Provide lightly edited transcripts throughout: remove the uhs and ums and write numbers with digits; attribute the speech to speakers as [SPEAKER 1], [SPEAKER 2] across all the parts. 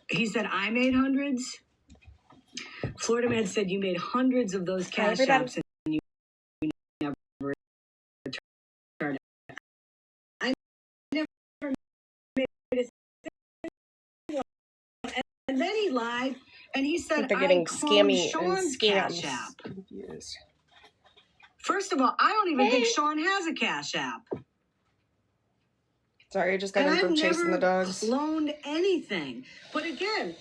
[SPEAKER 1] He said, I made hundreds. Florida Man said you made hundreds of those cash apps and you never returned it. I never made a single one. And then he lied and he said,
[SPEAKER 2] they're getting scammy
[SPEAKER 1] Sean's
[SPEAKER 2] and
[SPEAKER 1] cash
[SPEAKER 2] scams.
[SPEAKER 1] app.
[SPEAKER 2] Confused.
[SPEAKER 1] First of all, I don't even think Sean has a cash app.
[SPEAKER 2] Sorry, I just got in from chasing the dogs.
[SPEAKER 1] I've never cloned anything. But again,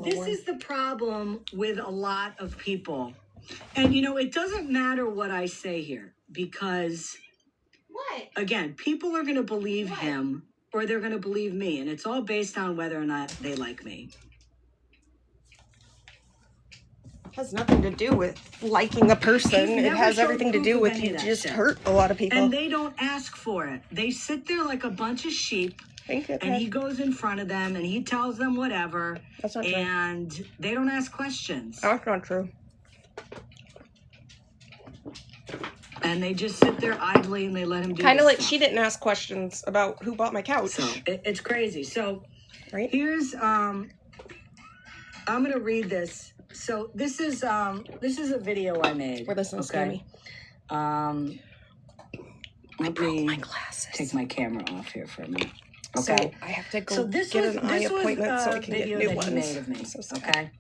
[SPEAKER 1] this is the problem with a lot of people. And, you know, it doesn't matter what I say here because, again, people are going to believe him or they're going to believe me. And it's all based on whether or not they like me.
[SPEAKER 2] It has nothing to do with liking a person. It has everything to do with you just hurt a lot of people.
[SPEAKER 1] And they don't ask for it. They sit there like a bunch of sheep. And he goes in front of them and he tells them whatever.
[SPEAKER 2] That's not true.
[SPEAKER 1] And they don't ask questions.
[SPEAKER 2] That's not true.
[SPEAKER 1] And they just sit there idly and they let him do
[SPEAKER 2] kind of like
[SPEAKER 1] stuff.
[SPEAKER 2] She didn't ask questions about who bought my couch.
[SPEAKER 1] So it's crazy. So
[SPEAKER 2] right?
[SPEAKER 1] Here's I'm gonna read this. So this is a video I made.
[SPEAKER 2] Where this one's scammy.
[SPEAKER 1] Let me take my camera off here for a minute. Okay.
[SPEAKER 2] So I have to go get an eye appointment so I can get new ones.
[SPEAKER 1] Made of me.
[SPEAKER 2] So
[SPEAKER 1] okay.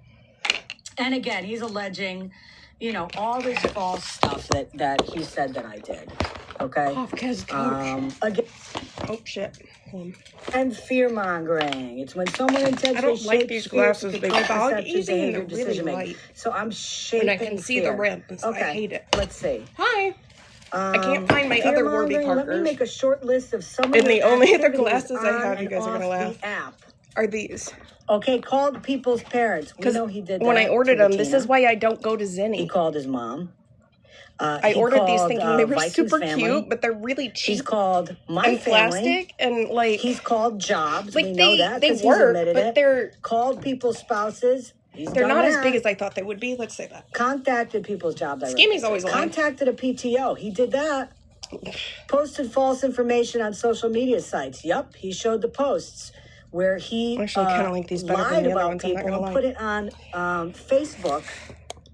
[SPEAKER 1] And again, he's alleging, you know, all this false stuff that he said that I did. Okay. Again.
[SPEAKER 2] Oh shit.
[SPEAKER 1] And fear mongering. It's when someone intentionally
[SPEAKER 2] I don't like these glasses. They fog easy and they're really light.
[SPEAKER 1] So I'm shaping.
[SPEAKER 2] And I can see the rims.
[SPEAKER 1] Okay.
[SPEAKER 2] I hate it.
[SPEAKER 1] Let's see.
[SPEAKER 2] Hi. I can't find my other Warby Parkers.
[SPEAKER 1] Let me make a short list of some of
[SPEAKER 2] and the only other glasses I have, you guys are gonna laugh,
[SPEAKER 1] app.
[SPEAKER 2] are these.
[SPEAKER 1] Okay, called people's parents. We know he did that.
[SPEAKER 2] When I ordered them, this is why I don't go to Zenny.
[SPEAKER 1] He called his mom.
[SPEAKER 2] I ordered these thinking they were super cute, but they're really cheap.
[SPEAKER 1] He's called My
[SPEAKER 2] and
[SPEAKER 1] Family.
[SPEAKER 2] Plastic and like
[SPEAKER 1] he's called Jobs.
[SPEAKER 2] Like
[SPEAKER 1] we know that
[SPEAKER 2] they work, but they're
[SPEAKER 1] called people's spouses.
[SPEAKER 2] They're not as big as I thought they would be. Let's say that.
[SPEAKER 1] Contacted people's jobs.
[SPEAKER 2] Scammy's always lying.
[SPEAKER 1] Contacted a PTO. He did that. Posted false information on social media sites. Yep, he showed the posts where he
[SPEAKER 2] actually kind of like these better
[SPEAKER 1] lied
[SPEAKER 2] than the other
[SPEAKER 1] about
[SPEAKER 2] ones.
[SPEAKER 1] people and put it on Facebook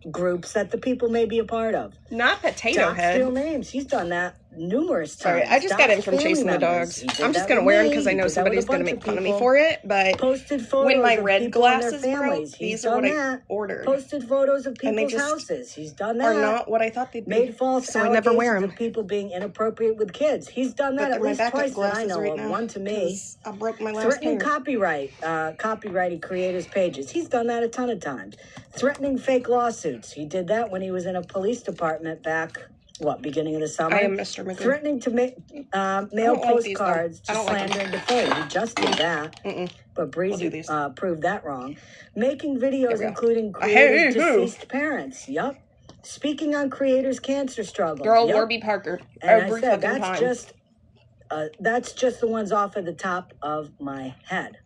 [SPEAKER 1] groups that the people may be a part of.
[SPEAKER 2] Not Potato Head.
[SPEAKER 1] Steal names. He's done that numerous times.
[SPEAKER 2] Sorry, I just got in from chasing the dogs. I'm just going to wear them because I know somebody's going to make fun of me for it, but when my red glasses broke, these are what I ordered.
[SPEAKER 1] Posted photos of people's houses. He's done that.
[SPEAKER 2] Are not what I thought they'd be.
[SPEAKER 1] Made false
[SPEAKER 2] so I never wear them.
[SPEAKER 1] Of people being inappropriate with kids. He's done that at least twice that I know of. One to me.
[SPEAKER 2] I broke my last
[SPEAKER 1] Threatening copyrighted creators' pages. He's done that a ton of times. Threatening fake lawsuits. He did that when he was in a police department back, beginning of the summer?
[SPEAKER 2] I am Mr. McGee.
[SPEAKER 1] Threatening to mail postcards to slander and defame. He just did that. But Breezy proved that wrong. Making videos including creators' deceased parents. Yup. Speaking on creators' cancer struggles.
[SPEAKER 2] Girl, Warby Parker.
[SPEAKER 1] And I said, that's just the ones off of the top of my head.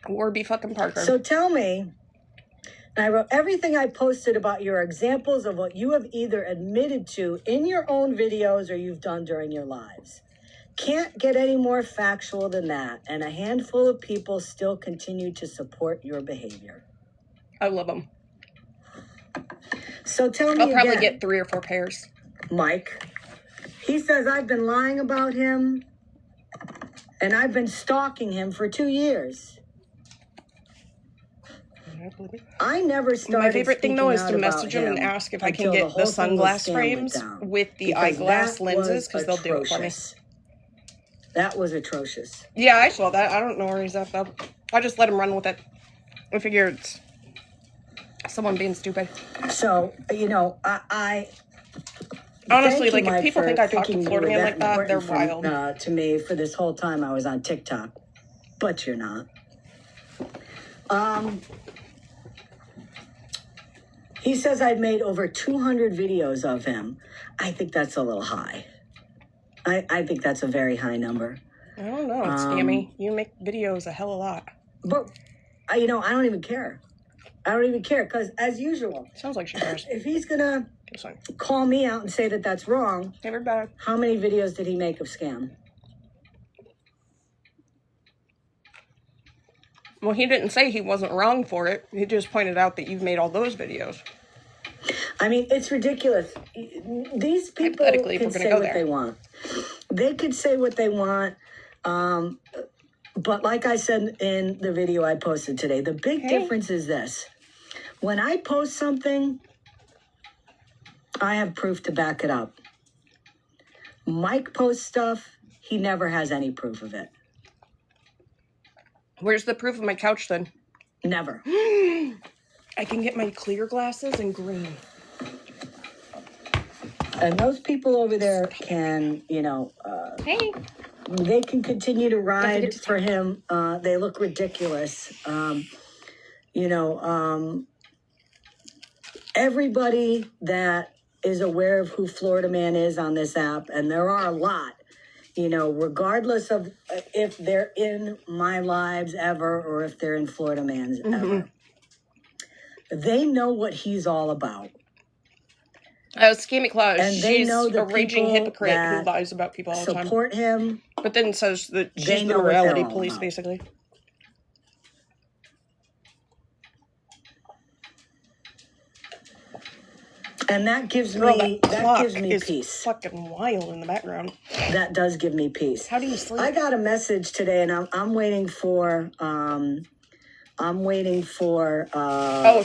[SPEAKER 2] Warby fucking Parker.
[SPEAKER 1] So tell me, and I wrote everything I posted about your examples of what you have either admitted to in your own videos or you've done during your lives. Can't get any more factual than that. And a handful of people still continue to support your behavior.
[SPEAKER 2] I love them.
[SPEAKER 1] So tell me
[SPEAKER 2] I'll probably get 3 or 4 pairs.
[SPEAKER 1] Mike. He says I've been lying about him and I've been stalking him for 2 years. I never started.
[SPEAKER 2] My favorite thing though is to message him and ask if I can get the sunglass frames with the eyeglass lenses because they'll do it for me.
[SPEAKER 1] That was atrocious.
[SPEAKER 2] Yeah, I saw that. I don't know where he's at though. I just let him run with it. I figure it's someone being stupid.
[SPEAKER 1] So, you know, I
[SPEAKER 2] honestly, like, if people think I talk to Florida Man like that, they're wild.
[SPEAKER 1] To me, for this whole time I was on TikTok, but you're not. He says I've made over 200 videos of him. I think that's a little high. I think that's a very high number.
[SPEAKER 2] I don't know, Scammy. You make videos a hell of a lot.
[SPEAKER 1] But, you know, I don't even care. I don't even care because, as usual,
[SPEAKER 2] sounds like she cares.
[SPEAKER 1] If he's gonna call me out and say that that's wrong, how many videos did he make of Scam?
[SPEAKER 2] Well, he didn't say he wasn't wrong for it. He just pointed out that you've made all those videos.
[SPEAKER 1] I mean, it's ridiculous. These people can say what they want. They could say what they want. But like I said in the video I posted today, the big difference is this. When I post something, I have proof to back it up. Mike posts stuff, he never has any proof of it.
[SPEAKER 2] Where's the proof of my couch then?
[SPEAKER 1] Never.
[SPEAKER 2] I can get my clear glasses and green.
[SPEAKER 1] And those people over there can, you know, they can continue to ride for him. They look ridiculous. You know, everybody that is aware of who Florida Man is on this app, and there are a lot, you know, regardless of if they're in my lives ever or if they're in Florida Man's ever. They know what he's all about.
[SPEAKER 2] Scammy Claus,
[SPEAKER 1] and they
[SPEAKER 2] she's
[SPEAKER 1] know the
[SPEAKER 2] a raging hypocrite who lies about people all the time.
[SPEAKER 1] Support him.
[SPEAKER 2] But then says that she's the morality police, basically.
[SPEAKER 1] And that gives
[SPEAKER 2] Girl,
[SPEAKER 1] me peace.
[SPEAKER 2] Fucking wild in the background.
[SPEAKER 1] That does give me peace.
[SPEAKER 2] How do you sleep?
[SPEAKER 1] I got a message today, and I'm waiting for.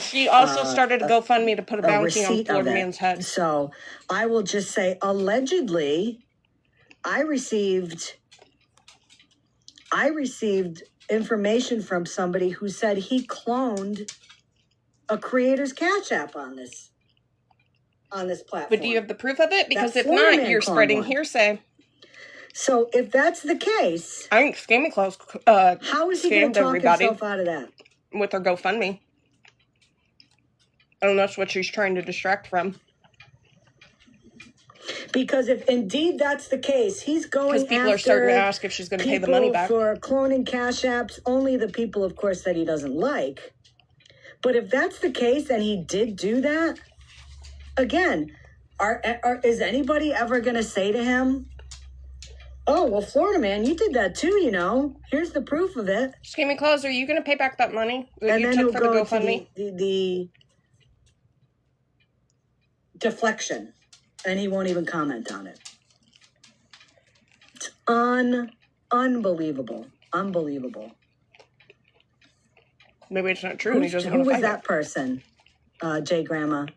[SPEAKER 2] She also started a GoFundMe to put a bounty on Florida Man's head.
[SPEAKER 1] So I will just say, allegedly, I received information from somebody who said he cloned a creator's Cash App on this platform.
[SPEAKER 2] But do you have the proof of it? Because if not, you're spreading hearsay.
[SPEAKER 1] So if that's the case,
[SPEAKER 2] I think Scammy Claus
[SPEAKER 1] how is he going to talk himself out of that?
[SPEAKER 2] With her GoFundMe. And that's what she's trying to distract from.
[SPEAKER 1] Because if indeed that's the case, he's going after
[SPEAKER 2] people are starting to ask if she's going to pay the money back.
[SPEAKER 1] For cloning Cash Apps, only the people, of course, that he doesn't like. But if that's the case and he did do that, again, is anybody ever going to say to him, oh, well, Florida Man, you did that too, you know. Here's the proof of it.
[SPEAKER 2] Scammy Claus, are you going to pay back that money that
[SPEAKER 1] and
[SPEAKER 2] you
[SPEAKER 1] then
[SPEAKER 2] took for the GoFundMe?
[SPEAKER 1] The deflection, and he won't even comment on it. It's unbelievable. Unbelievable.
[SPEAKER 2] Maybe it's not true. And he doesn't
[SPEAKER 1] who was that person? Jay Grandma.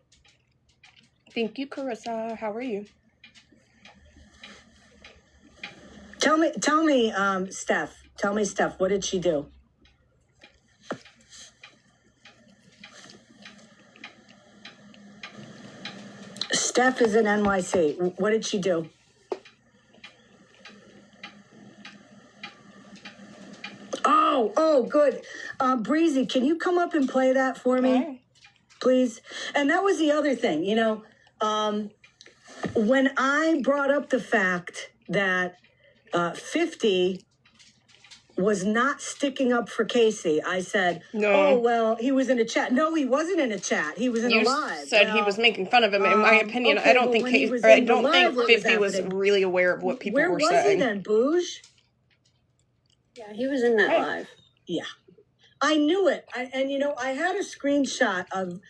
[SPEAKER 2] Thank you, Carissa. How are you?
[SPEAKER 1] Tell me, Steph. Tell me, Steph, what did she do? Steph is in NYC. What did she do? Oh, good. Breezy, can you come up and play that for me, please? And that was the other thing, you know, when I brought up the fact that 50 was not sticking up for Casey, I said, oh, well, he was in a chat. No, he wasn't in a chat. He was in a live.
[SPEAKER 2] You said he was making fun of him. In my opinion, I don't think 50 was really aware of what people were saying.
[SPEAKER 1] Where was he then, Booge?
[SPEAKER 3] Yeah, he was in that live.
[SPEAKER 1] Yeah. I knew it. And, you know, I had a screenshot of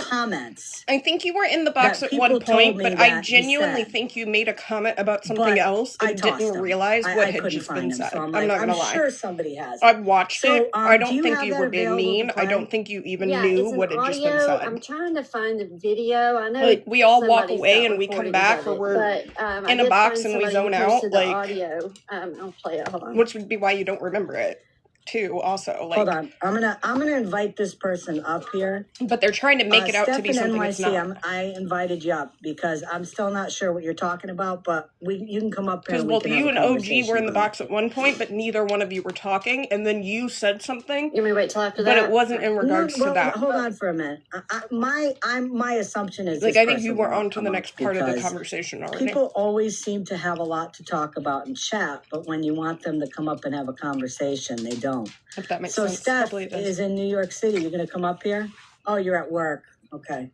[SPEAKER 1] comments.
[SPEAKER 2] I think you were in the box at one point, but I genuinely think you made a comment about something else and didn't realize what had just been said.
[SPEAKER 1] So
[SPEAKER 2] I'm not going to lie.
[SPEAKER 1] I'm sure somebody has.
[SPEAKER 2] I've watched it. I don't think you were being mean. I don't think you even knew what had just been said.
[SPEAKER 3] I'm trying to find the video. I know
[SPEAKER 2] like we all walk away and we come back, or we're in a box and we zone out. Like
[SPEAKER 3] audio. I'll play it. Hold on.
[SPEAKER 2] Which would be why you don't remember it. Too also like
[SPEAKER 1] hold on, I'm gonna invite this person up here,
[SPEAKER 2] but they're trying to make it out to be something it's not.
[SPEAKER 1] I invited you up because I'm still not sure what you're talking about, but you can come up here.
[SPEAKER 2] Because both you and OG were in the box at one point, but neither one of you were talking, and then you said something.
[SPEAKER 3] You want me to wait till after that?
[SPEAKER 2] But it wasn't in regards to that.
[SPEAKER 1] Hold on for a minute. My assumption is
[SPEAKER 2] like I think you were on to the next part of the conversation already.
[SPEAKER 1] People always seem to have a lot to talk about in chat, but when you want them to come up and have a conversation, they don't.
[SPEAKER 2] If that makes
[SPEAKER 1] sense. So Steph
[SPEAKER 2] is
[SPEAKER 1] in New York City. You're going to come up here? Oh, you're at work. Okay.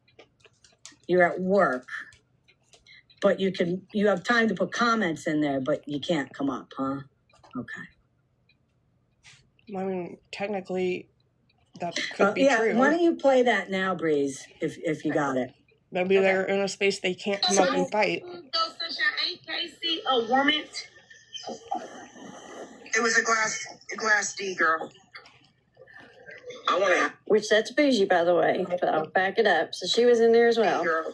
[SPEAKER 1] You're at work. But you have time to put comments in there, but you can't come up, huh? Okay.
[SPEAKER 2] I mean, technically, that could be true.
[SPEAKER 1] Why don't you play that now, Breeze, if you got it.
[SPEAKER 2] Maybe they're in a space they can't come up and fight.
[SPEAKER 4] Ain't Casey a woman? It was a glass D, girl. I want to.
[SPEAKER 3] Which that's bougie, by the way, but I'll back it up. So she was in there as well.
[SPEAKER 4] Girl.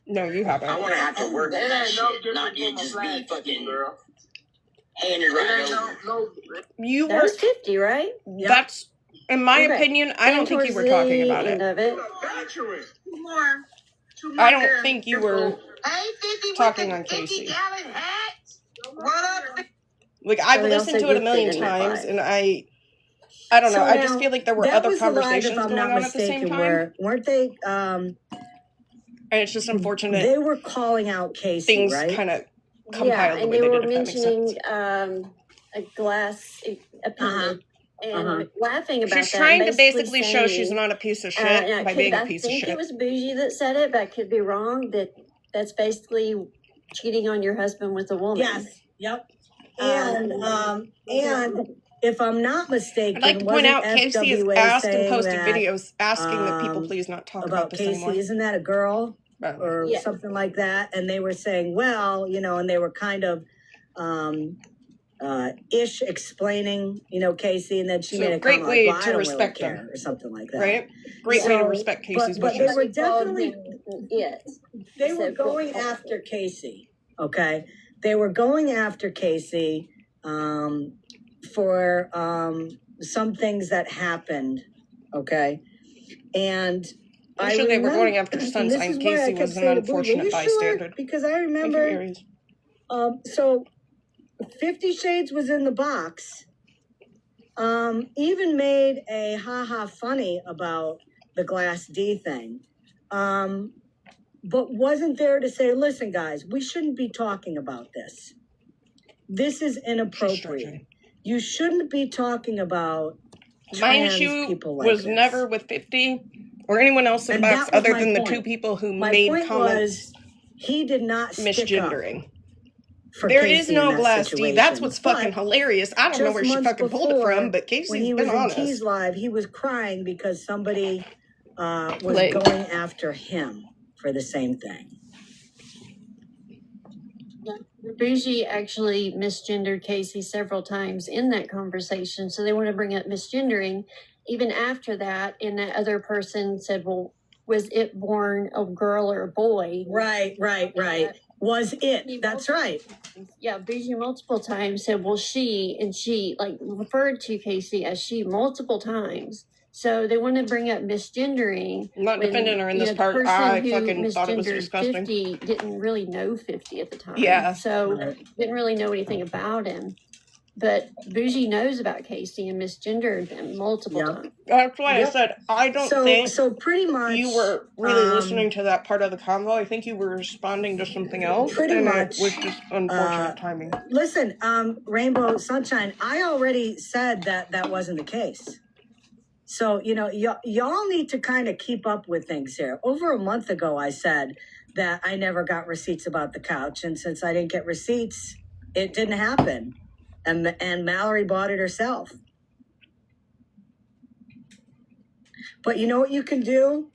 [SPEAKER 2] No, you haven't.
[SPEAKER 4] I want to have to work that shit, not just be fucking girl. Handed right over.
[SPEAKER 2] You
[SPEAKER 3] That
[SPEAKER 2] were
[SPEAKER 3] was 50, right?
[SPEAKER 2] That's, in my
[SPEAKER 3] Okay.
[SPEAKER 2] opinion, I don't think you were talking about it. I don't think you were talking on Casey. Like, I've listened to it a million times, and I don't know.
[SPEAKER 1] So
[SPEAKER 2] I
[SPEAKER 1] now,
[SPEAKER 2] just feel like there were
[SPEAKER 1] that
[SPEAKER 2] other
[SPEAKER 1] was the live,
[SPEAKER 2] conversations
[SPEAKER 1] if I'm
[SPEAKER 2] going
[SPEAKER 1] not
[SPEAKER 2] on at the same
[SPEAKER 1] mistaken,
[SPEAKER 2] time.
[SPEAKER 1] weren't they?
[SPEAKER 2] And it's just unfortunate.
[SPEAKER 1] They were calling out Casey,
[SPEAKER 2] things
[SPEAKER 1] right?
[SPEAKER 2] kind of
[SPEAKER 3] Yeah,
[SPEAKER 2] compiled the
[SPEAKER 3] and
[SPEAKER 2] way
[SPEAKER 3] they
[SPEAKER 2] they
[SPEAKER 3] were
[SPEAKER 2] did, if that makes
[SPEAKER 3] mentioning
[SPEAKER 2] sense.
[SPEAKER 3] a glass opinion and laughing about
[SPEAKER 2] She's
[SPEAKER 3] that.
[SPEAKER 2] trying
[SPEAKER 3] and
[SPEAKER 2] to basically show
[SPEAKER 3] saying,
[SPEAKER 2] she's not a piece of shit
[SPEAKER 3] and
[SPEAKER 2] by being a piece of
[SPEAKER 3] I think
[SPEAKER 2] shit.
[SPEAKER 3] it was Bougie that said it, but I could be wrong. That's basically cheating on your husband with a woman.
[SPEAKER 1] Yes. Yep. And if I'm not mistaken,
[SPEAKER 2] I'd like to point out Casey has
[SPEAKER 1] FWA
[SPEAKER 2] asked and
[SPEAKER 1] saying
[SPEAKER 2] posted
[SPEAKER 1] that,
[SPEAKER 2] videos asking that people please not talk about this
[SPEAKER 1] Casey,
[SPEAKER 2] anymore.
[SPEAKER 1] isn't that a girl or something like that? And they were saying, well, and they were kind of ish explaining, Casey, and then she made a
[SPEAKER 2] great
[SPEAKER 1] comment
[SPEAKER 2] way
[SPEAKER 1] like, well,
[SPEAKER 2] to respect
[SPEAKER 1] really
[SPEAKER 2] them,
[SPEAKER 1] or something like that.
[SPEAKER 2] Right? Great way to respect Casey's
[SPEAKER 1] but
[SPEAKER 2] wishes.
[SPEAKER 1] they were definitely they were
[SPEAKER 3] So,
[SPEAKER 1] going after Casey. Okay, they were going after Casey for some things that happened. Okay, and
[SPEAKER 2] I'm sure they were going after Sunshine. Casey was an unfortunate bystander.
[SPEAKER 1] Sure? Because I remember. So 50 Shades was in the box. Even made a ha-ha funny about the Glass D thing. But wasn't there to say, listen, guys, we shouldn't be talking about this. This is inappropriate. You shouldn't be talking about
[SPEAKER 2] my
[SPEAKER 1] trans
[SPEAKER 2] issue
[SPEAKER 1] people like
[SPEAKER 2] was
[SPEAKER 1] this.
[SPEAKER 2] never with 50 or anyone else in the box other than the two people who made comments.
[SPEAKER 1] He did not
[SPEAKER 2] misgendering.
[SPEAKER 1] There
[SPEAKER 2] is no Glass D. That's what's fucking hilarious. I don't know where she fucking pulled it from, but Casey's
[SPEAKER 1] when he
[SPEAKER 2] been
[SPEAKER 1] was
[SPEAKER 2] honest.
[SPEAKER 1] in T's Live, he was crying because somebody was going after him for the same thing.
[SPEAKER 3] Bougie actually misgendered Casey several times in that conversation, so they want to bring up misgendering. Even after that, and that other person said, well, was it born a girl or a boy?
[SPEAKER 1] Right. Was it? That's right.
[SPEAKER 3] Yeah, Bougie multiple times said, well, she like referred to Casey as she multiple times. So they want to bring up misgendering.
[SPEAKER 2] I'm not defending her in this part. I fucking thought it was disgusting.
[SPEAKER 3] 50 didn't really know 50 at the time.
[SPEAKER 2] Yeah.
[SPEAKER 3] So didn't really know anything about him. But Bougie knows about Casey and misgendered him multiple times.
[SPEAKER 2] That's why I said I don't think
[SPEAKER 1] so pretty much
[SPEAKER 2] you were really listening to that part of the convo. I think you were responding to something else.
[SPEAKER 1] Pretty much.
[SPEAKER 2] It was just unfortunate timing.
[SPEAKER 1] Listen, Rainbow Sunshine, I already said that wasn't the case. So, y'all need to kind of keep up with things here. Over a month ago, I said that I never got receipts about the couch. And since I didn't get receipts, it didn't happen. And Mallorie bought it herself. But you know what you can do?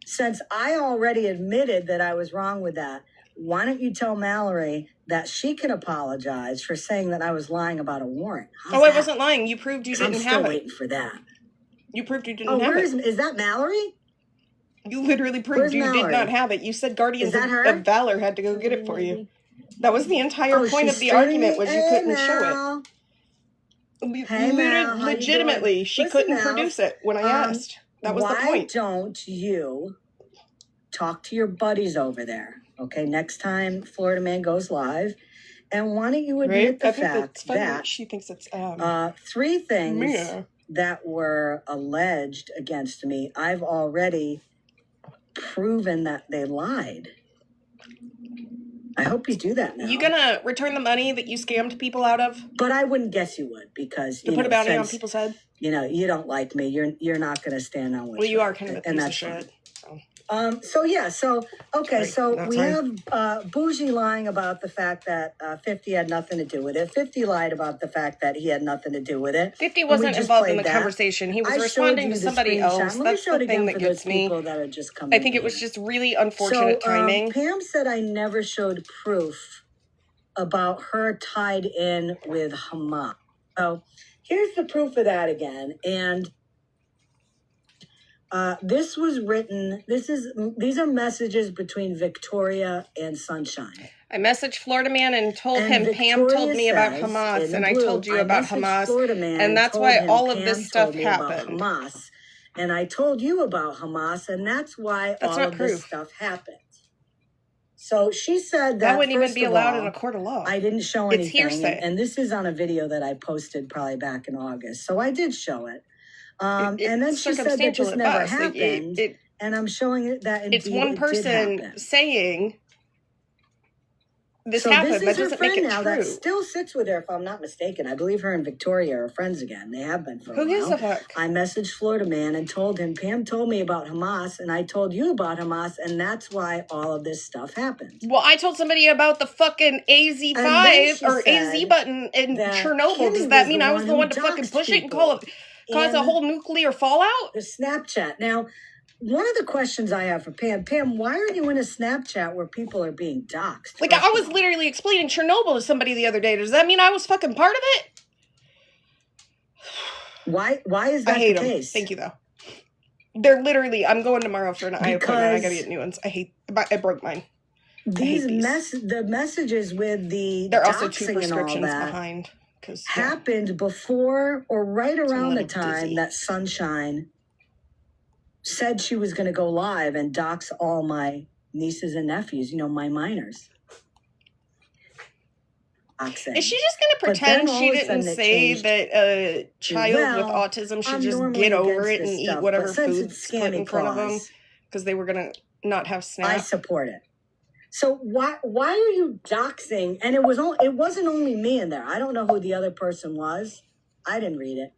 [SPEAKER 1] Since I already admitted that I was wrong with that, why don't you tell Mallorie that she can apologize for saying that I was lying about a warrant?
[SPEAKER 2] I wasn't lying. You proved you didn't have it.
[SPEAKER 1] I'm still waiting for that.
[SPEAKER 2] You proved you didn't have it.
[SPEAKER 1] Is that Mallorie?
[SPEAKER 2] You literally proved you did not have it. You said Guardians of Valor had to go get it for you. That was the entire point of the argument was you couldn't show it. Legitimately, she couldn't produce it when I asked. That was the point.
[SPEAKER 1] Why don't you talk to your buddies over there? Okay, next time Florida Man goes live, and why don't you admit the fact that
[SPEAKER 2] she thinks it's
[SPEAKER 1] 3 things that were alleged against me, I've already proven that they lied. I hope you do that now.
[SPEAKER 2] You gonna return the money that you scammed people out of?
[SPEAKER 1] But I wouldn't guess you would, because
[SPEAKER 2] you put a bounty on people's head.
[SPEAKER 1] You don't like me. You're not gonna stand on what.
[SPEAKER 2] Well, you are kind of a piece of shit. So.
[SPEAKER 1] Okay, so we
[SPEAKER 2] sorry.
[SPEAKER 1] have Bougie lying about the fact that 50 had nothing to do with it. 50 lied about the fact that he had nothing to do with it.
[SPEAKER 2] 50 wasn't involved in the conversation. He was responding to somebody else. That's the thing that gets me.
[SPEAKER 1] That are just coming
[SPEAKER 2] I think it was just really unfortunate timing.
[SPEAKER 1] Pam said I never showed proof about her tied in with Hamas. So here's the proof of that again. And this was written. These are messages between Victoria and Sunshine.
[SPEAKER 2] I messaged Florida Man and told him Pam told me about Hamas, and I told you about Hamas, and that's why all of this stuff happened.
[SPEAKER 1] Hamas, and I told you about Hamas, and that's why all of this stuff happened. So she said that
[SPEAKER 2] wouldn't even be allowed in a court of law.
[SPEAKER 1] I didn't show anything.
[SPEAKER 2] It's hearsay.
[SPEAKER 1] And this is on a video that I posted probably back in August. So I did show it. And then she said that this never happened. And I'm showing it that indeed
[SPEAKER 2] it's one person saying this happened. That doesn't make it
[SPEAKER 1] now
[SPEAKER 2] true.
[SPEAKER 1] That still sits with her, if I'm not mistaken. I believe her and Victoria are friends again. They have been for a while.
[SPEAKER 2] Who gives a fuck?
[SPEAKER 1] I messaged Florida Man and told him, Pam told me about Hamas, and I told you about Hamas, and that's why all of this stuff happened.
[SPEAKER 2] Well, I told somebody about the fucking AZ5 or AZ button in Chernobyl. Does that mean I was the one to fucking push it and cause a whole nuclear fallout?
[SPEAKER 1] The Snapchat. Now, one of the questions I have for Pam, why are you in a Snapchat where people are being doxxed?
[SPEAKER 2] Like, I was literally explaining Chernobyl to somebody the other day. Does that mean I was fucking part of it?
[SPEAKER 1] Why is that the case?
[SPEAKER 2] Thank you, though. They're literally, I'm going tomorrow for an eye appointment. I gotta get new ones. I broke mine.
[SPEAKER 1] The messages with the
[SPEAKER 2] there are also 2
[SPEAKER 1] doxing
[SPEAKER 2] prescriptions
[SPEAKER 1] and all that
[SPEAKER 2] behind.
[SPEAKER 1] Happened before or right around the time that Sunshine said she was going to go live and dox all my nieces and nephews, my minors.
[SPEAKER 2] Is she just going to pretend she didn't say that a child with autism should just get over it and eat whatever food's put in front of them? Because they were going to not have snacks.
[SPEAKER 1] I support it. So why are you doxing? And it wasn't only me in there. I don't know who the other person was. I didn't read it.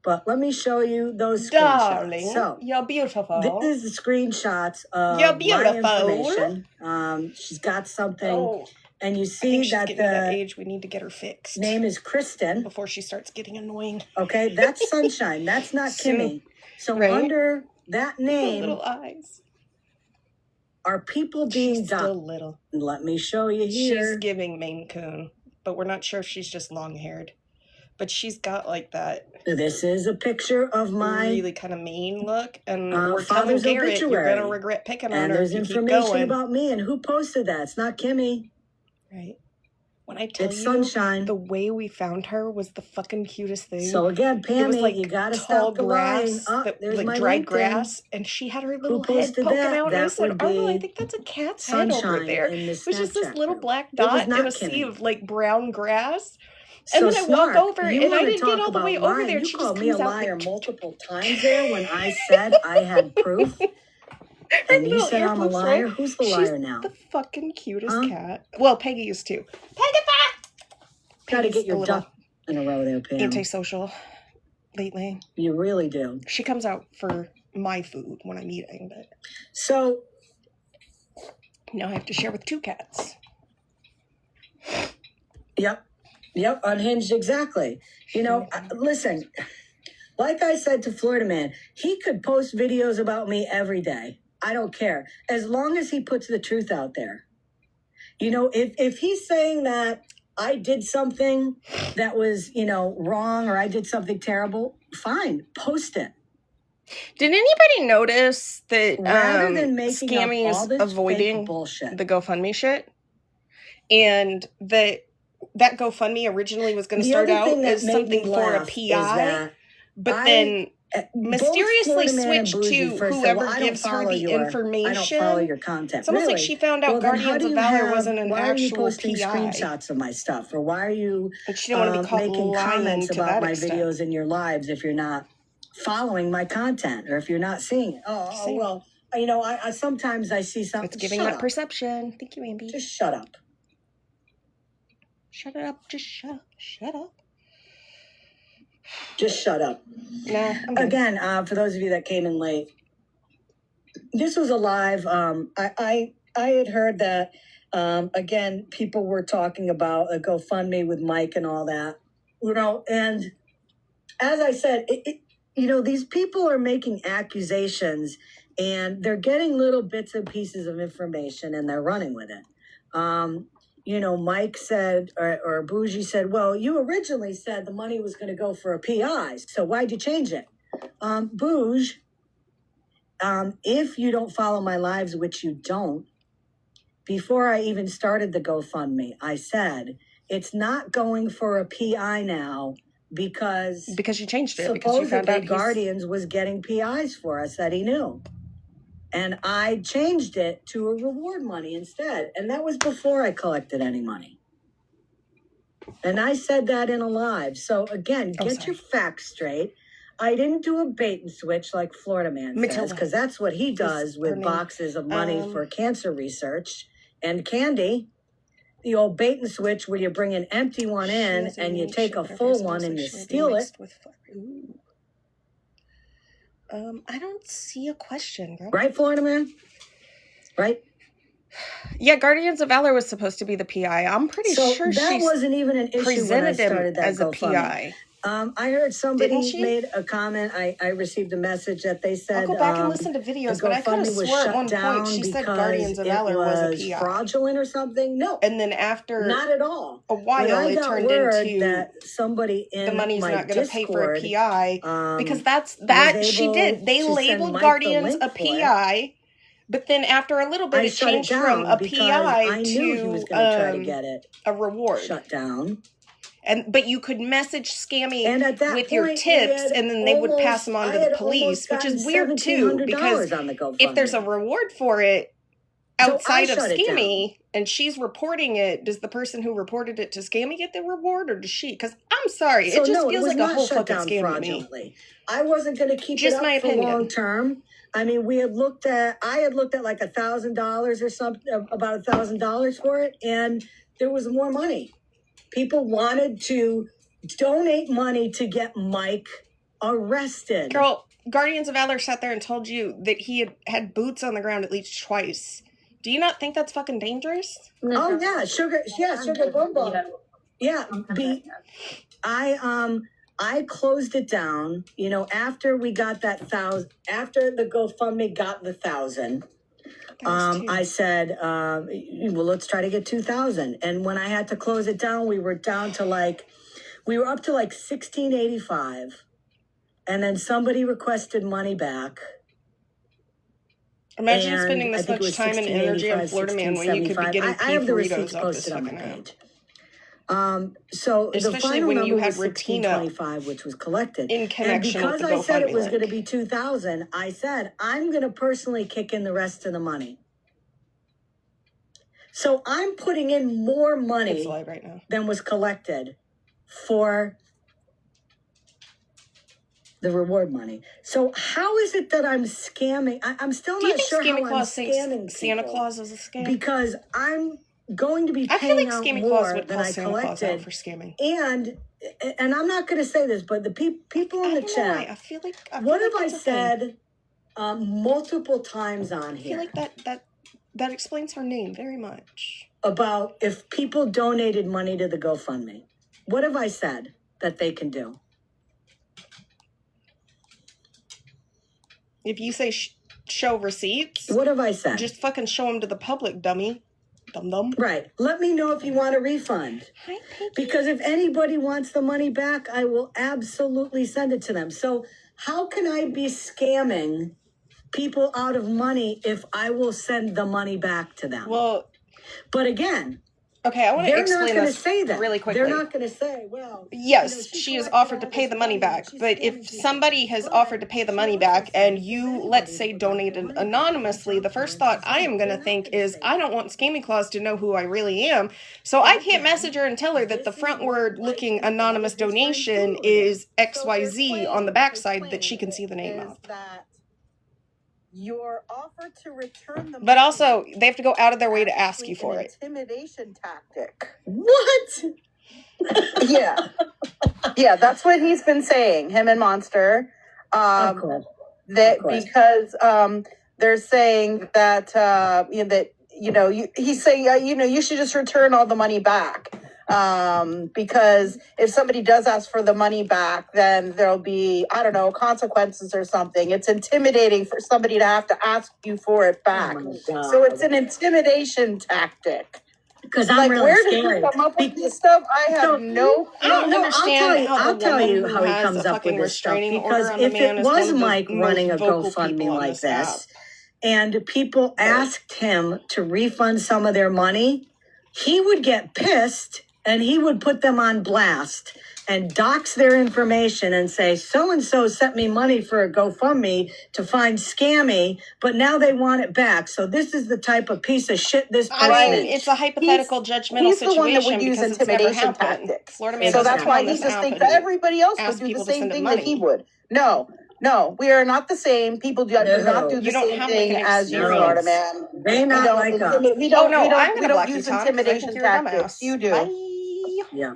[SPEAKER 1] But let me show you those screenshots.
[SPEAKER 2] Darling, so, you're beautiful.
[SPEAKER 1] This is the screenshots of my information. She's got something, and you see that the
[SPEAKER 2] that age we need to get her fixed.
[SPEAKER 1] Name is Kristen.
[SPEAKER 2] Before she starts getting annoying.
[SPEAKER 1] Okay, that's Sunshine. That's not Kimmy. So under that name,
[SPEAKER 2] little eyes.
[SPEAKER 1] Are people being
[SPEAKER 2] She's still little?
[SPEAKER 1] Let me show you here.
[SPEAKER 2] She's giving Maine Coon, but we're not sure if she's just long-haired. But she's got like that.
[SPEAKER 1] This is a picture of my
[SPEAKER 2] really kind of mean look, and we're telling Garrett you're gonna regret picking on her.
[SPEAKER 1] And there's information about me and who posted that. It's not Kimmy,
[SPEAKER 2] right? When I tell you,
[SPEAKER 1] Sunshine.
[SPEAKER 2] The way we found her was the fucking cutest thing.
[SPEAKER 1] So again, Pammy, you gotta stop the line.
[SPEAKER 2] There's like dried grass, and she had her little head poking out. And I said, Arnold, I think that's a cat's head over there. It was just this little black dot in a sea of like brown grass. And then I walk over, and I didn't get all the way over there.
[SPEAKER 1] You called me a liar multiple times there when I said I had proof. And you said I'm a liar? Who's the liar now?
[SPEAKER 2] The fucking cutest cat. Well, Peggy is too.
[SPEAKER 1] Gotta get your duck in a row there, Pam.
[SPEAKER 2] Antisocial lately.
[SPEAKER 1] You really do.
[SPEAKER 2] She comes out for my food when I'm eating, but
[SPEAKER 1] so
[SPEAKER 2] now I have to share with 2 cats.
[SPEAKER 1] Yep, unhinged, exactly. Listen, like I said to Florida Man, he could post videos about me every day. I don't care. As long as he puts the truth out there. If he's saying that I did something that was, wrong or I did something terrible, fine, post it.
[SPEAKER 2] Did anybody notice that
[SPEAKER 1] rather than making
[SPEAKER 2] Scammy
[SPEAKER 1] up all this
[SPEAKER 2] is avoiding
[SPEAKER 1] bullshit,
[SPEAKER 2] the GoFundMe shit? And that GoFundMe originally was going to start out as something for a PI, but then mysteriously switched to whoever gives her the information.
[SPEAKER 1] I don't follow your content.
[SPEAKER 2] It's almost like she found out Guardians of Valor wasn't an actual PI.
[SPEAKER 1] Why are you posting screenshots of my stuff? Or why are you
[SPEAKER 2] she didn't want to be caught
[SPEAKER 1] making comments
[SPEAKER 2] to
[SPEAKER 1] about
[SPEAKER 2] that
[SPEAKER 1] my
[SPEAKER 2] extent.
[SPEAKER 1] videos in your lives if you're not following my content or if you're not seeing it? Well, I sometimes I see something.
[SPEAKER 2] It's giving that perception. Thank you, Andy.
[SPEAKER 1] Just shut up.
[SPEAKER 2] Shut it up. Just shut up.
[SPEAKER 1] Just shut up.
[SPEAKER 2] Nah,
[SPEAKER 1] again, for those of you that came in late, this was a live. I had heard that, again, people were talking about a GoFundMe with Mike and all that, and as I said, these people are making accusations and they're getting little bits and pieces of information and they're running with it. Mike said, or Bougie said, well, you originally said the money was going to go for a PI, so why'd you change it? Bougie, if you don't follow my lives, which you don't, before I even started the GoFundMe, I said, it's not going for a PI now because
[SPEAKER 2] you changed it. Because you found out
[SPEAKER 1] Guardians was getting PIs for us that he knew. And I changed it to a reward money instead. And that was before I collected any money. And I said that in a live. So again, get your facts straight. I didn't do a bait and switch like Florida Man says, because that's what he does with boxes of money for cancer research. And Candy, the old bait and switch where you bring an empty one in and you take a full one and you steal it.
[SPEAKER 2] I don't see a question, girl.
[SPEAKER 1] Right, Florida Man? Right?
[SPEAKER 2] Yeah, Guardians of Valor was supposed to be the PI. I'm pretty sure
[SPEAKER 1] that wasn't even an issue when I started that
[SPEAKER 2] as a PI.
[SPEAKER 1] I heard somebody made a comment. I received a message that they said
[SPEAKER 2] I'll go back and listen to videos, but I could have swore at one point she said Guardians of Valor was a PI.
[SPEAKER 1] Fraudulent or something? No.
[SPEAKER 2] And then after
[SPEAKER 1] not at all.
[SPEAKER 2] A while it turned into
[SPEAKER 1] that somebody in
[SPEAKER 2] the money's
[SPEAKER 1] my
[SPEAKER 2] not going to pay for a PI because that's she did. They labeled Guardians a PI. But then after a little bit, it changed from a PI to
[SPEAKER 1] he was going to try to get it
[SPEAKER 2] a reward.
[SPEAKER 1] Shut down.
[SPEAKER 2] But you could message Scammy with your tips, and then they would pass them on to the police, which is weird too, because if there's a reward for it outside of Scammy, and she's reporting it, does the person who reported it to Scammy get the reward, or does she? Because I'm sorry, it just feels like a whole fucking scam to me.
[SPEAKER 1] I wasn't going to keep it up for long term. I mean, I had looked at like $1,000 or something, about $1,000 for it, and there was more money. People wanted to donate money to get Mike arrested.
[SPEAKER 2] Girl, Guardians of Valor sat there and told you that he had boots on the ground at least twice. Do you not think that's fucking dangerous?
[SPEAKER 1] Oh yeah, Sugar Bum Bum. Yeah, I closed it down, after we got that 1,000, after the GoFundMe got the 1,000, I said, well, let's try to get 2,000. And when I had to close it down, we were up to like $1,685. And then somebody requested money back.
[SPEAKER 2] Imagine spending this much time and energy on Florida Man when you could be getting
[SPEAKER 1] I have the receipts
[SPEAKER 2] Doritos
[SPEAKER 1] posted on my page. So
[SPEAKER 2] especially
[SPEAKER 1] the final
[SPEAKER 2] when you
[SPEAKER 1] number
[SPEAKER 2] had
[SPEAKER 1] was $1,625, which was collected.
[SPEAKER 2] In connection
[SPEAKER 1] and because
[SPEAKER 2] with the
[SPEAKER 1] I said it was
[SPEAKER 2] link.
[SPEAKER 1] going to be $2,000, I said I'm going to personally kick in the rest of the money. So I'm putting in more money
[SPEAKER 2] right now
[SPEAKER 1] than was collected for the reward money. So how is it that I'm scamming? I'm still not sure how I'm scamming
[SPEAKER 2] Santa Claus is a scam?
[SPEAKER 1] Because I'm going to be paying out more than I collected
[SPEAKER 2] for scamming.
[SPEAKER 1] And I'm not going to say this, but the people in the chat,
[SPEAKER 2] I feel like
[SPEAKER 1] what have I said multiple times on here?
[SPEAKER 2] I feel like that explains her name very much.
[SPEAKER 1] About if people donated money to the GoFundMe. What have I said that they can do?
[SPEAKER 2] If you say show receipts.
[SPEAKER 1] What have I said?
[SPEAKER 2] Just fucking show them to the public, dummy. Dum-dum.
[SPEAKER 1] Right. Let me know if you want a refund.
[SPEAKER 2] Hi, Piggy.
[SPEAKER 1] Because if anybody wants the money back, I will absolutely send it to them. So how can I be scamming people out of money if I will send the money back to them?
[SPEAKER 2] Well,
[SPEAKER 1] but again,
[SPEAKER 2] okay, I want to explain this
[SPEAKER 1] say that
[SPEAKER 2] really quickly.
[SPEAKER 1] They're not going to say, well,
[SPEAKER 2] yes, she has offered to pay the money back. But if somebody has offered to pay the money back and you, let's say, donated anonymously, the first thought I am going to think is, I don't want Scammy Claus to know who I really am. So I can't message her and tell her that the frontward looking anonymous donation is XYZ on the backside that she can see the name of.
[SPEAKER 1] Your offer to return the
[SPEAKER 2] but also, they have to go out of their way to ask you for it.
[SPEAKER 1] Intimidation tactic. What?
[SPEAKER 5] Yeah. Yeah, that's what he's been saying, him and Monster. That because they're saying that he's saying you should just return all the money back, because if somebody does ask for the money back, then there'll be, I don't know, consequences or something. It's intimidating for somebody to have to ask you for it back. So it's an intimidation tactic.
[SPEAKER 1] Because I'm really
[SPEAKER 5] where
[SPEAKER 1] scared.
[SPEAKER 5] did he come up with this stuff? I have no.
[SPEAKER 2] I don't understand
[SPEAKER 1] I'll tell you
[SPEAKER 2] how
[SPEAKER 1] he comes up with this stuff. Because if it was Mike running a GoFundMe like this, and people asked him to refund some of their money, he would get pissed and he would put them on blast and dox their information and say, so-and-so sent me money for a GoFundMe to find Scammy, but now they want it back. So this is the type of piece of shit this person is.
[SPEAKER 2] It's a hypothetical judgmental
[SPEAKER 5] he's
[SPEAKER 2] situation.
[SPEAKER 5] The one that would use intimidation tactics. So that's why he just thinks that everybody else would do the same thing that he would. No, we are not the same. People do not do the same thing as you, Florida man.
[SPEAKER 1] They're not like us.
[SPEAKER 5] We don't use intimidation tactics. You do.
[SPEAKER 2] Bye.
[SPEAKER 1] Yeah.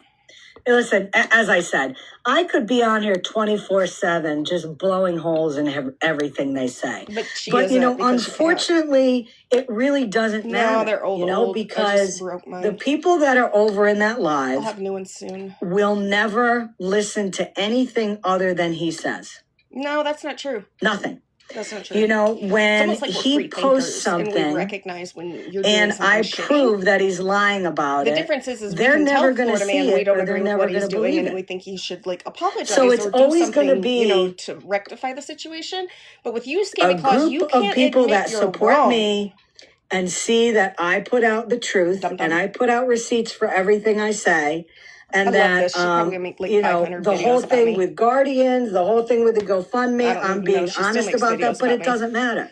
[SPEAKER 1] Listen, as I said, I could be on here 24/7 just blowing holes in everything they say. But unfortunately, it really doesn't matter.
[SPEAKER 2] No, they're old.
[SPEAKER 1] Because the people that are over in that live
[SPEAKER 2] I'll have new ones soon.
[SPEAKER 1] Will never listen to anything other than he says.
[SPEAKER 2] No, that's not true.
[SPEAKER 1] Nothing.
[SPEAKER 2] That's not true.
[SPEAKER 1] When he posts something,
[SPEAKER 2] and we recognize when you're doing
[SPEAKER 1] and I prove that he's lying about it.
[SPEAKER 2] The difference is
[SPEAKER 1] they're never going to see it,
[SPEAKER 2] we don't
[SPEAKER 1] or
[SPEAKER 2] agree
[SPEAKER 1] they're
[SPEAKER 2] with
[SPEAKER 1] never
[SPEAKER 2] what he's
[SPEAKER 1] going to
[SPEAKER 2] doing,
[SPEAKER 1] believe
[SPEAKER 2] and we
[SPEAKER 1] it.
[SPEAKER 2] think he should apologize.
[SPEAKER 1] So it's
[SPEAKER 2] or do
[SPEAKER 1] always going to be
[SPEAKER 2] to rectify the situation. But with you,
[SPEAKER 1] a
[SPEAKER 2] Scammy Claus, you
[SPEAKER 1] group
[SPEAKER 2] can't
[SPEAKER 1] of people
[SPEAKER 2] admit
[SPEAKER 1] that
[SPEAKER 2] you're
[SPEAKER 1] support
[SPEAKER 2] wrong.
[SPEAKER 1] me and see that I put out the truth and I put out receipts for everything I say. And that, the whole thing with Guardians, the whole thing with the GoFundMe, I'm being honest about that, but it doesn't matter.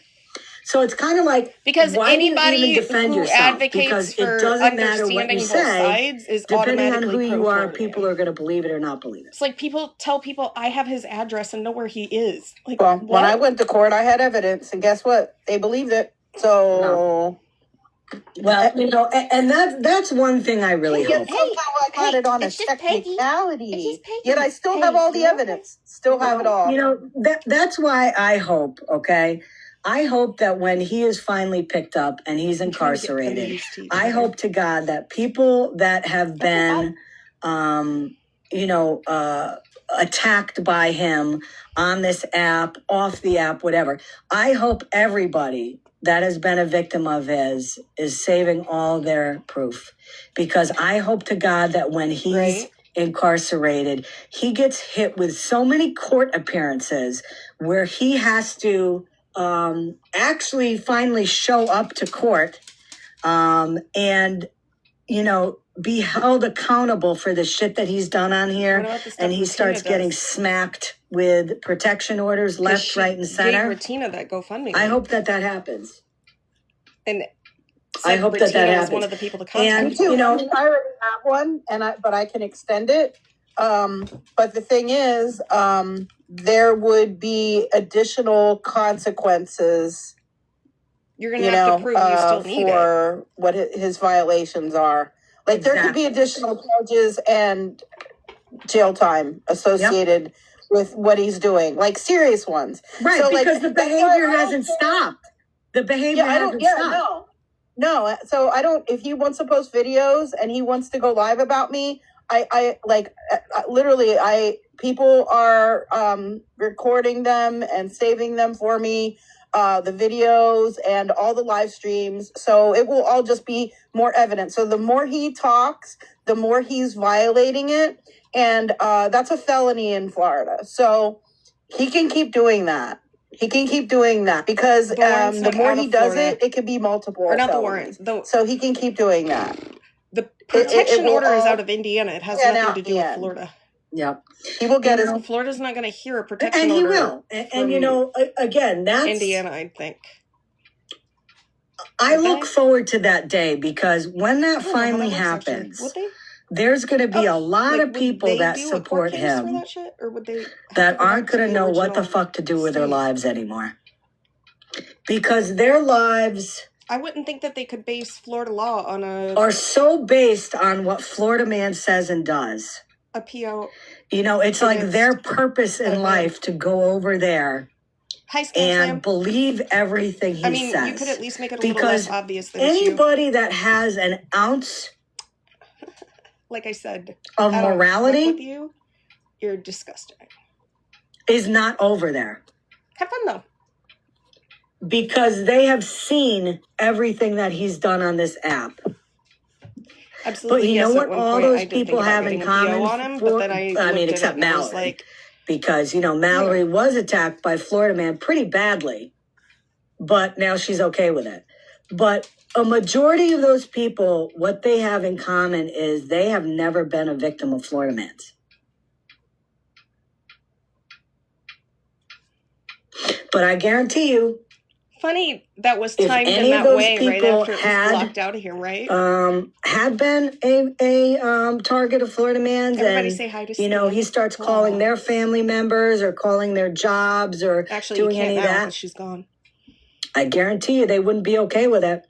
[SPEAKER 1] So it's kind of like,
[SPEAKER 2] because
[SPEAKER 1] why
[SPEAKER 2] anybody
[SPEAKER 1] do you even defend
[SPEAKER 2] who
[SPEAKER 1] yourself?
[SPEAKER 2] advocates
[SPEAKER 1] Because
[SPEAKER 2] for
[SPEAKER 1] it doesn't matter what you
[SPEAKER 2] both
[SPEAKER 1] say,
[SPEAKER 2] sides is
[SPEAKER 1] depending on
[SPEAKER 2] automatically
[SPEAKER 1] who you are, people are going to believe it or not believe it.
[SPEAKER 2] It's like people tell people, I have his address and know where he is. Like,
[SPEAKER 5] well,
[SPEAKER 2] what?
[SPEAKER 5] When I went to court, I had evidence, and guess what? They believed it. So...
[SPEAKER 1] No. Well, and that's one thing I really hope.
[SPEAKER 5] Somehow I got it on a technicality. Yet I still have all the evidence. Still have it all.
[SPEAKER 1] That's why I hope, okay? I hope that when he is finally picked up and he's incarcerated, I hope to God that people that have been, attacked by him on this app, off the app, whatever, I hope everybody that has been a victim of his is saving all their proof. Because I hope to God that when he's incarcerated, he gets hit with so many court appearances where he has to actually finally show up to court and, be held accountable for the shit that he's done on here. And he starts getting smacked with protection orders left, right, and center.
[SPEAKER 2] Retina that GoFundMe.
[SPEAKER 1] I hope that happes.
[SPEAKER 2] And
[SPEAKER 1] I hope that happens.
[SPEAKER 2] One of the people to contact.
[SPEAKER 5] And I already have one, but I can extend it. But the thing is, there would be additional consequences.
[SPEAKER 2] You're going to have to prove you still need
[SPEAKER 5] for what his violations are. Like there could be additional charges and jail time associated with what he's doing, like serious ones.
[SPEAKER 1] Right, so, because the behavior hasn't stopped. The behavior hasn't stopped.
[SPEAKER 5] No. So I don't. If he wants to post videos and he wants to go live about me, I literally people are recording them and saving them for me. The videos and all the live streams. So it will all just be more evident. So the more he talks, the more he's violating it. And that's a felony in Florida. So he can keep doing that. Because the more he does it, it could be multiple.
[SPEAKER 2] Or not
[SPEAKER 5] felonies.
[SPEAKER 2] the warrant.
[SPEAKER 5] So he can keep doing that.
[SPEAKER 2] The protection order is out of Indiana. It has nothing to do with Florida.
[SPEAKER 1] Yep.
[SPEAKER 5] He will get his...
[SPEAKER 2] Florida's not going to hear a protection
[SPEAKER 1] order.
[SPEAKER 2] And
[SPEAKER 1] he will. And again, that's...
[SPEAKER 2] Indiana, I think.
[SPEAKER 1] I look forward to that day because when that finally happens, there's going to be a lot of people that support him that aren't going to know what the fuck to do with their lives anymore. Because their lives...
[SPEAKER 2] I wouldn't think that they could base Florida law on
[SPEAKER 1] are so based on what Florida man says and does.
[SPEAKER 2] A PO.
[SPEAKER 1] It's like their purpose in life to go over there
[SPEAKER 2] Hi, Scam
[SPEAKER 1] and
[SPEAKER 2] Slam.
[SPEAKER 1] believe everything he says.
[SPEAKER 2] You could at least make it a
[SPEAKER 1] because
[SPEAKER 2] little less obvious than
[SPEAKER 1] anybody that has an ounce,
[SPEAKER 2] like I said,
[SPEAKER 1] of morality
[SPEAKER 2] with you, you're disgusting.
[SPEAKER 1] Is not over there.
[SPEAKER 2] Have fun though.
[SPEAKER 1] Because they have seen everything that he's done on this app.
[SPEAKER 2] Absolutely.
[SPEAKER 1] But you know what all those people have in common?
[SPEAKER 2] On him, but then I mean,
[SPEAKER 1] except Mallory. Because, Mallory was attacked by Florida Man pretty badly. But now she's okay with it. But a majority of those people, what they have in common is they have never been a victim of Florida Man's. But I guarantee you,
[SPEAKER 2] funny that was timed in that way right after it was blocked out of here, right?
[SPEAKER 1] Had been a target of Florida Man's.
[SPEAKER 2] Everybody say hi to Steve.
[SPEAKER 1] He starts calling their family members or calling their jobs or doing any of that.
[SPEAKER 2] She's gone.
[SPEAKER 1] I guarantee you they wouldn't be okay with it.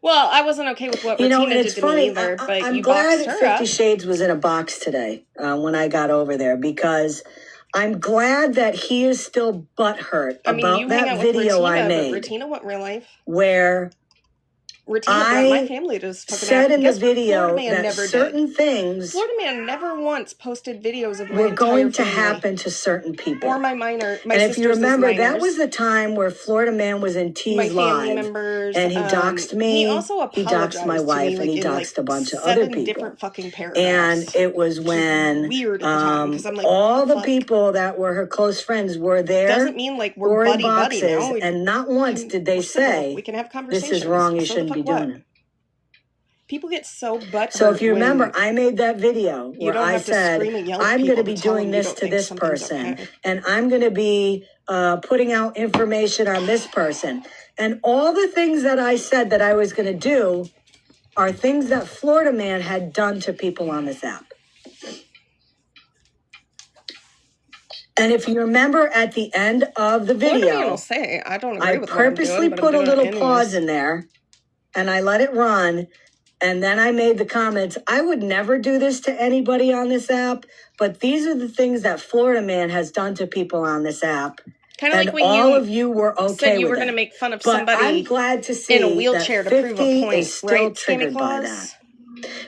[SPEAKER 2] Well, I wasn't okay with what Retina did to me either, but
[SPEAKER 1] I'm
[SPEAKER 2] you
[SPEAKER 1] glad
[SPEAKER 2] boxed her up.
[SPEAKER 1] 50 Shades was in a box today when I got over there because I'm glad that he is still butthurt about that video I made.
[SPEAKER 2] But Retina went real life.
[SPEAKER 1] Where
[SPEAKER 2] Retina brought my family to this fucking
[SPEAKER 1] said in the video that certain things
[SPEAKER 2] Florida Man never once posted videos of
[SPEAKER 1] were going to happen to certain people.
[SPEAKER 2] Or my
[SPEAKER 1] and if you remember, that was the time where Florida Man was in T's live.
[SPEAKER 2] Members,
[SPEAKER 1] and he doxed me.
[SPEAKER 2] He also
[SPEAKER 1] he doxed my wife, and he doxed a bunch of other people.
[SPEAKER 2] Different fucking paragraphs.
[SPEAKER 1] And it was when
[SPEAKER 2] weird at the time, 'cause I'm like,
[SPEAKER 1] all the people that were her close friends were there.
[SPEAKER 2] Doesn't mean like we're buddy buddy now.
[SPEAKER 1] And not once did they say,
[SPEAKER 2] we can have conversations.
[SPEAKER 1] This is wrong, you shouldn't be doing it.
[SPEAKER 2] People get so butthurt.
[SPEAKER 1] So if you remember, I made that video where I said, I'm going to be doing this to this person. And I'm going to be putting out information on this person. And all the things that I said that I was going to do are things that Florida Man had done to people on this app. And if you remember at the end of the video, I purposely put a little pause in there and I let it run. And then I made the comments, I would never do this to anybody on this app, but these are the things that Florida Man has done to people on this app.
[SPEAKER 2] Kind of like when
[SPEAKER 1] all of you were okay
[SPEAKER 2] said you
[SPEAKER 1] with
[SPEAKER 2] were going to make fun of
[SPEAKER 1] but
[SPEAKER 2] somebody
[SPEAKER 1] I'm glad to see
[SPEAKER 2] in a wheelchair
[SPEAKER 1] that
[SPEAKER 2] to prove a point,
[SPEAKER 1] is still triggered by that.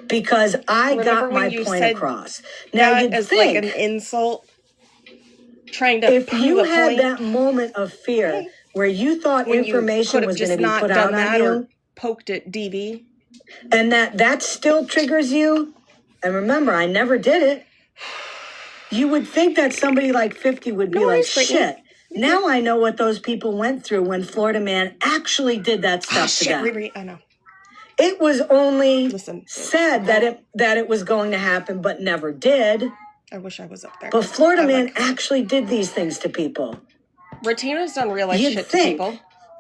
[SPEAKER 1] Because I got my point across. Now you'd
[SPEAKER 2] as
[SPEAKER 1] think,
[SPEAKER 2] like an insult, trying to
[SPEAKER 1] if you had that moment of fear where you thought information was going to be put out on you,
[SPEAKER 2] poked at DV,
[SPEAKER 1] and that still triggers you, and remember, I never did it, you would think that somebody like 50 would be like, shit, now I know what those people went through when Florida Man actually did that stuff to them.
[SPEAKER 2] Riri, I know.
[SPEAKER 1] It was only said that it was going to happen, but never did.
[SPEAKER 2] I wish I was up there.
[SPEAKER 1] But Florida Man actually did these things to people.
[SPEAKER 2] Retina's done real life shit to people.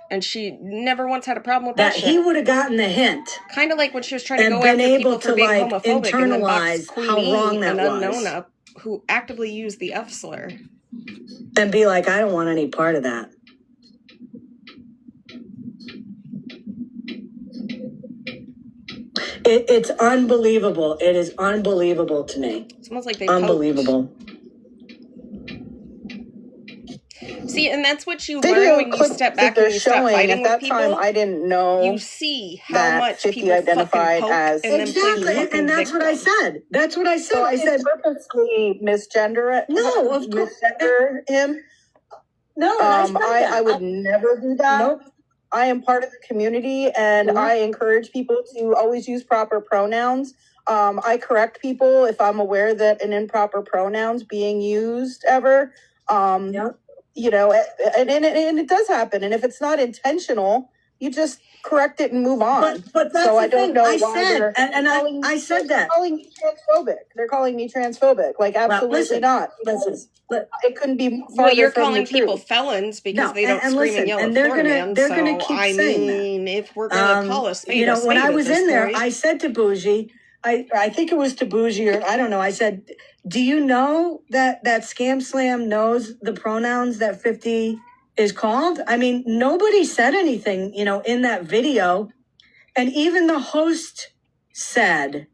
[SPEAKER 2] And she never once had a problem with that shit.
[SPEAKER 1] He would have gotten the hint.
[SPEAKER 2] Kind of like when she was trying to go after people for being homophobic
[SPEAKER 1] internalize
[SPEAKER 2] and then
[SPEAKER 1] how wrong that was.
[SPEAKER 2] Unknown up, who actively used the F slur.
[SPEAKER 1] And be like, I don't want any part of that. It's unbelievable. It is unbelievable to me.
[SPEAKER 2] It's almost like they
[SPEAKER 1] unbelievable.
[SPEAKER 2] See, and that's what you learn when you step back and you stop fighting with people.
[SPEAKER 5] At that time, I didn't know.
[SPEAKER 2] You see how much people
[SPEAKER 5] identified as
[SPEAKER 1] exactly, and that's what I said. That's what I said.
[SPEAKER 5] So
[SPEAKER 1] I said
[SPEAKER 5] purposely misgender it.
[SPEAKER 1] No, of course,
[SPEAKER 5] misgender him.
[SPEAKER 1] No,
[SPEAKER 5] I would never do that.
[SPEAKER 1] Nope.
[SPEAKER 5] I am part of the community, and I encourage people to always use proper pronouns. I correct people if I'm aware that an improper pronoun's being used ever. You know, and it does happen. And if it's not intentional, you just correct it and move on.
[SPEAKER 1] But that's
[SPEAKER 5] so
[SPEAKER 1] the
[SPEAKER 5] I don't
[SPEAKER 1] thing.
[SPEAKER 5] know
[SPEAKER 1] I
[SPEAKER 5] why
[SPEAKER 1] said, and I said that.
[SPEAKER 5] They're calling me transphobic. They're calling me transphobic. Like, absolutely not.
[SPEAKER 1] But
[SPEAKER 5] it couldn't be farther
[SPEAKER 2] well, you're
[SPEAKER 5] from
[SPEAKER 2] calling
[SPEAKER 5] the
[SPEAKER 2] people
[SPEAKER 5] truth.
[SPEAKER 2] felons because they don't scream and yell at
[SPEAKER 1] they're
[SPEAKER 2] Florida Man.
[SPEAKER 1] They're gonna keep saying
[SPEAKER 2] that. If we're gonna call a spade a spade
[SPEAKER 1] when I was in there,
[SPEAKER 2] point,
[SPEAKER 1] I said to Bougie, I think it was to Bougie, or I don't know, I said, do you know that Scam Slam knows the pronouns that 50 is called? I mean, nobody said anything, in that video. And even the host said,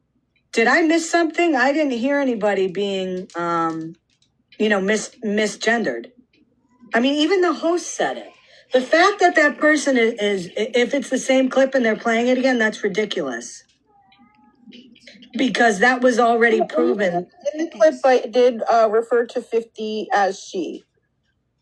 [SPEAKER 1] did I miss something? I didn't hear anybody being misgendered. I mean, even the host said it. The fact that that person is, if it's the same clip and they're playing it again, that's ridiculous. Because that was already proven.
[SPEAKER 5] In the clip, I did refer to 50 as she.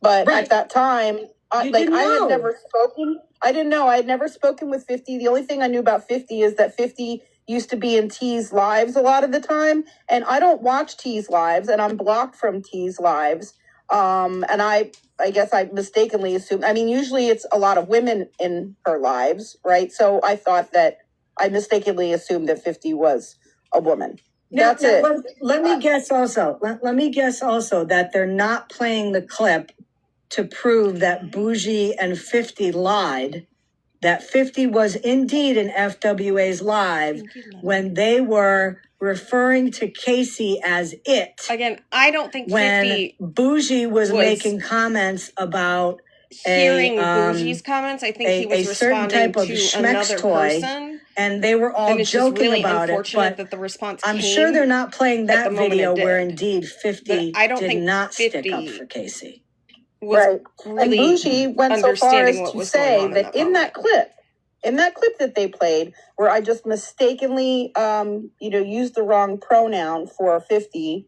[SPEAKER 5] But
[SPEAKER 1] Right.
[SPEAKER 5] at that time, I had never spoken. I didn't know. I had never spoken with 50. The only thing I knew about 50 is that 50 used to be in T's lives a lot of the time. And I don't watch T's lives, and I'm blocked from T's lives. And I guess I mistakenly assumed. I mean, usually it's a lot of women in her lives, right? So I thought that I mistakenly assumed that 50 was a woman. That's it.
[SPEAKER 1] Let me guess also. Let me guess also that they're not playing the clip to prove that Bougie and 50 lied, that 50 was indeed in FWA's live when they were referring to Casey as it.
[SPEAKER 2] Again, I don't think 50
[SPEAKER 1] when Bougie was making comments about
[SPEAKER 2] hearing Bougie's comments. I think he was responding to another person.
[SPEAKER 1] And they were all joking really about it, but
[SPEAKER 2] that the response
[SPEAKER 1] I'm sure they're not playing that video where indeed 50 did not stick up for Casey.
[SPEAKER 5] Right. Really, and Bougie went so far as to say that in that clip that they played, where I just mistakenly, used the wrong pronoun for 50,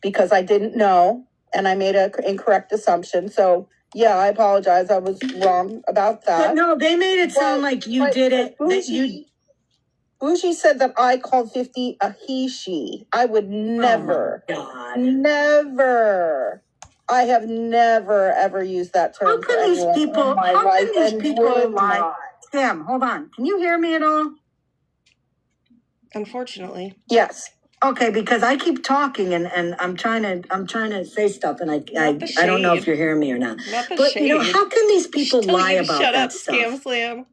[SPEAKER 5] because I didn't know, and I made an incorrect assumption. So yeah, I apologize. I was wrong about that.
[SPEAKER 1] But no, they made it sound like you did it.
[SPEAKER 5] Bougie said that I called 50 a he, she. I would never, never. I have never, ever used that term.
[SPEAKER 1] How can these people lie? Sam, hold on. Can you hear me at all?
[SPEAKER 2] Unfortunately.
[SPEAKER 5] Yes.
[SPEAKER 1] Okay, because I keep talking and I'm trying to say stuff and I don't know if you're hearing me or not. But how can these people lie about that stuff?
[SPEAKER 2] Scam Slam.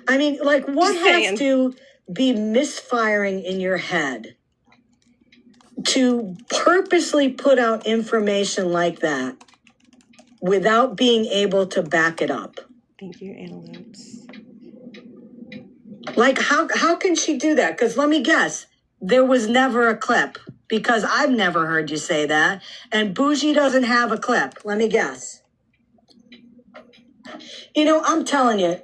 [SPEAKER 1] I mean, like, what has to be misfiring in your head to purposely put out information like that without being able to back it up?
[SPEAKER 2] Thank you, Antelopes.
[SPEAKER 1] Like, how can she do that? Because let me guess, there was never a clip, because I've never heard you say that. And Bougie doesn't have a clip. Let me guess. I'm telling you,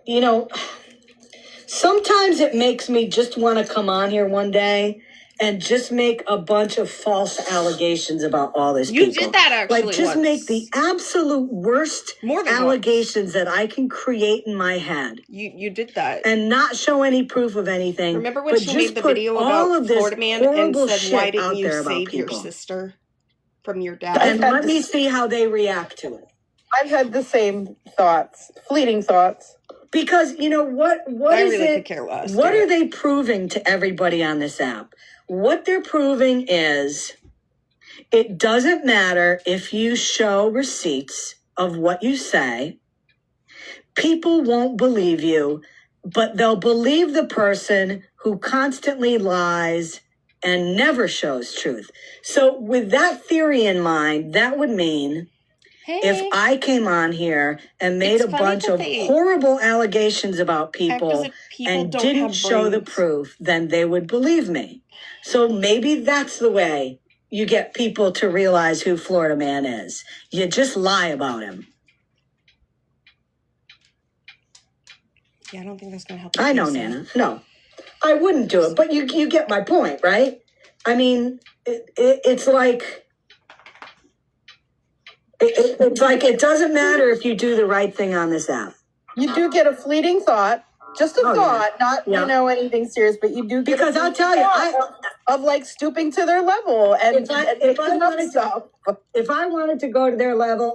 [SPEAKER 1] sometimes it makes me just want to come on here one day and just make a bunch of false allegations about all this people.
[SPEAKER 2] You did that actually
[SPEAKER 1] Like, just
[SPEAKER 2] once.
[SPEAKER 1] make the absolute worst allegations that I can create in my head.
[SPEAKER 2] You did that.
[SPEAKER 1] And not show any proof of anything.
[SPEAKER 2] Remember when she made the video about Florida Man and said, why didn't you save your sister from your dad?
[SPEAKER 1] And let me see how they react to it.
[SPEAKER 5] I've had the same thoughts, fleeting thoughts.
[SPEAKER 1] Because, what
[SPEAKER 2] I
[SPEAKER 1] is
[SPEAKER 2] really
[SPEAKER 1] it?
[SPEAKER 2] Could care less,
[SPEAKER 1] what are they proving to everybody on this app? What they're proving is it doesn't matter if you show receipts of what you say. People won't believe you, but they'll believe the person who constantly lies and never shows truth. So with that theory in mind, that would mean if I came on here and made a bunch of horrible allegations about people and didn't show the proof, then they would believe me. So maybe that's the way you get people to realize who Florida Man is. You just lie about him.
[SPEAKER 2] Yeah, I don't think that's going to help.
[SPEAKER 1] I know, Nana. No, I wouldn't do it. But you get my point, right? I mean, it's like... It's like it doesn't matter if you do the right thing on this app.
[SPEAKER 5] You do get a fleeting thought, just a thought, not anything serious, but you do get
[SPEAKER 1] because I'll tell you,
[SPEAKER 5] of like stooping to their level and if
[SPEAKER 1] I wanted to go to their level,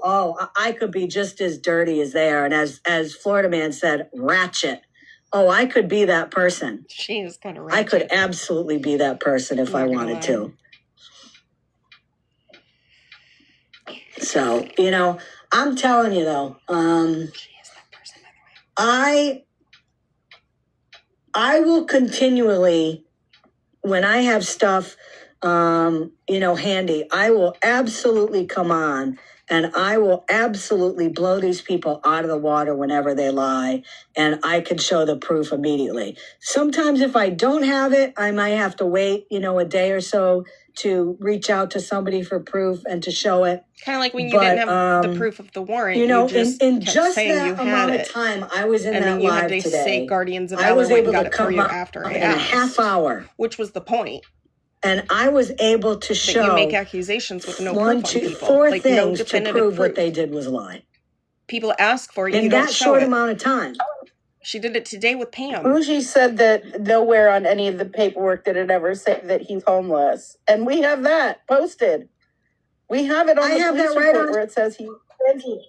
[SPEAKER 1] I could be just as dirty as they are, and as Florida Man said, ratchet. I could be that person.
[SPEAKER 2] She is kind of ratchet.
[SPEAKER 1] I could absolutely be that person if I wanted to. So, I'm telling you though, I will continually, when I have stuff handy, I will absolutely come on and I will absolutely blow these people out of the water whenever they lie. And I can show the proof immediately. Sometimes if I don't have it, I might have to wait, a day or so to reach out to somebody for proof and to show it.
[SPEAKER 2] Kind of like when you didn't have the proof of the warrant.
[SPEAKER 1] In
[SPEAKER 2] kept
[SPEAKER 1] just
[SPEAKER 2] saying
[SPEAKER 1] that
[SPEAKER 2] you had
[SPEAKER 1] amount
[SPEAKER 2] it.
[SPEAKER 1] of time I was in
[SPEAKER 2] And
[SPEAKER 1] that
[SPEAKER 2] then you
[SPEAKER 1] live
[SPEAKER 2] had to
[SPEAKER 1] today,
[SPEAKER 2] say Guardians of
[SPEAKER 1] I
[SPEAKER 2] Valor
[SPEAKER 1] was
[SPEAKER 2] went
[SPEAKER 1] able
[SPEAKER 2] and got
[SPEAKER 1] to
[SPEAKER 2] it for
[SPEAKER 1] come
[SPEAKER 2] you
[SPEAKER 1] up
[SPEAKER 2] after I
[SPEAKER 1] in a
[SPEAKER 2] asked.
[SPEAKER 1] half hour.
[SPEAKER 2] Which was the point.
[SPEAKER 1] And I was able to show
[SPEAKER 2] that you make accusations with no
[SPEAKER 1] one,
[SPEAKER 2] proof on
[SPEAKER 1] two,
[SPEAKER 2] people.
[SPEAKER 1] four
[SPEAKER 2] like
[SPEAKER 1] things
[SPEAKER 2] no
[SPEAKER 1] to prove what they did was a lie.
[SPEAKER 2] People ask for it,
[SPEAKER 1] in
[SPEAKER 2] you
[SPEAKER 1] that
[SPEAKER 2] don't show
[SPEAKER 1] short
[SPEAKER 2] it.
[SPEAKER 1] amount of time.
[SPEAKER 2] She did it today with Pam.
[SPEAKER 5] Bougie said that nowhere on any of the paperwork did it ever say that he's homeless. And we have that posted. We have it on the police report where it says he's crazy.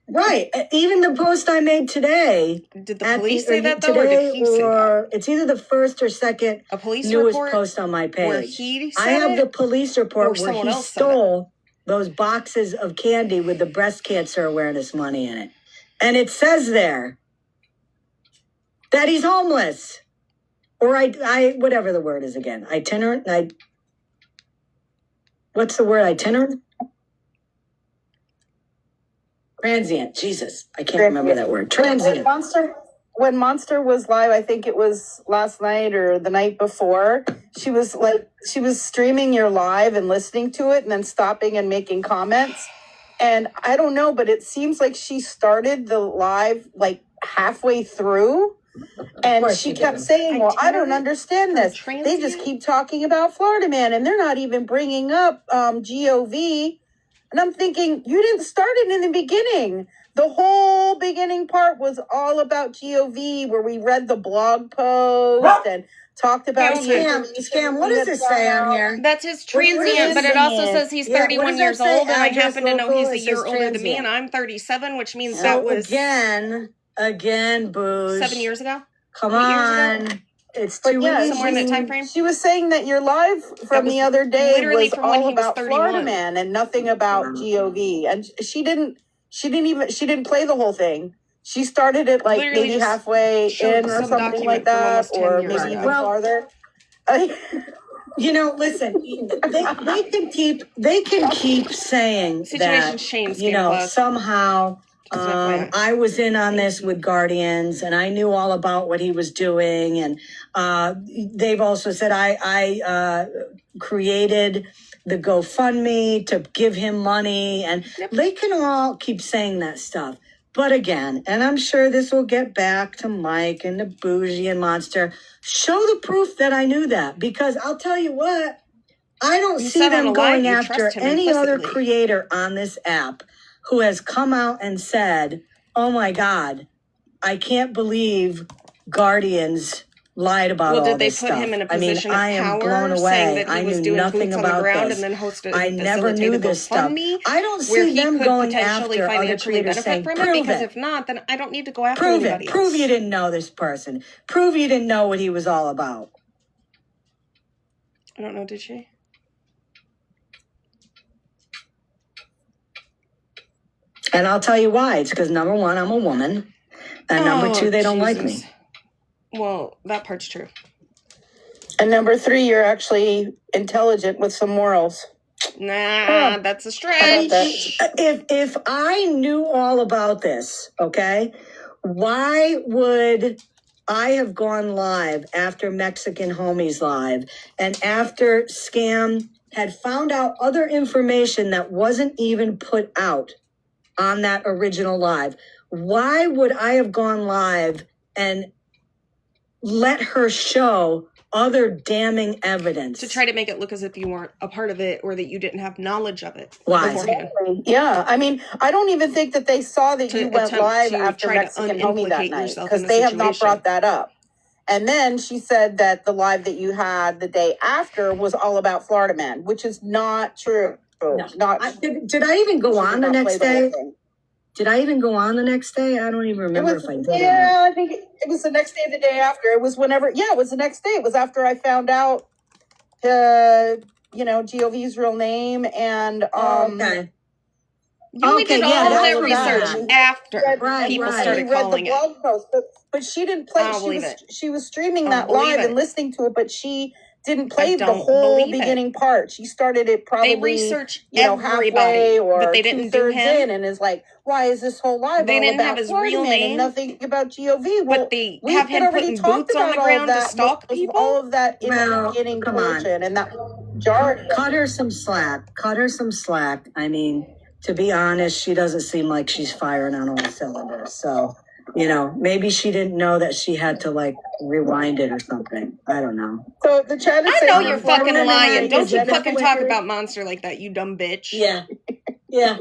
[SPEAKER 1] Right. Even the post I made today.
[SPEAKER 2] Did the police say that though, or did he say that?
[SPEAKER 1] It's either the first or second
[SPEAKER 2] a police
[SPEAKER 1] newest
[SPEAKER 2] report
[SPEAKER 1] post on my page.
[SPEAKER 2] Where he said
[SPEAKER 1] I have the
[SPEAKER 2] it,
[SPEAKER 1] police report where he
[SPEAKER 2] else
[SPEAKER 1] stole those boxes of candy with the breast cancer awareness money in it. And it says there that he's homeless. Or I whatever the word is again. Itinerant? What's the word? Itinerant? Transient. Jesus. I can't remember that word. Transient.
[SPEAKER 5] When Monster was live, I think it was last night or the night before, she was streaming your live and listening to it and then stopping and making comments. And I don't know, but it seems like she started the live like halfway through. And she kept saying, well, I don't understand this. They just keep talking about Florida Man and they're not even bringing up GOV. And I'm thinking, you didn't start it in the beginning. The whole beginning part was all about GOV, where we read the blog post and talked about
[SPEAKER 1] Scam, what does it say on here?
[SPEAKER 2] That's his transient, but it also says he's 31 years old, and I happen to know he's a year older than me, and I'm 37, which means that was...
[SPEAKER 1] Again, Booze.
[SPEAKER 2] 7 years ago?
[SPEAKER 1] Come on. It's too easy.
[SPEAKER 2] Somewhere in that time frame.
[SPEAKER 5] She was saying that your live from the other day was all about Florida Man and nothing about GOV. And she didn't play the whole thing. She started it like
[SPEAKER 2] Literally
[SPEAKER 5] maybe halfway in or something like that, or maybe even farther.
[SPEAKER 1] Listen, they can keep saying that, somehow I was in on this with Guardians and I knew all about what he was doing. And they've also said I created the GoFundMe to give him money. And they can all keep saying that stuff. But again, and I'm sure this will get back to Mike and to Bougie and Monster, show the proof that I knew that. Because I'll tell you what, I don't see them going after any other creator on this app who has come out and said, oh my God, I can't believe Guardians lied about all this stuff.
[SPEAKER 2] Well, did they put him in a position of
[SPEAKER 1] I am
[SPEAKER 2] power,
[SPEAKER 1] blown away.
[SPEAKER 2] saying that he
[SPEAKER 1] I
[SPEAKER 2] was
[SPEAKER 1] knew
[SPEAKER 2] doing
[SPEAKER 1] nothing
[SPEAKER 2] boots on the
[SPEAKER 1] about
[SPEAKER 2] ground
[SPEAKER 1] this.
[SPEAKER 2] and then hosted
[SPEAKER 1] I never knew this stuff. I don't see them going after other creators saying, prove it.
[SPEAKER 2] Because if not, then I don't need to go after
[SPEAKER 1] anybody
[SPEAKER 2] else.
[SPEAKER 1] Prove you didn't know this person. Prove you didn't know what he was all about.
[SPEAKER 2] I don't know, did she?
[SPEAKER 1] And I'll tell you why. It's because number one, I'm a woman. And number two, they don't like me.
[SPEAKER 2] Well, that part's true.
[SPEAKER 5] And number three, you're actually intelligent with some morals.
[SPEAKER 2] Nah, that's a stretch.
[SPEAKER 1] If I knew all about this, okay, why would I have gone live after Mexican Homies Live and after Scam had found out other information that wasn't even put out on that original live? Why would I have gone live and let her show other damning evidence?
[SPEAKER 2] To try to make it look as if you weren't a part of it or that you didn't have knowledge of it.
[SPEAKER 1] Why?
[SPEAKER 5] Exactly. Yeah. I mean, I don't even think that they saw that you went live after Mexican Homie that night, because they have not brought that up. And then she said that the live that you had the day after was all about Florida Man, which is not true.
[SPEAKER 1] No. Did I even go on the next day? Did I even go on the next day? I don't even remember if I did.
[SPEAKER 5] Yeah, I think it was the next day, the day after. It was whenever. Yeah, it was the next day. It was after I found out, GOV's real name and
[SPEAKER 1] okay.
[SPEAKER 2] We did all that research after people started calling
[SPEAKER 5] it. Post, but she didn't play. She was streaming that live and listening to it, but she didn't play the
[SPEAKER 2] don't
[SPEAKER 5] whole
[SPEAKER 2] believe it.
[SPEAKER 5] beginning part. She started it probably,
[SPEAKER 2] They research
[SPEAKER 5] halfway
[SPEAKER 2] everybody,
[SPEAKER 5] or
[SPEAKER 2] but they didn't do
[SPEAKER 5] 2/3
[SPEAKER 2] him.
[SPEAKER 5] in, and is like, why is this whole live
[SPEAKER 2] They
[SPEAKER 5] all
[SPEAKER 2] didn't
[SPEAKER 5] about
[SPEAKER 2] have his
[SPEAKER 5] Florida
[SPEAKER 2] real
[SPEAKER 5] Man
[SPEAKER 2] name,
[SPEAKER 5] and nothing about GOV? Well,
[SPEAKER 2] but they
[SPEAKER 5] we
[SPEAKER 2] have
[SPEAKER 5] had
[SPEAKER 2] him
[SPEAKER 5] already
[SPEAKER 2] putting
[SPEAKER 5] talked
[SPEAKER 2] boots on
[SPEAKER 5] about
[SPEAKER 2] the
[SPEAKER 5] all
[SPEAKER 2] ground to
[SPEAKER 5] that,
[SPEAKER 2] stalk
[SPEAKER 5] most of
[SPEAKER 2] people.
[SPEAKER 5] all of that in the
[SPEAKER 1] Well,
[SPEAKER 5] beginning
[SPEAKER 1] come on.
[SPEAKER 5] portion, and that majority.
[SPEAKER 1] Cut her some slack. Cut her some slack. I mean, to be honest, she doesn't seem like she's firing on all cylinders. So, you know, maybe she didn't know that she had to like rewind it or something. I don't know.
[SPEAKER 5] So the chat is
[SPEAKER 2] I
[SPEAKER 5] saying
[SPEAKER 2] know you're
[SPEAKER 5] Florida
[SPEAKER 2] fucking
[SPEAKER 5] Man
[SPEAKER 2] lying.
[SPEAKER 5] is
[SPEAKER 2] Don't you fucking talk
[SPEAKER 5] beneficiary-
[SPEAKER 2] about Monster like that, you dumb bitch.
[SPEAKER 1] Yeah. Yeah.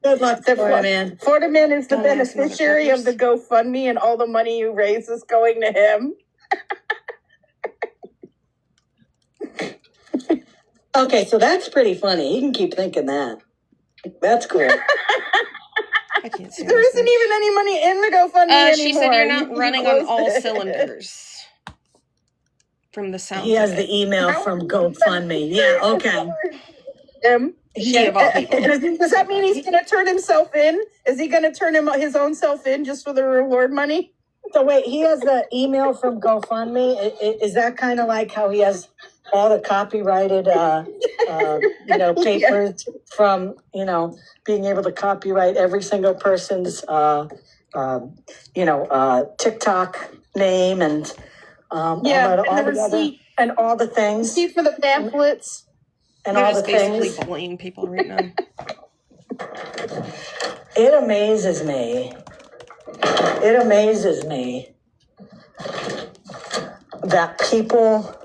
[SPEAKER 1] Good luck, Florida Man.
[SPEAKER 5] Florida Man is the
[SPEAKER 2] Dumbass
[SPEAKER 5] beneficiary of the GoFundMe, and all the money you raise is going to him.
[SPEAKER 1] Okay, so that's pretty funny. He can keep thinking that. That's cool.
[SPEAKER 2] I can't see
[SPEAKER 5] There isn't even any money in the GoFundMe anymore.
[SPEAKER 2] She said you're not
[SPEAKER 5] You
[SPEAKER 2] running on
[SPEAKER 5] closed
[SPEAKER 2] all
[SPEAKER 5] it.
[SPEAKER 2] cylinders. From the sound.
[SPEAKER 1] He has the email from GoFundMe. Yeah, okay.
[SPEAKER 2] She of all people.
[SPEAKER 5] Does that mean he's going to turn himself in? Is he going to turn his own self in just for the reward money?
[SPEAKER 1] So wait, he has the email from GoFundMe. Is that kind of like how he has all the copyrighted, papers from, being able to copyright every single person's, TikTok name and all
[SPEAKER 5] the
[SPEAKER 1] the other,
[SPEAKER 5] receipt.
[SPEAKER 1] and all the things
[SPEAKER 5] Receipt for the pamphlets.
[SPEAKER 1] and
[SPEAKER 2] They're
[SPEAKER 1] all
[SPEAKER 2] just
[SPEAKER 1] the
[SPEAKER 2] basically
[SPEAKER 1] things.
[SPEAKER 2] bullying people right now.
[SPEAKER 1] It amazes me. It amazes me that people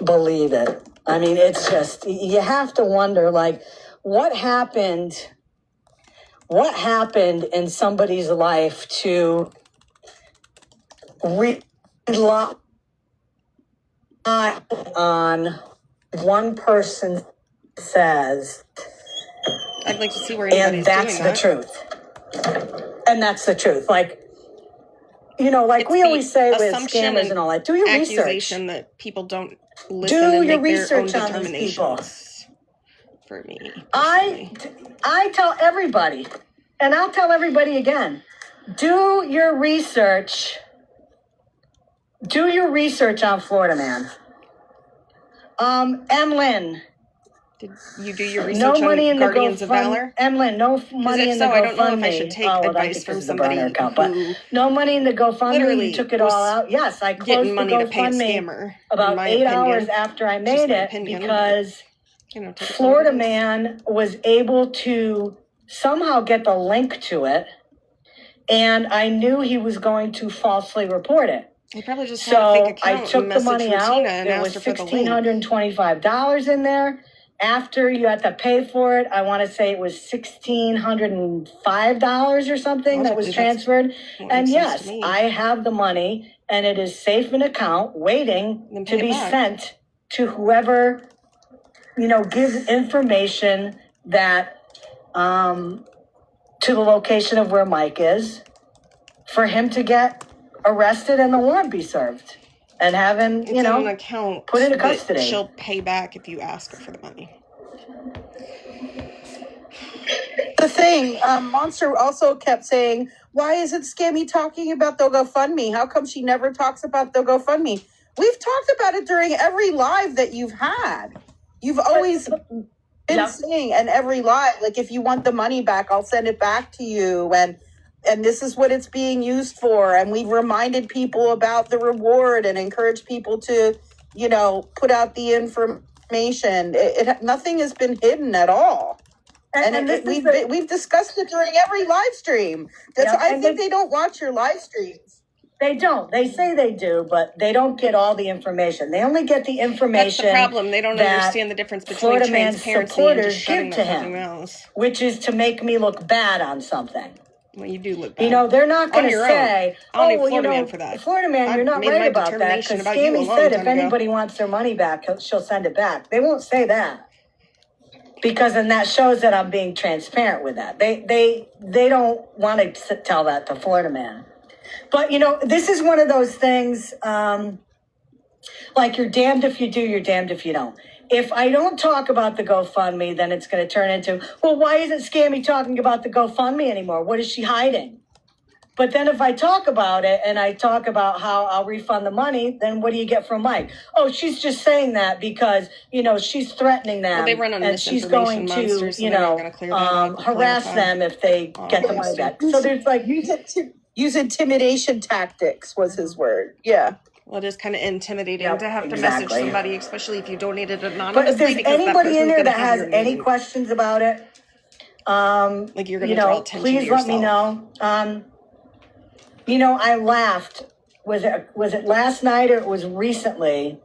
[SPEAKER 1] believe it. I mean, it's just, you have to wonder, like, what happened in somebody's life to rely on one person says,
[SPEAKER 2] I'd like to see where
[SPEAKER 1] and
[SPEAKER 2] anybody's
[SPEAKER 1] that's
[SPEAKER 2] doing
[SPEAKER 1] the
[SPEAKER 2] that.
[SPEAKER 1] truth. And that's the truth. Like, like
[SPEAKER 2] It's
[SPEAKER 1] we
[SPEAKER 2] the
[SPEAKER 1] always say with
[SPEAKER 2] assumption
[SPEAKER 1] scammers and all that, do your research.
[SPEAKER 2] Accusation that people don't listen
[SPEAKER 1] Do
[SPEAKER 2] and
[SPEAKER 1] your
[SPEAKER 2] make their own
[SPEAKER 1] research on these people.
[SPEAKER 2] determinations. For me,
[SPEAKER 1] I tell everybody, and I'll tell everybody again, do your research. Do your research on Florida Man. Emlyn.
[SPEAKER 2] Did you do your research
[SPEAKER 1] No money
[SPEAKER 2] on
[SPEAKER 1] in the
[SPEAKER 2] Guardians of Valor?
[SPEAKER 1] Emlyn, no money in the GoFundMe.
[SPEAKER 2] I don't know if I should take advice from somebody
[SPEAKER 1] but no money in the GoFundMe.
[SPEAKER 2] Literally
[SPEAKER 1] You took it all out. Yes, I closed
[SPEAKER 2] getting
[SPEAKER 1] the
[SPEAKER 2] money to pay a
[SPEAKER 1] GoFundMe
[SPEAKER 2] scammer.
[SPEAKER 1] about 8 hours after I made it because Florida Man was able to somehow get the link to it, and I knew he was going to falsely report it.
[SPEAKER 2] He probably just had a fake account.
[SPEAKER 1] I took the money out.
[SPEAKER 2] And
[SPEAKER 1] There was
[SPEAKER 2] asked her for the link.
[SPEAKER 1] $1,625 in there. After you had to pay for it, I want to say it was $1,605 or something that was transferred. And yes, I have the money, and it is safe in account, waiting to be sent to whoever, gives information that to the location of where Mike is, for him to get arrested and the warrant be served. And have him,
[SPEAKER 2] it's an account
[SPEAKER 1] put into custody.
[SPEAKER 2] She'll pay back if you ask her for the money.
[SPEAKER 5] The thing, Monster also kept saying, why isn't Scammy talking about the GoFundMe? How come she never talks about the GoFundMe? We've talked about it during every live that you've had. You've always been saying, and every live, like, if you want the money back, I'll send it back to you. And this is what it's being used for. And we've reminded people about the reward and encouraged people to, put out the information. Nothing has been hidden at all. And we've discussed it during every live stream. I think they don't watch your live streams.
[SPEAKER 1] They don't. They say they do, but they don't get all the information. They only get the information.
[SPEAKER 2] That's the problem. They don't understand the difference between
[SPEAKER 1] Florida Man's
[SPEAKER 2] transparency and just
[SPEAKER 1] supporters
[SPEAKER 2] shutting
[SPEAKER 1] give to
[SPEAKER 2] their
[SPEAKER 1] him,
[SPEAKER 2] mouths.
[SPEAKER 1] which is to make me look bad on something.
[SPEAKER 2] Well, you do look bad.
[SPEAKER 1] They're not going to say,
[SPEAKER 2] I don't need Florida Man for that.
[SPEAKER 1] Florida Man, you're not right about that, because Scammy said if anybody wants their money back, she'll send it back. They won't say that, because then that shows that I'm being transparent with that. They don't want to tell that to Florida Man. But, this is one of those things, like, you're damned if you do, you're damned if you don't. If I don't talk about the GoFundMe, then it's going to turn into, well, why isn't Scammy talking about the GoFundMe anymore? What is she hiding? But then if I talk about it and I talk about how I'll refund the money, then what do you get from Mike? Oh, she's just saying that because, she's threatening them.
[SPEAKER 2] Well, they run on
[SPEAKER 1] and she's going
[SPEAKER 2] to,
[SPEAKER 1] harass them if they get the money back. So there's like...
[SPEAKER 5] Use intimidation tactics was his word. Yeah.
[SPEAKER 2] Well, it is kind of intimidating to have to
[SPEAKER 1] exactly.
[SPEAKER 2] message somebody, especially if you donated anonymously.
[SPEAKER 1] But if there's anybody in there that has any questions about it,
[SPEAKER 2] like you're going to draw attention
[SPEAKER 1] please
[SPEAKER 2] to yourself.
[SPEAKER 1] let me know. I laughed. Was it last night or it was recently?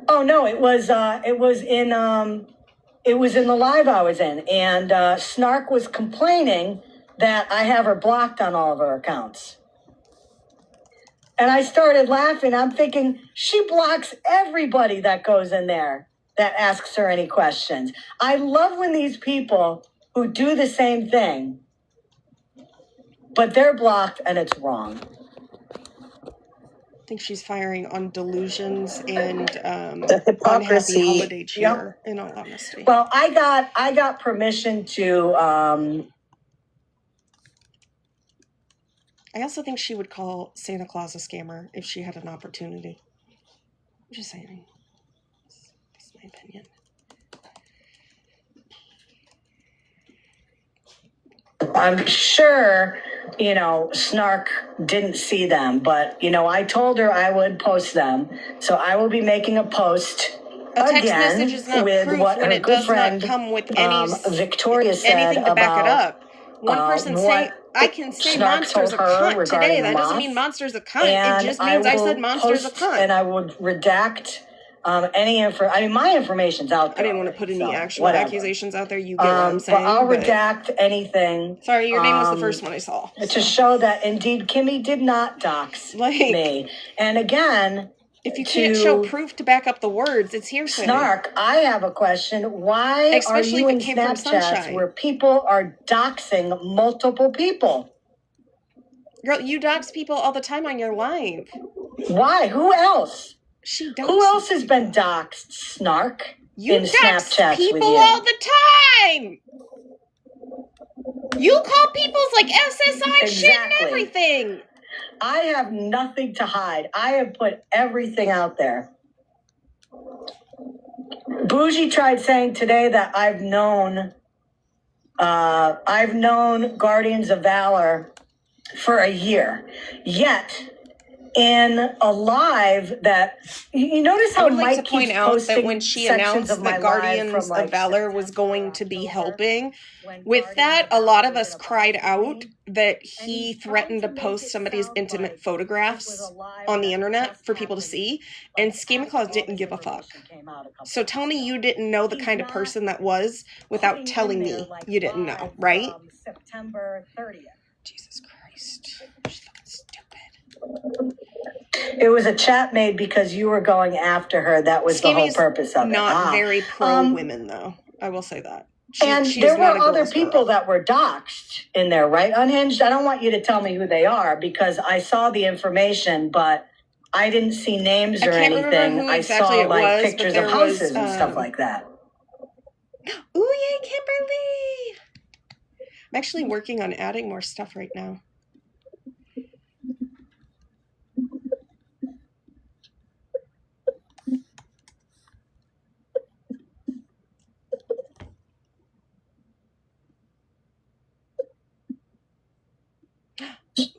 [SPEAKER 1] Oh no, it was in the live I was in, and Snark was complaining that I have her blocked on all of her accounts. And I started laughing. I'm thinking, she blocks everybody that goes in there that asks her any questions. I love when these people who do the same thing, but they're blocked and it's wrong.
[SPEAKER 2] I think she's firing on delusions and
[SPEAKER 5] the hypocrisy.
[SPEAKER 2] Unhappy holiday cheer, in all honesty.
[SPEAKER 1] Well, I got permission to...
[SPEAKER 2] I also think she would call Santa Claus a scammer if she had an opportunity. I'm just saying. That's my opinion.
[SPEAKER 1] I'm sure, Snark didn't see them, but, I told her I would post them. So I will be making a post
[SPEAKER 2] a text
[SPEAKER 1] again
[SPEAKER 2] message is not
[SPEAKER 1] with
[SPEAKER 2] proof
[SPEAKER 1] what
[SPEAKER 2] when
[SPEAKER 1] her
[SPEAKER 2] it
[SPEAKER 1] good
[SPEAKER 2] does
[SPEAKER 1] friend
[SPEAKER 2] not come with any,
[SPEAKER 1] Victoria said
[SPEAKER 2] anything to back it up. One person say, I can say
[SPEAKER 1] Snark
[SPEAKER 2] Monster's a
[SPEAKER 1] told her
[SPEAKER 2] cunt today. That doesn't
[SPEAKER 1] Moth,
[SPEAKER 2] mean Monster's a cunt.
[SPEAKER 1] and
[SPEAKER 2] It just means I said Monster's a
[SPEAKER 1] post
[SPEAKER 2] cunt.
[SPEAKER 1] And I would redact any info. I mean, my information's out there.
[SPEAKER 2] I didn't want to put any actual
[SPEAKER 1] whatever.
[SPEAKER 2] accusations out there. You get what I'm saying.
[SPEAKER 1] But I'll redact anything.
[SPEAKER 2] Sorry, your name was the first one I saw.
[SPEAKER 1] To show that indeed Kimmy did not dox me. And again,
[SPEAKER 2] if you can't show proof to back up the words, it's hearsay.
[SPEAKER 1] Snark, I have a question. Why are you in Snapchats where people are doxing multiple people?
[SPEAKER 2] Girl, you dox people all the time on your live.
[SPEAKER 1] Why? Who else?
[SPEAKER 2] Who
[SPEAKER 1] else has been doxed, Snark?
[SPEAKER 2] You
[SPEAKER 1] in Snapchats
[SPEAKER 2] people
[SPEAKER 1] with you?
[SPEAKER 2] All the time. You call people's like SSI shit and everything.
[SPEAKER 1] I have nothing to hide. I have put everything out there. Bougie tried saying today that I've known Guardians of Valor for a year. Yet, in a live that you notice how
[SPEAKER 2] I would like
[SPEAKER 1] Mike
[SPEAKER 2] to point
[SPEAKER 1] keeps
[SPEAKER 2] out
[SPEAKER 1] posting
[SPEAKER 2] that when she announced that Guardians of Valor was going to be helping, with that, a lot of us cried out that he threatened to post somebody's intimate photographs on the internet for people to see, and Schema Claus didn't give a fuck. So tell me you didn't know the kind of person that was without telling me you didn't know, right?
[SPEAKER 1] September 30th.
[SPEAKER 2] Jesus Christ.
[SPEAKER 1] It was a chat made because you were going after her. That was the whole purpose of it.
[SPEAKER 2] Not very pro women, though. I will say that.
[SPEAKER 1] She's there were other people that were doxxed in there, right? Unhinged. I don't want you to tell me who they are because I saw the information, but I didn't see names or anything. I saw like pictures of houses and stuff like that.
[SPEAKER 2] Ooh, yay, Kimberly! I'm actually working on adding more stuff right now.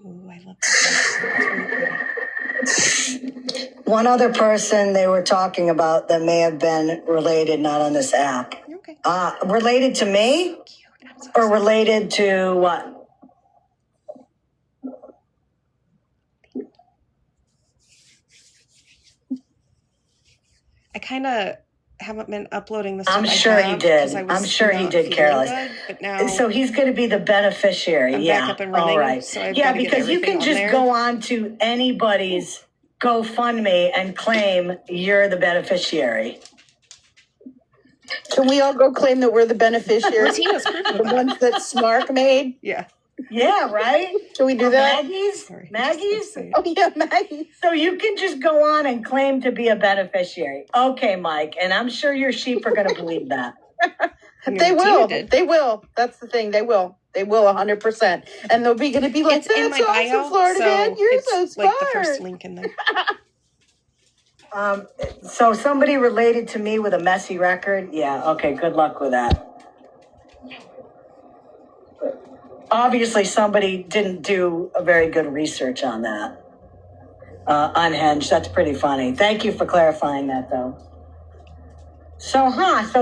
[SPEAKER 2] Ooh, I love that.
[SPEAKER 1] One other person they were talking about that may have been related, not on this app.
[SPEAKER 2] Okay.
[SPEAKER 1] Related to me? Or related to what?
[SPEAKER 2] I kind of haven't been uploading the
[SPEAKER 1] stuff. I'm sure he did. I'm sure he did, Careless.
[SPEAKER 2] But now
[SPEAKER 1] so he's going to be the beneficiary.
[SPEAKER 2] I'm back up and running.
[SPEAKER 1] All right.
[SPEAKER 2] So
[SPEAKER 1] yeah, because you can just go on to anybody's GoFundMe and claim you're the beneficiary.
[SPEAKER 5] Can we all go claim that we're the beneficiaries? The ones that Snark made?
[SPEAKER 2] Yeah.
[SPEAKER 1] Yeah, right?
[SPEAKER 5] Can we do that?
[SPEAKER 1] Maggie's?
[SPEAKER 2] Sorry,
[SPEAKER 1] Maggie's?
[SPEAKER 5] Oh, yeah, Maggie.
[SPEAKER 1] So you can just go on and claim to be a beneficiary. Okay, Mike. And I'm sure your sheep are going to believe that.
[SPEAKER 5] They will. They will. That's the thing. They will. They will 100%. And they'll be going to be like,
[SPEAKER 2] it's in my bio,
[SPEAKER 5] Florida
[SPEAKER 2] so
[SPEAKER 5] man. You're
[SPEAKER 2] it's
[SPEAKER 5] so smart.
[SPEAKER 2] like the first link in there.
[SPEAKER 1] So somebody related to me with a messy record? Yeah, okay, good luck with that. Obviously, somebody didn't do a very good research on that. Unhinged, that's pretty funny. Thank you for clarifying that, though. So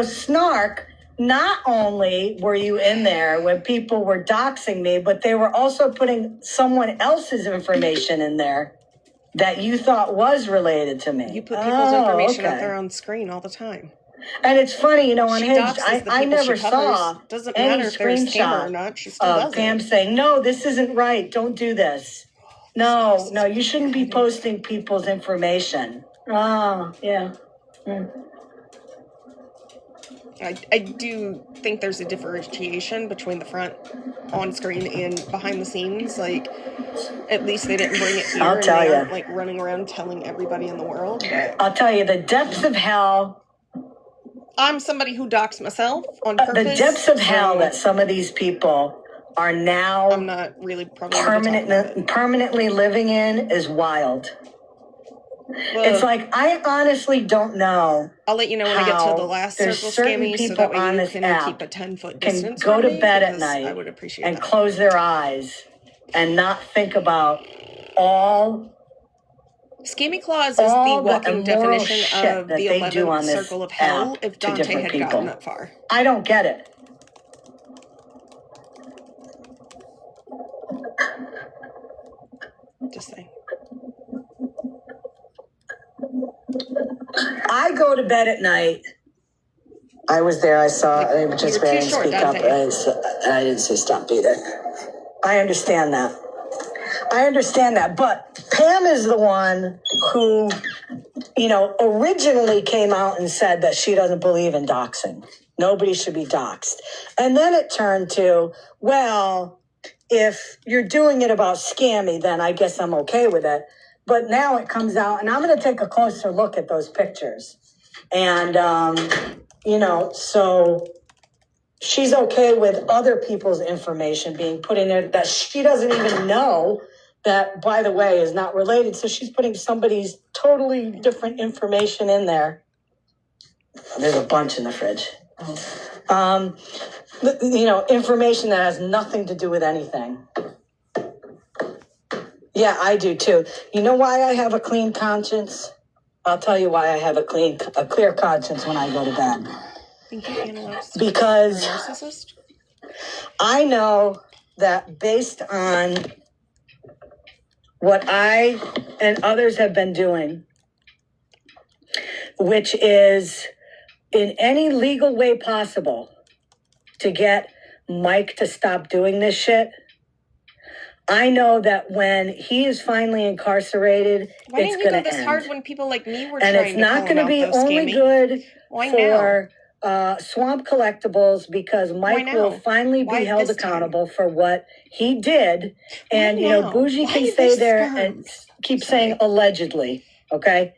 [SPEAKER 1] Snark, not only were you in there when people were doxing me, but they were also putting someone else's information in there that you thought was related to me.
[SPEAKER 2] You put people's information up there on screen all the time.
[SPEAKER 1] And it's funny, you know, on Hinge, I never
[SPEAKER 2] she
[SPEAKER 1] saw
[SPEAKER 2] doesn't
[SPEAKER 1] any
[SPEAKER 2] matter if they're a scammer or not. She still does
[SPEAKER 1] Pam
[SPEAKER 2] it.
[SPEAKER 1] saying, no, this isn't right. Don't do this. No, you shouldn't be posting people's information. Oh, yeah.
[SPEAKER 2] I do think there's a differentiation between the front on screen and behind the scenes. Like, at least they didn't bring it here.
[SPEAKER 1] I'll tell you.
[SPEAKER 2] Like running around telling everybody in the world. But
[SPEAKER 1] I'll tell you, the depths of hell.
[SPEAKER 2] I'm somebody who doxed myself on purpose.
[SPEAKER 1] The depths of hell that some of these people are now
[SPEAKER 2] I'm not really
[SPEAKER 1] permanently living in is wild. Well, it's like, I honestly don't know.
[SPEAKER 2] I'll let you know when I get to the last circle scammy, so that way you can keep a 10-foot distance.
[SPEAKER 1] Can go to bed at night
[SPEAKER 2] I would appreciate
[SPEAKER 1] and close their eyes and not think about all.
[SPEAKER 2] Scammy Clause is the walking definition of the 11th circle of hell if Dante had gotten that far.
[SPEAKER 1] I don't get it.
[SPEAKER 2] Just saying.
[SPEAKER 1] I go to bed at night. I was there. I saw. I just ran and speak up. I didn't say stop either. I understand that. But Pam is the one who, originally came out and said that she doesn't believe in doxing. Nobody should be doxed. And then it turned to, well, if you're doing it about scammy, then I guess I'm okay with it. But now it comes out, and I'm going to take a closer look at those pictures. And, so she's okay with other people's information being put in there that she doesn't even know that, by the way, is not related. So she's putting somebody's totally different information in there. There's a bunch in the fridge. Information that has nothing to do with anything. Yeah, I do too. You know why I have a clean conscience? I'll tell you why I have a clear conscience when I go to bed. Because I know that based on what I and others have been doing, which is in any legal way possible to get Mike to stop doing this shit, I know that when he is finally incarcerated,
[SPEAKER 2] why
[SPEAKER 1] it's going to end. Why didn't you go
[SPEAKER 2] this hard when people like me were
[SPEAKER 1] and
[SPEAKER 2] trying to call him out?
[SPEAKER 1] And it's not going to be only good for Swamp Collectibles, because Mike will finally be held accountable for what he did. And, Bougie can stay there and keep saying allegedly, okay?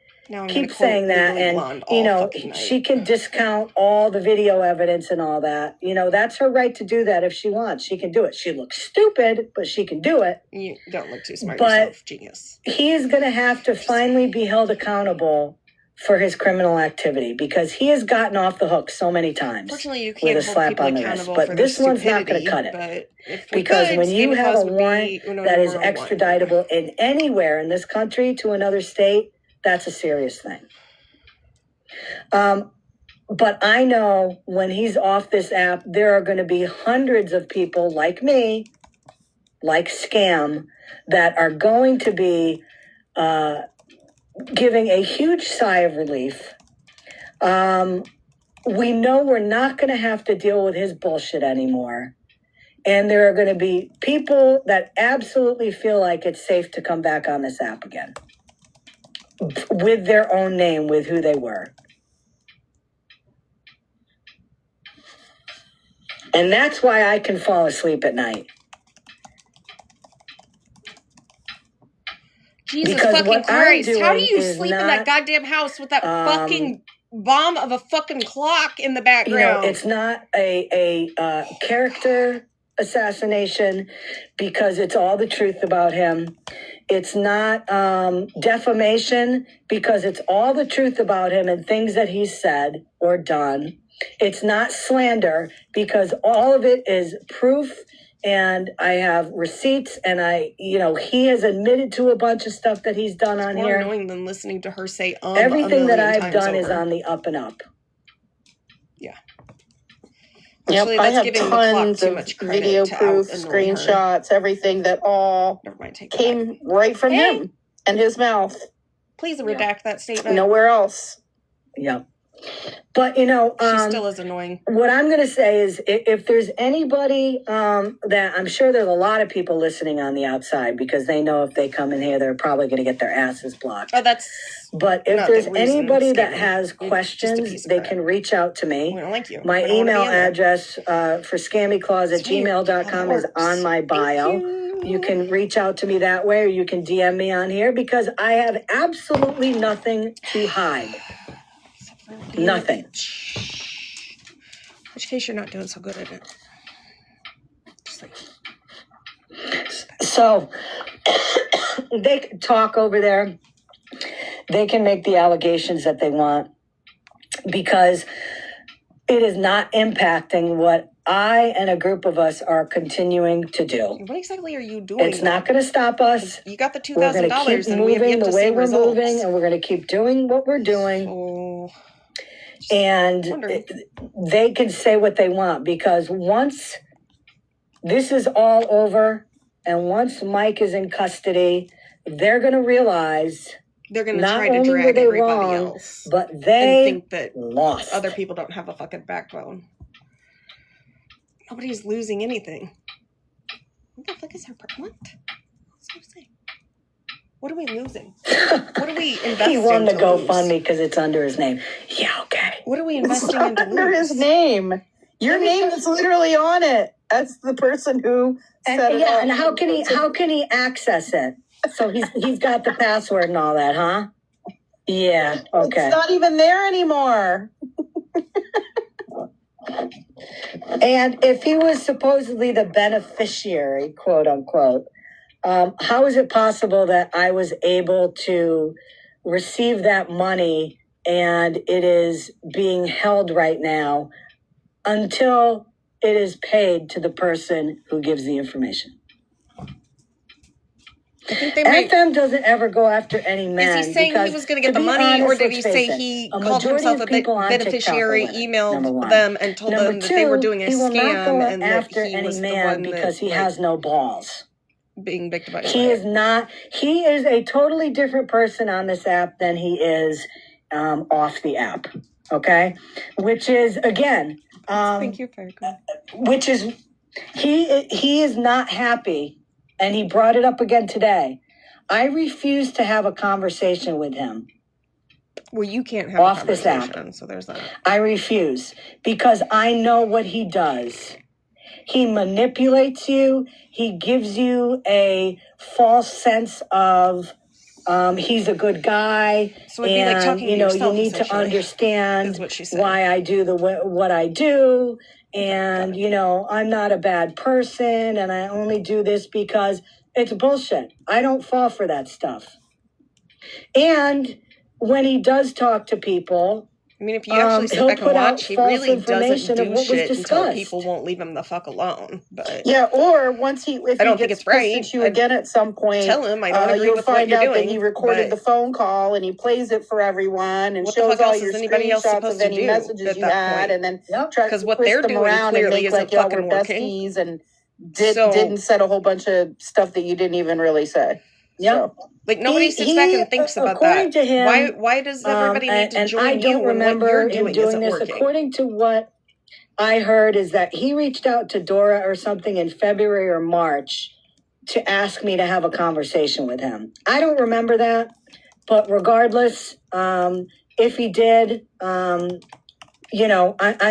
[SPEAKER 1] Keep saying that, and she can discount all the video evidence and all that. That's her right to do that if she wants. She can do it. She looks stupid, but she can do it.
[SPEAKER 2] You don't look too smart yourself, genius.
[SPEAKER 1] He's going to have to finally be held accountable for his criminal activity, because he has gotten off the hook so many times.
[SPEAKER 2] Fortunately, you can't
[SPEAKER 1] with a slap on the wrist. But this one's not going to cut it, because when you have a warrant that is extraditable in anywhere in this country to another state, that's a serious thing. But I know when he's off this app, there are going to be hundreds of people like me, like Scam, that are going to be giving a huge sigh of relief. We know we're not going to have to deal with his bullshit anymore. And there are going to be people that absolutely feel like it's safe to come back on this app again, with their own name, with who they were. And that's why I can fall asleep at night.
[SPEAKER 2] Jesus fucking Christ. How do you sleep in that goddamn house with that fucking bomb of a fucking clock in the background?
[SPEAKER 1] It's not a character assassination because it's all the truth about him. It's not defamation because it's all the truth about him and things that he's said or done. It's not slander because all of it is proof, and I have receipts, and he has admitted to a bunch of stuff that he's done on
[SPEAKER 2] more
[SPEAKER 1] here.
[SPEAKER 2] Annoying than listening to her say
[SPEAKER 1] everything that I've done is on the up and up.
[SPEAKER 2] Yeah.
[SPEAKER 5] Yep,
[SPEAKER 2] Actually,
[SPEAKER 5] I
[SPEAKER 2] that's
[SPEAKER 5] have
[SPEAKER 2] giving the clock
[SPEAKER 5] tons
[SPEAKER 2] too
[SPEAKER 5] of
[SPEAKER 2] much credit
[SPEAKER 5] video
[SPEAKER 2] to
[SPEAKER 5] proof,
[SPEAKER 2] out-annoy her.
[SPEAKER 5] screenshots, everything that all
[SPEAKER 2] Never mind, take that
[SPEAKER 5] came
[SPEAKER 2] back.
[SPEAKER 5] right from him and his mouth.
[SPEAKER 2] Please redact that statement.
[SPEAKER 5] Nowhere else.
[SPEAKER 1] Yeah. But,
[SPEAKER 2] she still is annoying.
[SPEAKER 1] What I'm going to say is if there's anybody that I'm sure there's a lot of people listening on the outside because they know if they come in here, they're probably going to get their asses blocked.
[SPEAKER 2] Oh, that's.
[SPEAKER 1] But if there's anybody that has
[SPEAKER 2] You're
[SPEAKER 1] questions, they can reach out to me.
[SPEAKER 2] We don't like you.
[SPEAKER 1] My email address for scammyclaws@gmail.com is on my bio. You can reach out to me that way, or you can DM me on here because I have absolutely nothing to hide. Nothing.
[SPEAKER 2] Which case you're not doing so good at it. Just like...
[SPEAKER 1] So they can talk over there. They can make the allegations that they want because it is not impacting what I and a group of us are continuing to do.
[SPEAKER 2] What exactly are you doing?
[SPEAKER 1] It's not going to stop us.
[SPEAKER 2] You got the $2,000
[SPEAKER 1] We're going to keep moving the way we're moving, and we're going to keep doing what we're doing. And they can say what they want because once this is all over and once Mike is in custody, they're going to realize
[SPEAKER 2] they're going to try to drag everybody else,
[SPEAKER 1] but they
[SPEAKER 2] think that
[SPEAKER 1] lost.
[SPEAKER 2] Other people don't have a fucking backbone. Nobody's losing anything. What the fuck is her? What? What are we losing? What are we investing?
[SPEAKER 1] He won the GoFundMe because it's under his name. Yeah, okay.
[SPEAKER 2] What are we investing into?
[SPEAKER 5] Under his name. Your name is literally on it. That's the person who set it up.
[SPEAKER 1] And how can he access it? So he's got the password and all that, huh? Yeah, okay.
[SPEAKER 5] It's not even there anymore.
[SPEAKER 1] And if he was supposedly the beneficiary, quote unquote, how is it possible that I was able to receive that money and it is being held right now until it is paid to the person who gives the information?
[SPEAKER 2] I think they might...
[SPEAKER 1] FM doesn't ever go after any men.
[SPEAKER 2] Is he saying he was going to get the money, or did he say he called himself a beneficiary, emailed them, and told them that they were doing a scam, and that he was the one
[SPEAKER 1] because he has no balls?
[SPEAKER 2] Being victimized.
[SPEAKER 1] He is not. He is a totally different person on this app than he is off the app. Okay, which is again.
[SPEAKER 2] Thank you, Fargo.
[SPEAKER 1] Which is he is not happy. And he brought it up again today. I refuse to have a conversation with him.
[SPEAKER 2] Well, you can't have
[SPEAKER 1] off
[SPEAKER 2] a
[SPEAKER 1] this app.
[SPEAKER 2] So there's that.
[SPEAKER 1] I refuse because I know what he does. He manipulates you. He gives you a false sense of he's a good guy.
[SPEAKER 2] So it'd be like talking to yourself,
[SPEAKER 1] you need to understand why I do what I do. And, I'm not a bad person and I only do this because it's bullshit. I don't fall for that stuff. And when he does talk to people,
[SPEAKER 2] I mean, if you actually sit back and watch, he really doesn't do shit until people won't leave him the fuck alone. But
[SPEAKER 5] yeah, or once if
[SPEAKER 2] I don't
[SPEAKER 5] he
[SPEAKER 2] think
[SPEAKER 5] gets
[SPEAKER 2] it's right.
[SPEAKER 5] At you again at some point,
[SPEAKER 2] tell him I don't agree
[SPEAKER 5] you'll
[SPEAKER 2] with what
[SPEAKER 5] find
[SPEAKER 2] you're
[SPEAKER 5] out
[SPEAKER 2] doing.
[SPEAKER 5] that he recorded the phone call and he plays it for everyone and
[SPEAKER 2] what
[SPEAKER 5] shows all your
[SPEAKER 2] screenshots
[SPEAKER 5] of any messages you had, and then tries to
[SPEAKER 2] what
[SPEAKER 5] twist
[SPEAKER 2] they're
[SPEAKER 5] them
[SPEAKER 2] doing
[SPEAKER 5] around and
[SPEAKER 2] clearly
[SPEAKER 5] make like
[SPEAKER 2] isn't
[SPEAKER 5] y'all were
[SPEAKER 2] fucking working.
[SPEAKER 5] besties and didn't set a whole bunch of stuff that you didn't even really say.
[SPEAKER 1] Yeah.
[SPEAKER 5] So.
[SPEAKER 2] Like nobody sits back and thinks about that.
[SPEAKER 1] To him,
[SPEAKER 2] why does everybody need to join
[SPEAKER 1] I don't
[SPEAKER 2] you
[SPEAKER 1] remember
[SPEAKER 2] when what you're
[SPEAKER 1] him
[SPEAKER 2] doing
[SPEAKER 1] doing
[SPEAKER 2] isn't
[SPEAKER 1] this.
[SPEAKER 2] working?
[SPEAKER 1] According to what I heard is that he reached out to Dora or something in February or March to ask me to have a conversation with him. I don't remember that, but regardless, if he did, I'm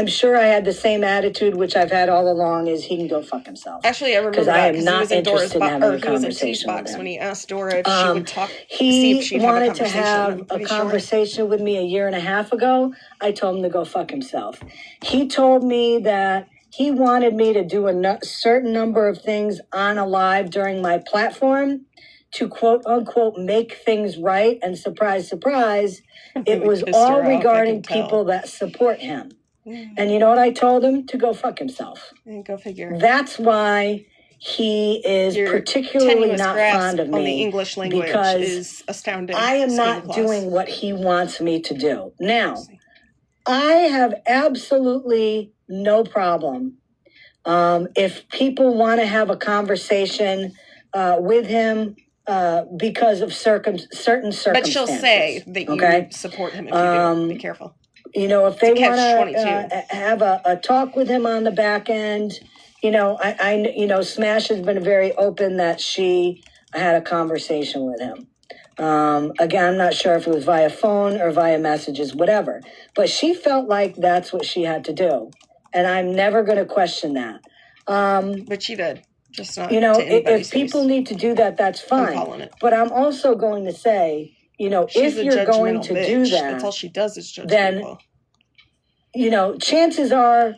[SPEAKER 1] sure I had the same attitude, which I've had all along, is he can go fuck himself.
[SPEAKER 2] Actually, I remember that because he was in Dora's box, or he was in T's box when he asked Dora if she would talk. See if she'd
[SPEAKER 1] wanted to have a conversation with me a year and a half ago. I told him to go fuck himself. He told me that he wanted me to do a certain number of things on a live during my platform to quote unquote make things right. And surprise, surprise, it was all regarding people that support him. And you know what I told him? To go fuck himself.
[SPEAKER 2] Go figure.
[SPEAKER 1] That's why he is particularly not fond of me.
[SPEAKER 2] On the English language
[SPEAKER 1] because
[SPEAKER 2] is astounding.
[SPEAKER 1] I am not doing what he wants me to do. Now, I have absolutely no problem if people want to have a conversation with him because of certain circumstances.
[SPEAKER 2] But she'll say that you support him if you do. Be careful.
[SPEAKER 1] You know, if they want to have a talk with him on the back end, you know, I Smash has been very open that she had a conversation with him. Again, I'm not sure if it was via phone or via messages, whatever. But she felt like that's what she had to do. And I'm never going to question that.
[SPEAKER 2] But she did. Just not
[SPEAKER 1] if people need to do that, that's fine. But I'm also going to say, if you're going to do that,
[SPEAKER 2] that's all she does is judge
[SPEAKER 1] then, people. Chances are,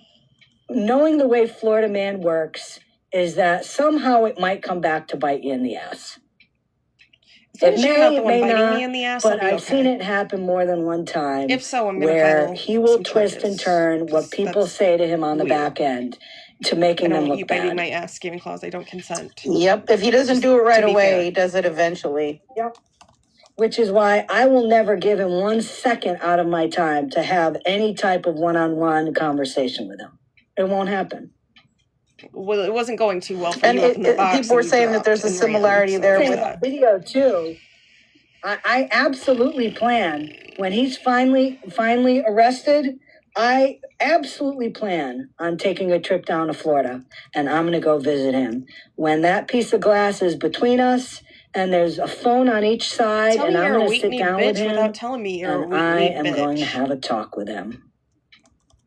[SPEAKER 1] knowing the way Florida man works, is that somehow it might come back to bite you in the ass. It may not, but I've seen it happen more than one time.
[SPEAKER 2] If so, I'm going to
[SPEAKER 1] where he will twist and turn what people say to him on the back end to making them look bad.
[SPEAKER 2] I don't eat my ass, gaming clause. I don't consent.
[SPEAKER 5] Yep. If he doesn't do it right away, he does it eventually.
[SPEAKER 1] Yep. Which is why I will never give him 1 second out of my time to have any type of one-on-one conversation with him. It won't happen.
[SPEAKER 2] Well, it wasn't going too well for
[SPEAKER 5] and
[SPEAKER 2] you.
[SPEAKER 5] People were saying that there's a similarity there with
[SPEAKER 1] that video too. I absolutely plan when he's finally arrested. I absolutely plan on taking a trip down to Florida, and I'm going to go visit him. When that piece of glass is between us, and there's a phone on each side, and I'm going to sit down with him,
[SPEAKER 2] without telling me you're
[SPEAKER 1] and I am going to have a talk with him.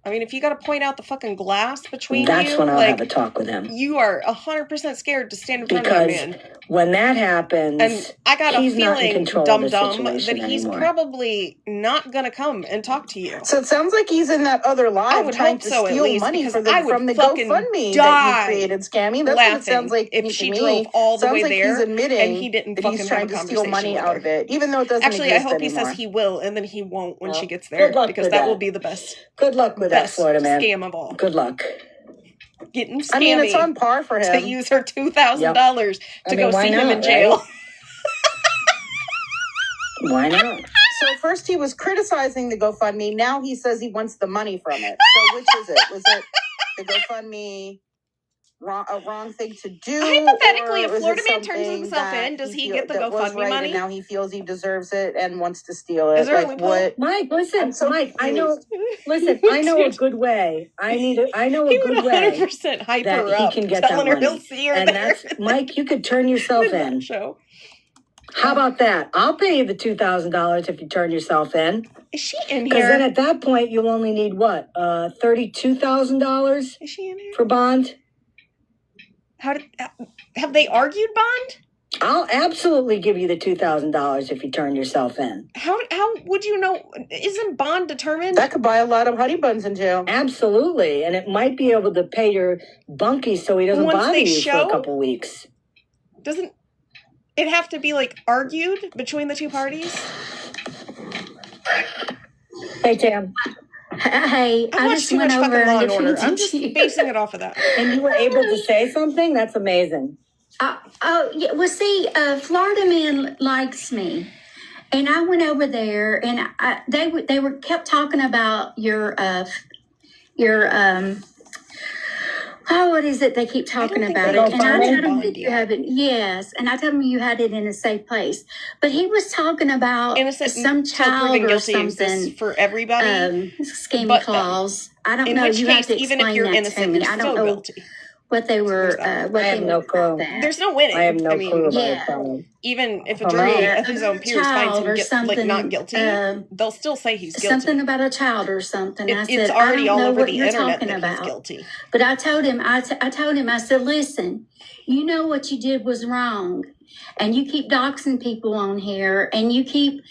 [SPEAKER 2] I mean, if you got to point out the fucking glass between you,
[SPEAKER 1] that's when I'll have a talk with him.
[SPEAKER 2] You are 100% scared to stand in front of that man.
[SPEAKER 1] When that happens,
[SPEAKER 2] and I got a feeling, dumb, that he's probably not going to come and talk to you.
[SPEAKER 5] So it sounds like he's in that other live trying to steal money from the GoFundMe that you created, Scammy. That's what it sounds like
[SPEAKER 2] if she drove all the way there
[SPEAKER 5] he's admitting
[SPEAKER 2] and he didn't
[SPEAKER 5] that he's trying to steal money out of it, even though it doesn't
[SPEAKER 2] Actually,
[SPEAKER 5] exist
[SPEAKER 2] I hope
[SPEAKER 5] anymore.
[SPEAKER 2] He says he will, and then he won't when she gets there, because that will be the best.
[SPEAKER 1] Good luck with that, Florida man.
[SPEAKER 2] Scam of all.
[SPEAKER 1] Good luck.
[SPEAKER 2] Getting scammy.
[SPEAKER 5] I mean, it's on par for him.
[SPEAKER 2] To use her $2,000 to go see him in jail.
[SPEAKER 1] Right? Why not?
[SPEAKER 5] So first he was criticizing the GoFundMe. Now he says he wants the money from it. So which is it? Was it the GoFundMe a wrong thing to do?
[SPEAKER 2] Hypothetically, if Florida man turns himself in, does he get the GoFundMe money?
[SPEAKER 5] And now he feels he deserves it and wants to steal it.
[SPEAKER 2] Is there a loophole?
[SPEAKER 1] Mike, listen, Mike, I know. Listen, I know a good way. I know a good way
[SPEAKER 2] 100% hype
[SPEAKER 1] that
[SPEAKER 2] her up,
[SPEAKER 1] he can get that money.
[SPEAKER 2] He'll see her
[SPEAKER 1] and
[SPEAKER 2] there.
[SPEAKER 1] That's Mike. You could turn yourself in.
[SPEAKER 2] Show.
[SPEAKER 1] How about that? I'll pay you the $2,000 if you turn yourself in.
[SPEAKER 2] Is she in here?
[SPEAKER 1] Because then at that point you'll only need what? $32,000.
[SPEAKER 2] Is she in here
[SPEAKER 1] for bond?
[SPEAKER 2] Have they argued bond?
[SPEAKER 1] I'll absolutely give you the $2,000 if you turn yourself in.
[SPEAKER 2] How would you know? Isn't bond determined?
[SPEAKER 5] That could buy a lot of honey buns in jail.
[SPEAKER 1] Absolutely, and it might be able to pay your bunkie so he doesn't bother you for a couple weeks.
[SPEAKER 2] Doesn't it have to be argued between the two parties?
[SPEAKER 1] Hey, Tam.
[SPEAKER 6] Hey, I just went over
[SPEAKER 2] Law and Order. I'm just basing it off of that.
[SPEAKER 1] And you were able to say something? That's amazing.
[SPEAKER 6] Yeah. Well, see, Florida man likes me, and I went over there, and they kept talking about your what is it they keep talking about it? And I told him that you have it. Yes, and I told him you had it in a safe place. But he was talking about some child or something
[SPEAKER 2] for everybody.
[SPEAKER 6] Scheme clause. I don't know. You have to explain
[SPEAKER 2] even if you're
[SPEAKER 6] that
[SPEAKER 2] innocent,
[SPEAKER 6] to me.
[SPEAKER 2] you're
[SPEAKER 6] I don't
[SPEAKER 2] still
[SPEAKER 6] know
[SPEAKER 2] guilty.
[SPEAKER 6] what they were.
[SPEAKER 1] I have no clue.
[SPEAKER 2] There's no winning.
[SPEAKER 1] I have no clue about it.
[SPEAKER 2] Even if a jury of his own peers finds him not guilty, they'll still say he's guilty.
[SPEAKER 6] Something about a child or something. I said,
[SPEAKER 2] it's already all over the internet
[SPEAKER 6] that
[SPEAKER 2] he's guilty.
[SPEAKER 6] But I told him, I said, listen, you know what you did was wrong, and you keep doxing people on here, and you keep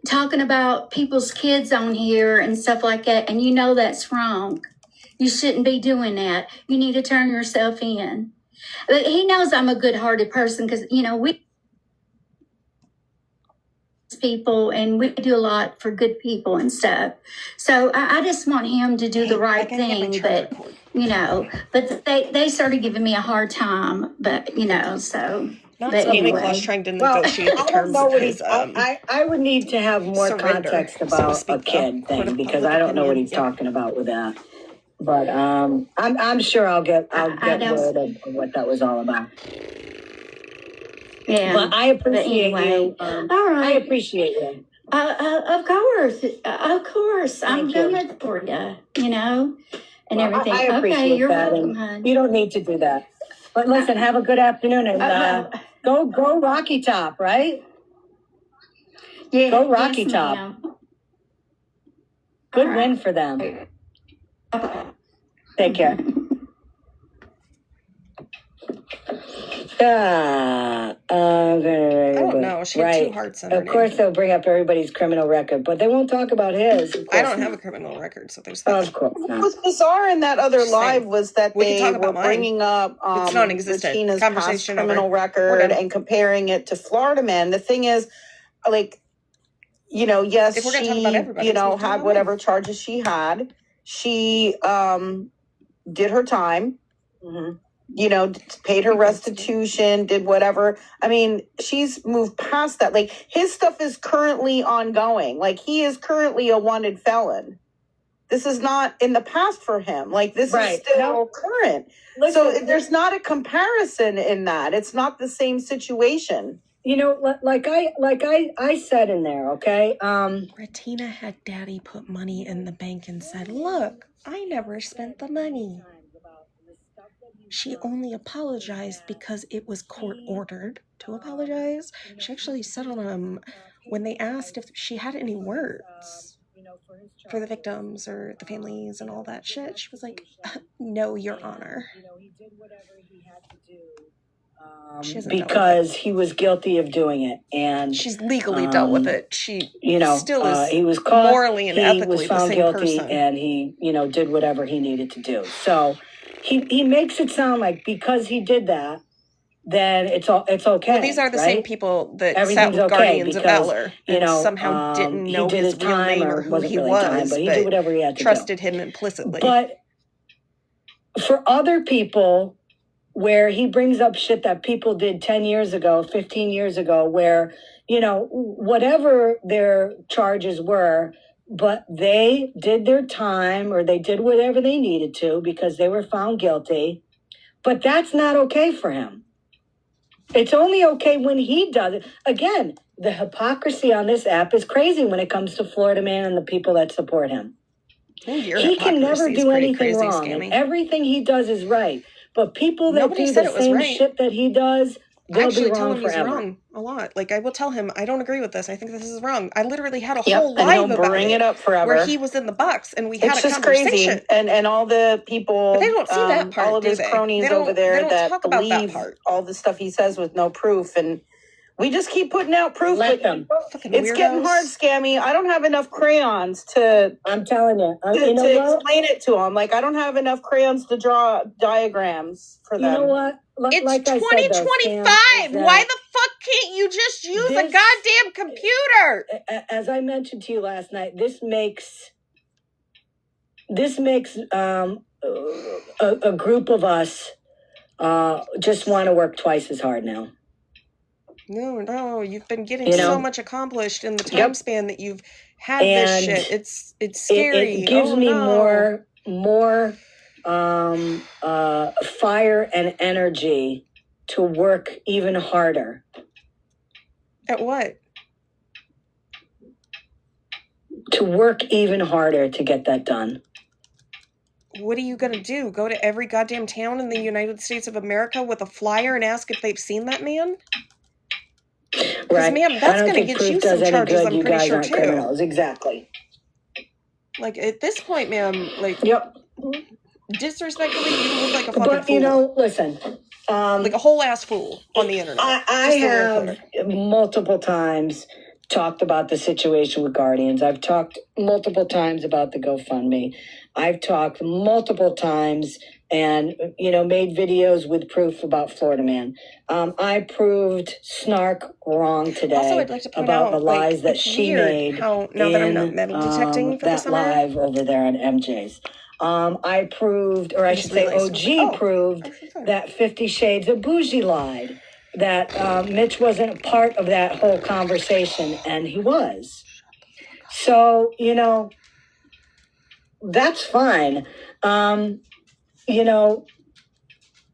[SPEAKER 6] talking about people's kids on here and stuff like that, and you know that's wrong. You shouldn't be doing that. You need to turn yourself in. But he knows I'm a good-hearted person because, you know, we people and we do a lot for good people and stuff. So I just want him to do the right thing. But, you know, but they started giving me a hard time. But, you know, so...
[SPEAKER 2] Not
[SPEAKER 6] but
[SPEAKER 2] Santa
[SPEAKER 6] anyway.
[SPEAKER 2] Claus trying to negotiate the
[SPEAKER 1] I don't
[SPEAKER 2] terms
[SPEAKER 1] know
[SPEAKER 2] of
[SPEAKER 1] what
[SPEAKER 2] his,
[SPEAKER 1] I would need to have more
[SPEAKER 2] surrender,
[SPEAKER 1] context
[SPEAKER 2] so to
[SPEAKER 1] about
[SPEAKER 2] speak,
[SPEAKER 1] a kid
[SPEAKER 2] though.
[SPEAKER 1] thing because I don't know what he's talking about with that. But I'm sure I'll get word of what that was all about.
[SPEAKER 6] Yeah.
[SPEAKER 1] But I appreciate you.
[SPEAKER 6] All right.
[SPEAKER 1] I appreciate you.
[SPEAKER 6] Of course. I'm gonna for you, you know, and everything.
[SPEAKER 1] I appreciate
[SPEAKER 6] you're
[SPEAKER 1] that.
[SPEAKER 6] welcome, hon.
[SPEAKER 1] You don't need to do that. But listen, have a good afternoon and go Rocky Top, right?
[SPEAKER 6] Yeah.
[SPEAKER 1] Go Rocky
[SPEAKER 6] yes,
[SPEAKER 1] Top.
[SPEAKER 6] ma'am.
[SPEAKER 1] Good
[SPEAKER 6] All
[SPEAKER 1] win
[SPEAKER 6] right.
[SPEAKER 1] for them. Take care.
[SPEAKER 2] I don't know. She had 2 hearts in her
[SPEAKER 1] Of course, they'll bring up everybody's criminal record, but they won't talk about his.
[SPEAKER 2] I don't have a criminal record, so there's that.
[SPEAKER 1] Of course not.
[SPEAKER 5] What was bizarre in that other live was that
[SPEAKER 2] We can
[SPEAKER 5] they
[SPEAKER 2] talk
[SPEAKER 5] were
[SPEAKER 2] about mine.
[SPEAKER 5] bringing up
[SPEAKER 2] It's non-existent.
[SPEAKER 5] Regina's past
[SPEAKER 2] Conversation
[SPEAKER 5] criminal
[SPEAKER 2] over.
[SPEAKER 5] record and comparing it to Florida Man. The thing is, like, you know, yes,
[SPEAKER 2] If we're gonna
[SPEAKER 5] she,
[SPEAKER 2] talk about everybody,
[SPEAKER 5] you
[SPEAKER 2] we
[SPEAKER 5] know,
[SPEAKER 2] can talk
[SPEAKER 5] had
[SPEAKER 2] about
[SPEAKER 5] whatever charges she had. She did her time.
[SPEAKER 1] Mm-hmm.
[SPEAKER 5] You know, paid her restitution, did whatever. I mean, she's moved past that. Like, his stuff is currently ongoing. Like, he is currently a wanted felon. This is not in the past for him. Like, this is still current. So there's not a comparison in that. It's not the same situation.
[SPEAKER 1] You know, like I said in there, okay?
[SPEAKER 2] Regina had Daddy put money in the bank and said, "Look, I never spent the money." She only apologized because it was court ordered to apologize. She actually said on him when they asked if she had any words for the victims or the families and all that shit. She was like, "No, Your Honor."
[SPEAKER 1] Because he was guilty of doing it, and
[SPEAKER 2] she's legally dealt with it. She, still is.
[SPEAKER 1] He was caught,
[SPEAKER 2] morally and ethically
[SPEAKER 1] was found
[SPEAKER 2] the same
[SPEAKER 1] guilty,
[SPEAKER 2] person.
[SPEAKER 1] and he, did whatever he needed to do. So he makes it sound like because he did that, then it's okay.
[SPEAKER 2] Well, these are the same people that sat with
[SPEAKER 1] okay
[SPEAKER 2] Guardians of Valor and somehow didn't know
[SPEAKER 1] he did
[SPEAKER 2] his real name or who he was,
[SPEAKER 1] but he did whatever he had to
[SPEAKER 2] trusted him implicitly.
[SPEAKER 1] But for other people, where he brings up shit that people did 10 years ago, 15 years ago, where, whatever their charges were, but they did their time or they did whatever they needed to because they were found guilty. But that's not okay for him. It's only okay when he does it. Again, the hypocrisy on this app is crazy when it comes to Florida Man and the people that support him. He can never do anything wrong. And everything he does is right. But people that do the same shit that he does, they'll be wrong forever.
[SPEAKER 2] He's wrong a lot. Like, I will tell him, I don't agree with this. I think this is wrong. I literally had a whole live about
[SPEAKER 5] bring it up forever.
[SPEAKER 2] Where he was in the box and we had a conversation.
[SPEAKER 5] Crazy. And all the people,
[SPEAKER 2] but they don't see that part,
[SPEAKER 5] all of his cronies over there that believe all the stuff he says with no proof. And we just keep putting out proof.
[SPEAKER 1] Let them.
[SPEAKER 5] It's getting hard, Scammy. I don't have enough crayons to.
[SPEAKER 1] I'm telling you.
[SPEAKER 5] To explain it to them. Like, I don't have enough crayons to draw diagrams for them.
[SPEAKER 1] You know what?
[SPEAKER 2] It's 2025. Why the fuck can't you just use a goddamn computer?
[SPEAKER 1] As I mentioned to you last night, this makes a group of us just want to work twice as hard now.
[SPEAKER 2] No, you've been getting so much accoused in the time span that you've had this shit. It's scary.
[SPEAKER 1] It gives me more fire and energy to work even harder.
[SPEAKER 2] At what?
[SPEAKER 1] To work even harder to get that done.
[SPEAKER 2] What are you going to do? Go to every goddamn town in the United States of America with a flyer and ask if they've seen that man? Because, ma'am, that's going to get you some charges, I'm pretty sure, too.
[SPEAKER 1] Criminals. Exactly.
[SPEAKER 2] Like, at this point, ma'am, like, disrespectfully, you look like a fucking fool.
[SPEAKER 1] But, listen.
[SPEAKER 2] Like a whole ass fool on the internet.
[SPEAKER 1] I have multiple times talked about the situation with Guardians. I've talked multiple times about the GoFundMe. I've talked multiple times and, made videos with proof about Florida Man. I proved Snark wrong today
[SPEAKER 2] also, I'd like to point
[SPEAKER 1] about
[SPEAKER 2] out,
[SPEAKER 1] the lies that she made
[SPEAKER 2] how, now that I'm not metal detecting for the
[SPEAKER 1] that
[SPEAKER 2] summer,
[SPEAKER 1] live over there on MJ's. I proved, or I should say OG proved that 50 Shades of Bougie lied. That Mitch wasn't a part of that whole conversation, and he was. So, that's fine. I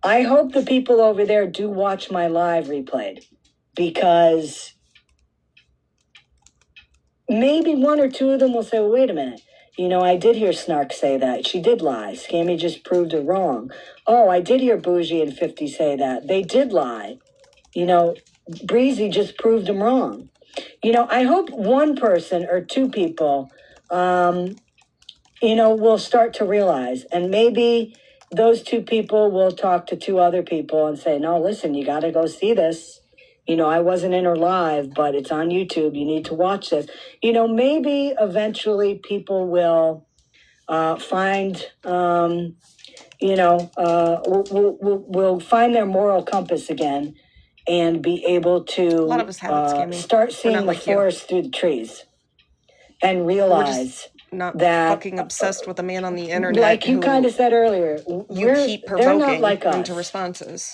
[SPEAKER 1] hope the people over there do watch my live replayed, because maybe one or two of them will say, well, wait a minute. I did hear Snark say that. She did lie. Scammy just proved her wrong. Oh, I did hear Bougie and 50 say that. They did lie. Breezy just proved them wrong. I hope one person or two people, will start to realize, and maybe those two people will talk to two other people and say, no, listen, you got to go see this. I wasn't in her live, but it's on YouTube. You need to watch this. Maybe eventually people will find, will find their moral compass again and be able to
[SPEAKER 2] a lot of us have it,
[SPEAKER 1] start seeing the forest through the trees and realize
[SPEAKER 2] not
[SPEAKER 1] that
[SPEAKER 2] fucking obsessed with a man on the internet,
[SPEAKER 1] like you kind of said earlier,
[SPEAKER 2] you keep provoking
[SPEAKER 1] they're not like us.
[SPEAKER 2] into responses.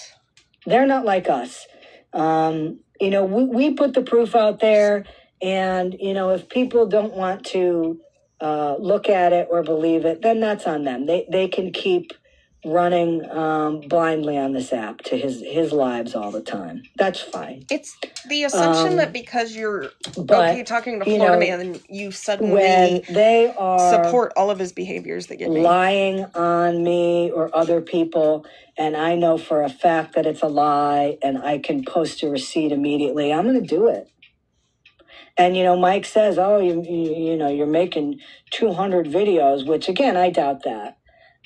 [SPEAKER 1] They're not like us. We put the proof out there, and if people don't want to look at it or believe it, then that's on them. They can keep running blindly on this app to his lives all the time. That's fine.
[SPEAKER 2] It's the assumption that because you're talking to Florida Man, you suddenly
[SPEAKER 1] when they are
[SPEAKER 2] support all of his behaviors that get me.
[SPEAKER 1] Lying on me or other people, and I know for a fact that it's a lie, and I can post a receipt immediately, I'm going to do it. And Mike says, "Oh, you're making 200 videos," which again, I doubt that.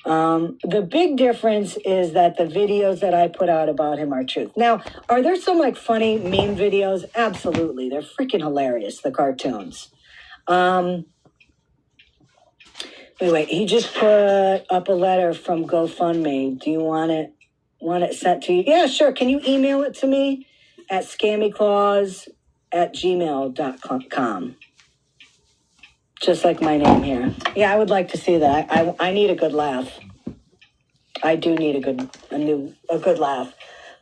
[SPEAKER 1] The big difference is that the videos that I put out about him are truth. Now, are there some funny meme videos? Absolutely. They're freaking hilarious, the cartoons. Wait, he just put up a letter from GoFundMe. Do you want it sent to you? Yeah, sure. Can you email it to me at scammyclaws@gmail.com? Just like my name here. Yeah, I would like to see that. I need a good laugh. I do need a good laugh.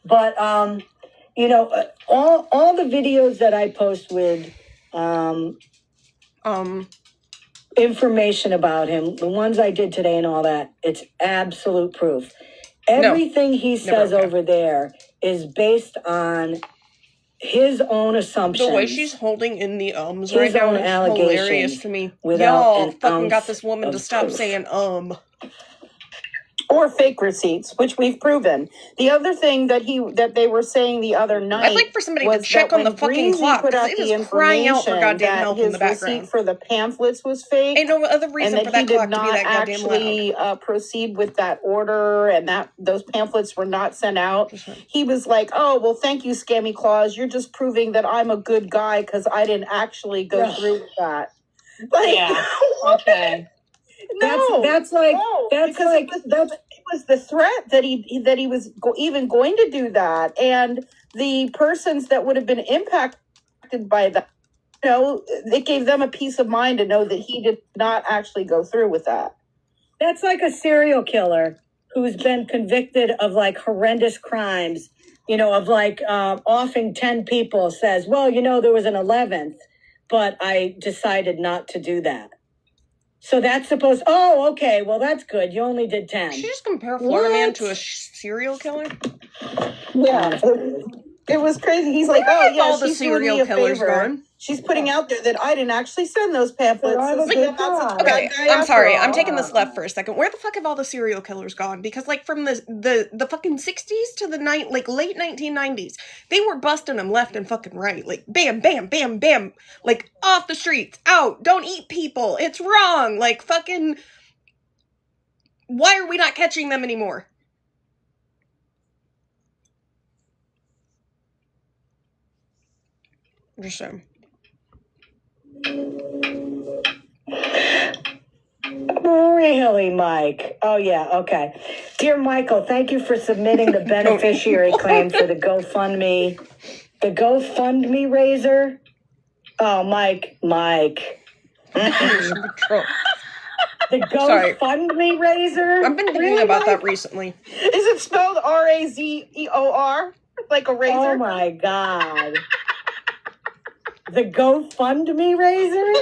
[SPEAKER 1] But all the videos that I post with information about him, the ones I did today and all that, it's absolute proof. Everything he says over there is based on his own assumptions.
[SPEAKER 2] The way she's holding in the ums right now is hilarious to me. Y'all fucking got this woman to stop saying
[SPEAKER 5] or fake receipts, which we've proven. The other thing that they were saying the other night,
[SPEAKER 2] I'd like for somebody to check on the fucking clock, because it is crying out for goddamn help in the background.
[SPEAKER 5] Receipt for the pamphlets was fake.
[SPEAKER 2] Ain't no other reason for that clock to be that goddamn loud.
[SPEAKER 5] And that he did not actually proceed with that order, and that those pamphlets were not sent out. He was like, "Oh, well, thank you, Scammy Claus. You're just proving that I'm a good guy because I didn't actually go through with that."
[SPEAKER 1] Yeah. Okay. It
[SPEAKER 5] was the threat that he was even going to do that, and the persons that would have been impacted by that, it gave them a peace of mind to know that he did not actually go through with that.
[SPEAKER 1] That's like a serial killer who's been convicted of horrendous crimes, of offing 10 people, says, well, there was an 11th, but I decided not to do that. So that's okay, well, that's good. You only did 10.
[SPEAKER 2] Did you just compare Florida Man to a serial killer?
[SPEAKER 5] Yeah. It was crazy. He's like, "Oh, yeah,
[SPEAKER 2] all the serial killers gone.
[SPEAKER 5] She's putting out there that I didn't actually send those pamphlets."
[SPEAKER 2] Okay, I'm sorry. I'm taking this left for a second. Where the fuck have all the serial killers gone? Because from the fucking 60s to the late 1990s, they were busting them left and fucking right. Bam, bam, bam, bam. Off the streets, out. Don't eat people. It's wrong. Fucking. Why are we not catching them anymore? Just saying.
[SPEAKER 1] Really, Mike? Oh, yeah, okay. Dear Michael, thank you for submitting the beneficiary claim for the GoFundMe. The GoFundMe raiser? Oh, Mike. The GoFundMe raiser?
[SPEAKER 2] I've been thinking about that recently.
[SPEAKER 5] Is it spelled R-A-Z-E-O-R? Like a razor?
[SPEAKER 1] Oh, my God. The GoFundMe raiser?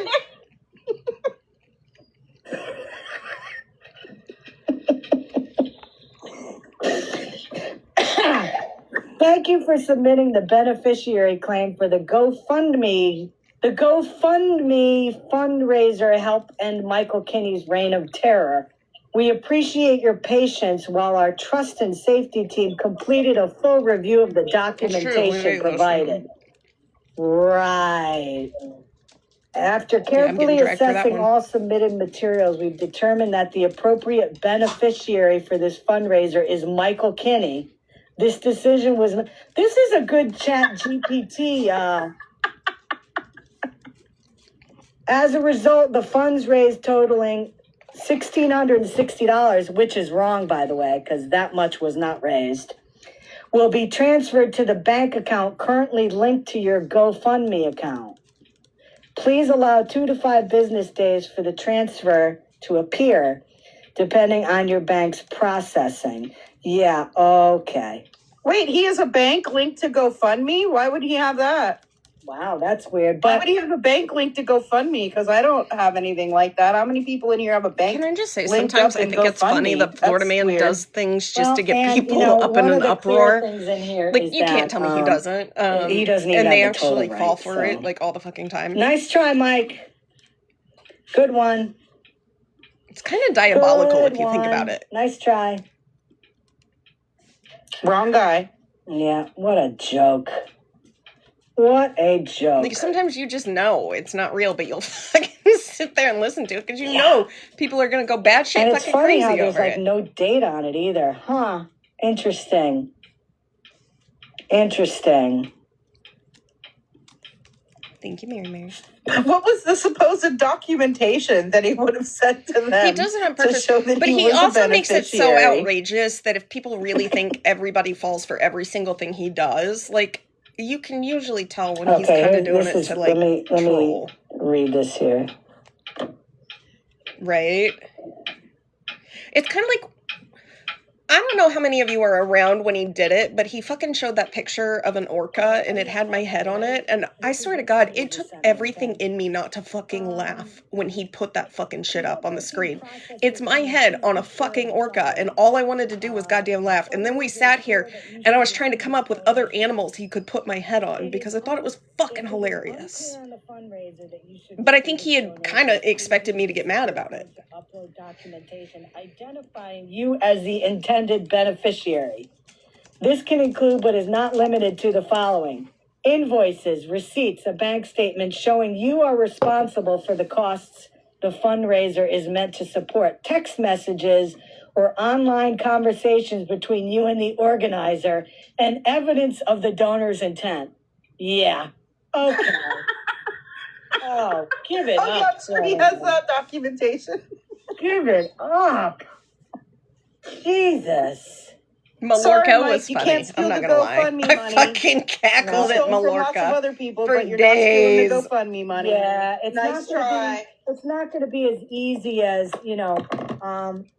[SPEAKER 1] Thank you for submitting the beneficiary claim for the GoFundMe. The GoFundMe fundraiser help end Michael Kinney's reign of terror. We appreciate your patience while our trust and safety team completed a full review of the documentation provided. Right. After carefully assessing all submitted materials, we've determined that the appropriate beneficiary for this fundraiser is Michael Kinney. This decision was... This is a good chat GPT. As a result, the funds raised totaling $1,660, which is wrong, by the way, because that much was not raised, will be transferred to the bank account currently linked to your GoFundMe account. Please allow 2 to 5 business days for the transfer to appear, depending on your bank's processing. Yeah, okay.
[SPEAKER 5] Wait, he has a bank linked to GoFundMe? Why would he have that?
[SPEAKER 1] Wow, that's weird.
[SPEAKER 5] Why would he have a bank linked to GoFundMe? Because I don't have anything like that. How many people in here have a bank?
[SPEAKER 2] Can I just say, sometimes I think it's funny that Florida man does things just to get people up in an uproar. Like, you can't tell me he doesn't.
[SPEAKER 1] He doesn't even
[SPEAKER 2] and they
[SPEAKER 1] have the total
[SPEAKER 2] actually fall
[SPEAKER 1] right,
[SPEAKER 2] for
[SPEAKER 1] so.
[SPEAKER 2] it, like, all the fucking time.
[SPEAKER 1] Nice try, Mike. Good one.
[SPEAKER 2] It's kind of diabolical if you think about it.
[SPEAKER 1] Nice try.
[SPEAKER 5] Wrong guy.
[SPEAKER 1] Yeah, what a joke. What a joke.
[SPEAKER 2] Like, sometimes you just know it's not real, but you'll fucking sit there and listen to it because you know people are going to go batshit
[SPEAKER 1] and
[SPEAKER 2] fucking
[SPEAKER 1] it's funny
[SPEAKER 2] crazy
[SPEAKER 1] how there's
[SPEAKER 2] over
[SPEAKER 1] like
[SPEAKER 2] it.
[SPEAKER 1] no date on it either. Huh. Interesting.
[SPEAKER 2] Thank you, Mary.
[SPEAKER 5] What was the supposed documentation that he would have sent to them?
[SPEAKER 2] He does it on purpose,
[SPEAKER 5] to show that
[SPEAKER 2] but he
[SPEAKER 5] was
[SPEAKER 2] also
[SPEAKER 5] a
[SPEAKER 2] makes it so
[SPEAKER 5] beneficiary.
[SPEAKER 2] outrageous that if people really think everybody falls for every single thing he does, like, you can usually tell when he's kind of doing it to, like,
[SPEAKER 1] let me read this here.
[SPEAKER 2] Right? It's kind of like, I don't know how many of you were around when he did it, but he fucking showed that picture of an orca and it had my head on it. And I swear to God, it took everything in me not to fucking laugh when he put that fucking shit up on the screen. It's my head on a fucking orca and all I wanted to do was goddamn laugh. And then we sat here and I was trying to come up with other animals he could put my head on because I thought it was fucking hilarious. But I think he had kind of expected me to get mad about it.
[SPEAKER 1] Upload documentation identifying you as the intended beneficiary. This can include but is not limited to the following: invoices, receipts, a bank statement showing you are responsible for the costs the fundraiser is meant to support, text messages or online conversations between you and the organizer, and evidence of the donor's intent. Yeah. Okay. Oh, give it up.
[SPEAKER 5] Yeah, I'm sure he has that documentation.
[SPEAKER 1] Give it up. Jesus.
[SPEAKER 2] Mallorca was
[SPEAKER 5] you
[SPEAKER 2] funny.
[SPEAKER 5] Can't steal
[SPEAKER 2] I'm not
[SPEAKER 5] the
[SPEAKER 2] gonna lie.
[SPEAKER 5] GoFundMe money.
[SPEAKER 2] I fucking cackled at
[SPEAKER 5] From lots of
[SPEAKER 2] Mallorca
[SPEAKER 5] other people,
[SPEAKER 2] for
[SPEAKER 5] but you're
[SPEAKER 2] days.
[SPEAKER 5] not stealing the GoFundMe money.
[SPEAKER 1] Yeah, it's
[SPEAKER 5] Nice try.
[SPEAKER 1] It's not going to be as easy as,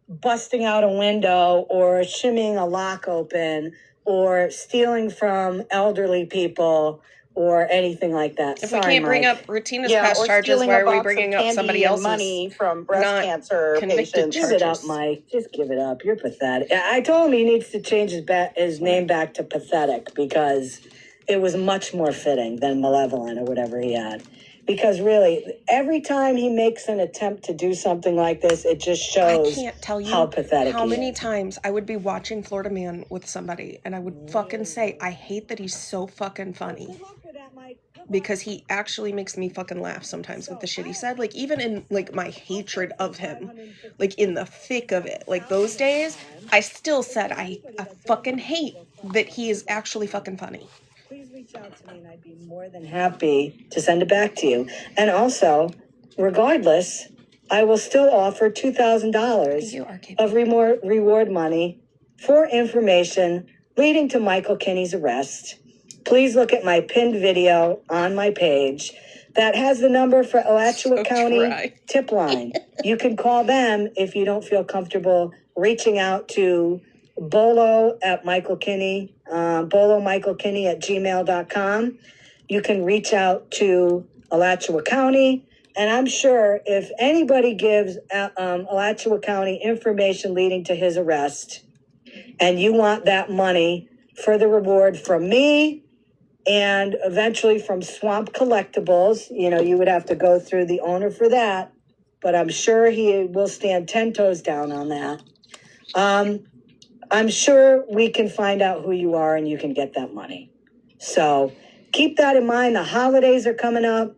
[SPEAKER 1] busting out a window or shimmying a lock open or stealing from elderly people or anything like that.
[SPEAKER 2] If
[SPEAKER 1] Sorry,
[SPEAKER 2] we can't bring
[SPEAKER 1] Mike.
[SPEAKER 2] up Ratina's past charges, why are we bringing up somebody else's
[SPEAKER 5] money from breast cancer
[SPEAKER 2] convicted
[SPEAKER 5] patients?
[SPEAKER 1] Give it up, Mike. Just give it up. You're pathetic. I told him he needs to change his name back to Pathetic because it was much more fitting than Malevolent or whatever he had. Because really, every time he makes an attempt to do something like this, it just shows
[SPEAKER 2] I can't tell you
[SPEAKER 1] how pathetic
[SPEAKER 2] how
[SPEAKER 1] he
[SPEAKER 2] many
[SPEAKER 1] is.
[SPEAKER 2] times I would be watching Florida Man with somebody and I would fucking say, I hate that he's so fucking funny. Because he actually makes me fucking laugh sometimes with the shit he said. Like, even in, like, my hatred of him. Like, in the thick of it. Like, those days, I still said I fucking hate that he is actually fucking funny.
[SPEAKER 1] reach out to me and I'd be more than happy to send it back to you. And also, regardless, I will still offer $2,000 of reward money for information leading to Michael Kinney's arrest. Please look at my pinned video on my page that has the number for Alachua County tip line. You can call them if you don't feel comfortable reaching out to Bolo at Michael Kinney, BoloMichaelKinney@gmail.com. You can reach out to Alachua County. And I'm sure if anybody gives Alachua County information leading to his arrest, and you want that money for the reward from me and eventually from Swamp Collectibles, you would have to go through the owner for that, but I'm sure he will stand 10 toes down on that. I'm sure we can find out who you are and you can get that money. So keep that in mind. The holidays are coming up.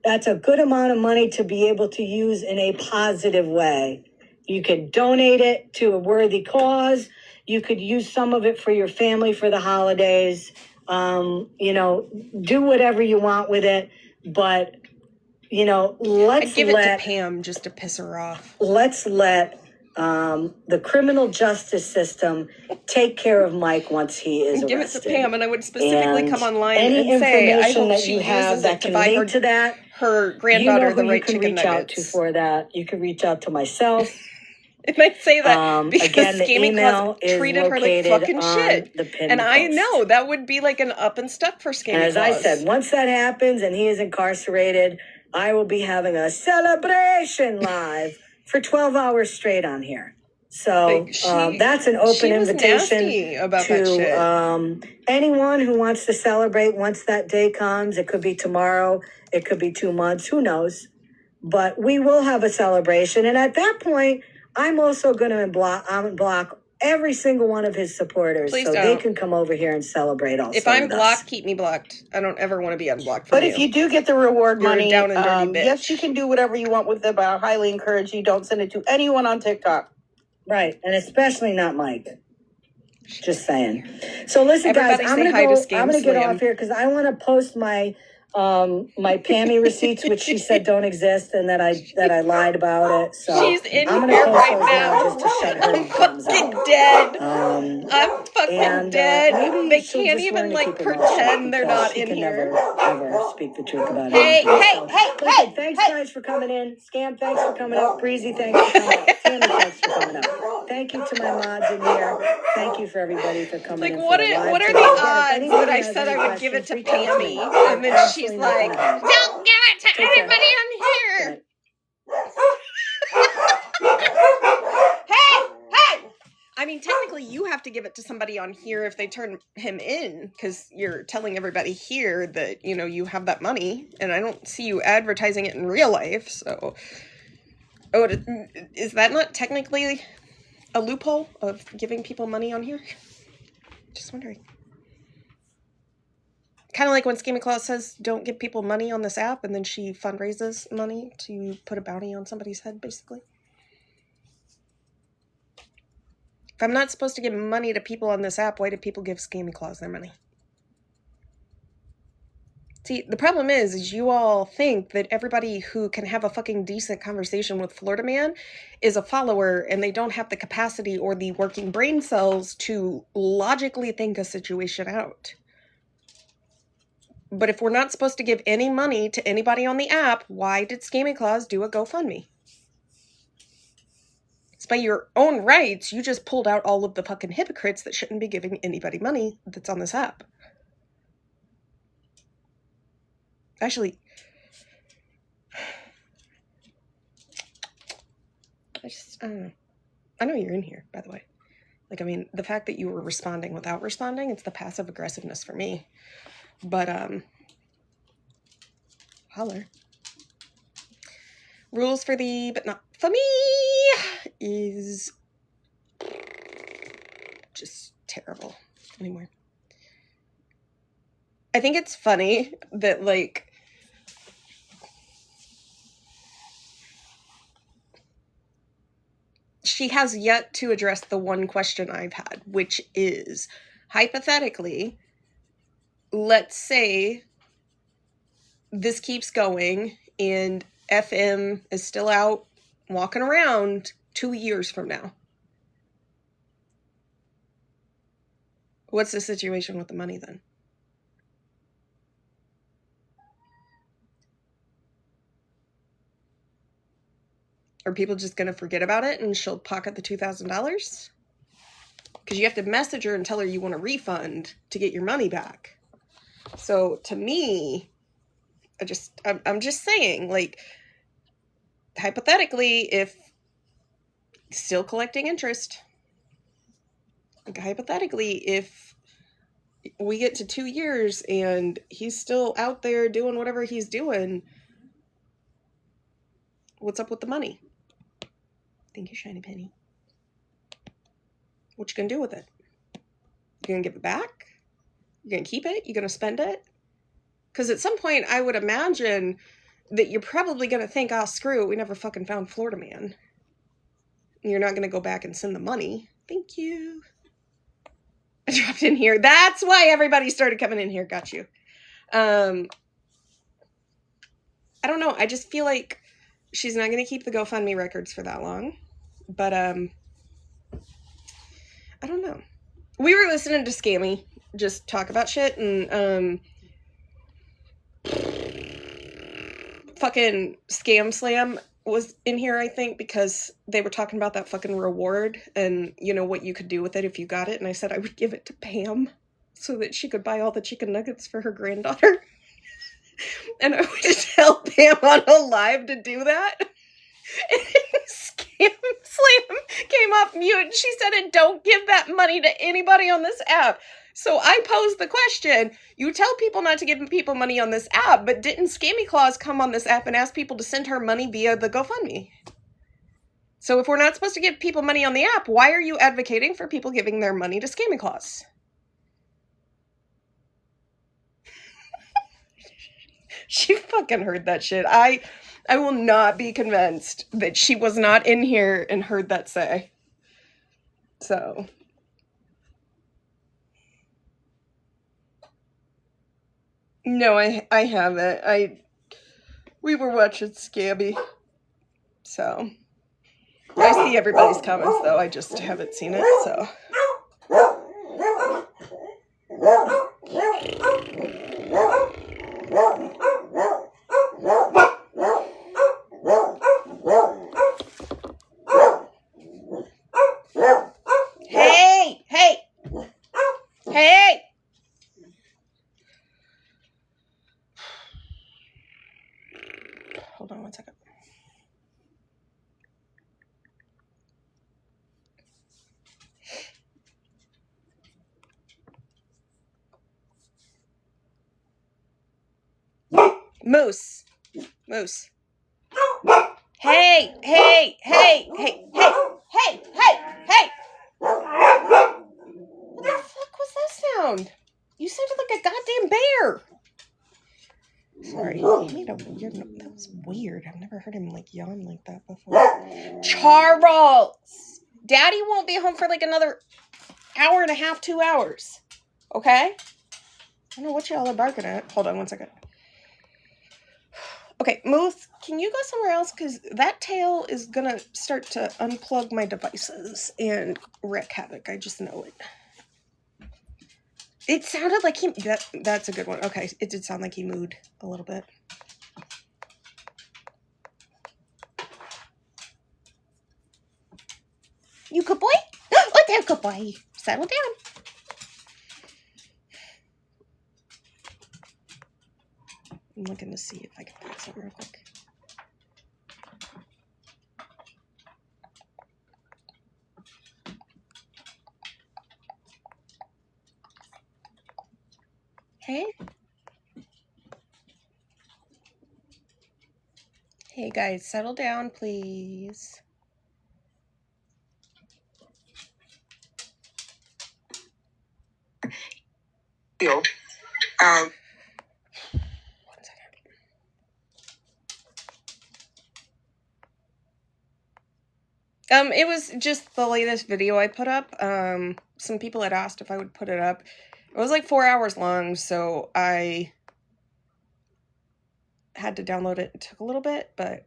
[SPEAKER 1] That's a good amount of money to be able to use in a positive way. You could donate it to a worthy cause. You could use some of it for your family for the holidays. Do whatever you want with it. But, let's
[SPEAKER 2] give it to Pam just to piss her off.
[SPEAKER 1] Let's let the criminal justice system take care of Mike once he is arrested.
[SPEAKER 2] Give it to Pam, and I would specifically come online and say, I hope she uses it to buy her granddaughter the right chicken nuggets.
[SPEAKER 1] For that, you can reach out to myself.
[SPEAKER 2] And I say that because
[SPEAKER 1] again,
[SPEAKER 2] Scamming Claus treated her like fucking shit. And I know that would be like an up and stuck for Scamming Claus.
[SPEAKER 1] As I said, once that happens and he is incarcerated, I will be having a celebration live for 12 hours straight on here. So that's an open invitation to anyone who wants to celebrate once that day comes. It could be tomorrow. It could be 2 months. Who knows? But we will have a celebration. And at that point, I'm also going to unblock every single one of his supporters. They can come over here and celebrate also.
[SPEAKER 2] If I'm blocked, keep me blocked. I don't ever want to be unblocked from
[SPEAKER 5] But if you do get the reward money,
[SPEAKER 2] down and dirty bitch.
[SPEAKER 5] Yes, you can do whatever you want with it, but I highly encourage you don't send it to anyone on TikTok.
[SPEAKER 1] Right, and especially not Mike. Just saying. So listen,
[SPEAKER 2] Everybody
[SPEAKER 1] guys, I'm gonna get off here because I want to post my Pammy receipts, which she said don't exist, and that I lied about it. So
[SPEAKER 2] she's in here right now.
[SPEAKER 1] Just to shut her
[SPEAKER 2] I'm fucking dead. I'm fucking dead. They can't even pretend they're not in here.
[SPEAKER 1] Never speak the truth about it.
[SPEAKER 2] Hey!
[SPEAKER 1] Thanks, guys, for coming in. Scam, thanks for coming up. Breezy, thanks for coming up. Tammy, thanks for coming up. Thank you to my mods in here. Thank you for everybody for coming in.
[SPEAKER 2] What are the odds that I said I would give it to Pammy, and then she's like, don't give it to anybody on here. Hey! I mean, technically, you have to give it to somebody on here if they turn him in, because you're telling everybody here that, you have that money, and I don't see you advertising it in real life, so... Oh, is that not technically a loophole of giving people money on here? Just wondering. Kind of like when Scamming Claus says, don't give people money on this app, and then she fundraises money to put a bounty on somebody's head, basically. If I'm not supposed to give money to people on this app, why do people give Scamming Claus their money? See, the problem is you all think that everybody who can have a fucking decent conversation with Florida Man is a follower, and they don't have the capacity or the working brain cells to logically think a situation out. But if we're not supposed to give any money to anybody on the app, why did Scamming Claus do a GoFundMe? It's by your own rights, you just pulled out all of the fucking hypocrites that shouldn't be giving anybody money that's on this app. Actually, I don't know. I know you're in here, by the way. The fact that you were responding without responding, it's the passive aggressiveness for me. But, holler. Rules for thee, but not for me, is just terrible anymore. I think it's funny that, she has yet to address the one question I've had, which is, hypothetically, let's say this keeps going and FM is still out walking around 2 years from now. What's the situation with the money then? Are people just going to forget about it and she'll pocket the $2,000? Because you have to message her and tell her you want a refund to get your money back. So to me, I'm just saying, like, hypothetically, if still collecting interest, like, hypothetically, if we get to 2 years and he's still out there doing whatever he's doing, what's up with the money? Thank you, Shiny Penny. What you gonna do with it? You gonna give it back? You gonna keep it? You gonna spend it? Because at some point, I would imagine that you're probably gonna think, oh, screw it, we never fucking found Florida Man. And you're not gonna go back and send the money. Thank you. I dropped in here. That's why everybody started coming in here. Got you. I don't know. I just feel like she's not gonna keep the GoFundMe records for that long. But, I don't know. We were listening to Scammy just talk about shit, and fucking Scam Slam was in here, I think, because they were talking about that fucking reward and, you know, what you could do with it if you got it. And I said I would give it to Pam so that she could buy all the chicken nuggets for her granddaughter. And I would tell Pam on a live to do that. And Scam Slam came off mute and she said, and don't give that money to anybody on this app. So I posed the question, you tell people not to give people money on this app, but didn't Scammy Claus come on this app and ask people to send her money via the GoFundMe? So if we're not supposed to give people money on the app, why are you advocating for people giving their money to Scammy Claus? She fucking heard that shit. I will not be convinced that she was not in here and heard that say. So. No, I haven't. We were watching Scammy. So. I see everybody's comments, though. I just haven't seen it, so. Hey! Hey! Hey! Hold on one second. Moose. Moose. Hey! Hey! Hey! Hey! Hey! Hey! Hey! Hey! What the fuck was that sound? You sounded like a goddamn bear. Sorry, he made a weird noise. That was weird. I've never heard him like yawn like that before. Charles! Daddy won't be home for like another hour and a half, 2 hours. Okay? I don't know what y'all are barking at. Hold on one second. Okay, Moose, can you go somewhere else? Because that tail is gonna start to unplug my devices and wreak havoc. I just know it. It sounded like he... That's a good one. Okay, it did sound like he mooed a little bit. You good boy? Oh, there, good boy. Settle down. I'm looking to see if I can find something real quick. Hey? Hey, guys, settle down, please. One second. It was just the latest video I put up. Some people had asked if I would put it up. It was like 4 hours long, so I had to download it. It took a little bit, but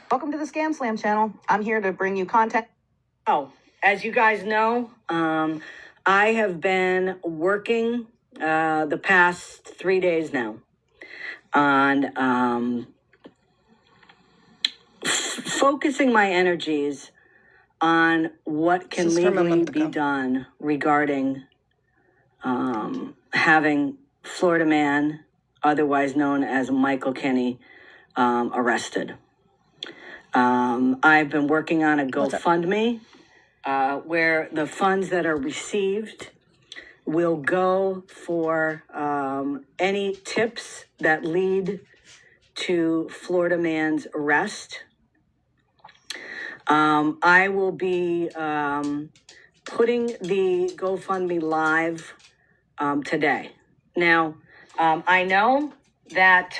[SPEAKER 5] Welcome to the Scam Slam channel. I'm here to bring you content.
[SPEAKER 1] Oh, as you guys know, I have been working the past 3 days now on focusing my energies on what can legally be done regarding having Florida man, otherwise known as Michael Kinney, arrested. I've been working on a GoFundMe where the funds that are received will go for any tips that lead to Florida man's arrest. I will be putting the GoFundMe live today. Now, I know that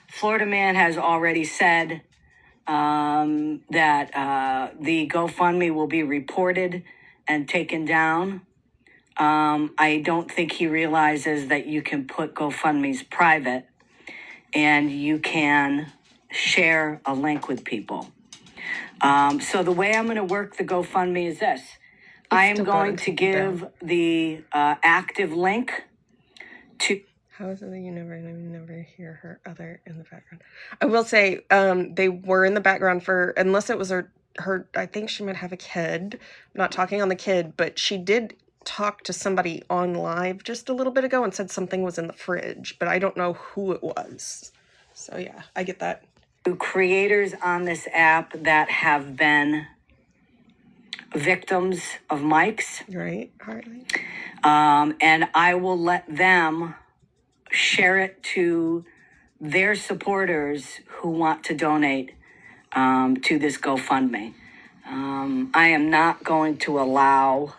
[SPEAKER 1] Florida man has already said that the GoFundMe will be reported and taken down. I don't think he realizes that you can put GoFundMes private and you can share a link with people. So the way I'm going to work the GoFundMe is this. I am going to give the active link to...
[SPEAKER 2] How is it that you never hear her other in the background? I will say, they were in the background for, unless it was her, I think she might have a kid. I'm not talking on the kid, but she did talk to somebody on live just a little bit ago and said something was in the fridge, but I don't know who it was. So yeah, I get that.
[SPEAKER 1] Creators on this app that have been victims of Mike's.
[SPEAKER 2] Right, Hartley.
[SPEAKER 1] And I will let them share it to their supporters who want to donate to this GoFundMe. I am not going to allow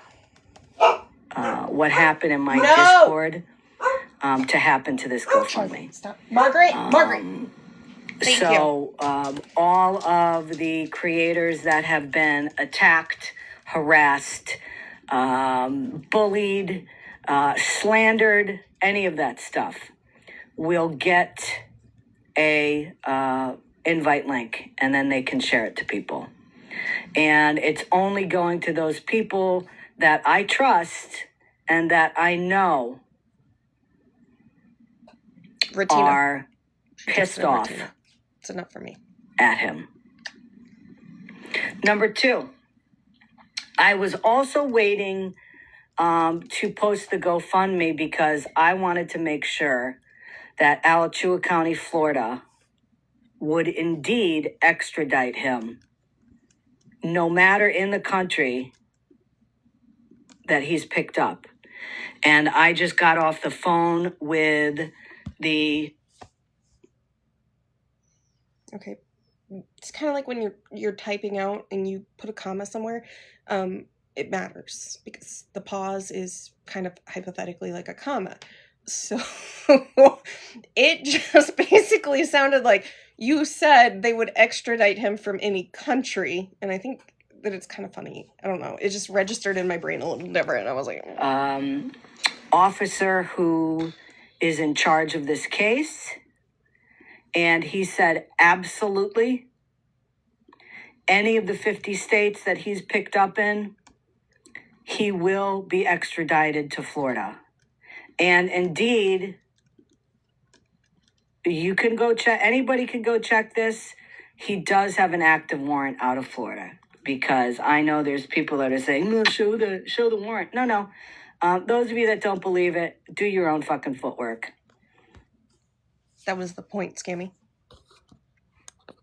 [SPEAKER 1] what happened in my Discord to happen to this GoFundMe.
[SPEAKER 2] Stop. Margaret. Thank you.
[SPEAKER 1] All of the creators that have been attacked, harassed, bullied, slandered, any of that stuff will get a invite link, and then they can share it to people. And it's only going to those people that I trust and that I know are pissed off.
[SPEAKER 2] It's enough for me.
[SPEAKER 1] At him. Number 2, I was also waiting to post the GoFundMe because I wanted to make sure that Alachua County, Florida would indeed extradite him no matter in the country that he's picked up. And I just got off the phone with the...
[SPEAKER 2] Okay. It's kind of like when you're typing out and you put a comma somewhere. It matters because the pause is kind of hypothetically like a comma. So it just basically sounded like you said they would extradite him from any country. And I think that it's kind of funny. I don't know. It just registered in my brain a little different. I was like...
[SPEAKER 1] Officer who is in charge of this case. And he said, absolutely, any of the 50 states that he's picked up in, he will be extradited to Florida. And indeed, you can go check, anybody can go check this. He does have an active warrant out of Florida, because I know there's people that are saying, no, show the warrant. No. Those of you that don't believe it, do your own fucking footwork.
[SPEAKER 2] That was the point, Scammy.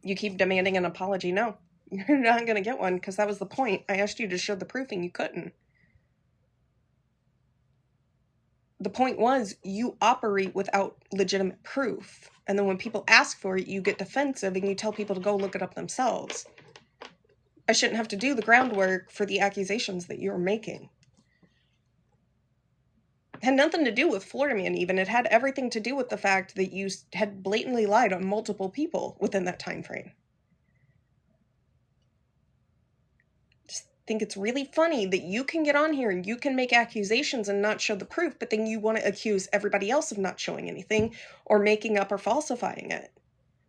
[SPEAKER 2] You keep demanding an apology. No, you're not going to get one because that was the point. I asked you to show the proof and you couldn't. the point was you operate without legitimate proof. And then when people ask for it, you get defensive and you tell people to go look it up themselves. I shouldn't have to do the groundwork for the accusations that you're making. It had nothing to do with Florida Man even. It had everything to do with the fact that you had blatantly lied on multiple people within that time frame. Just think it's really funny that you can get on here and you can make accusations and not show the proof, but then you want to accuse everybody else of not showing anything or making up or falsifying it.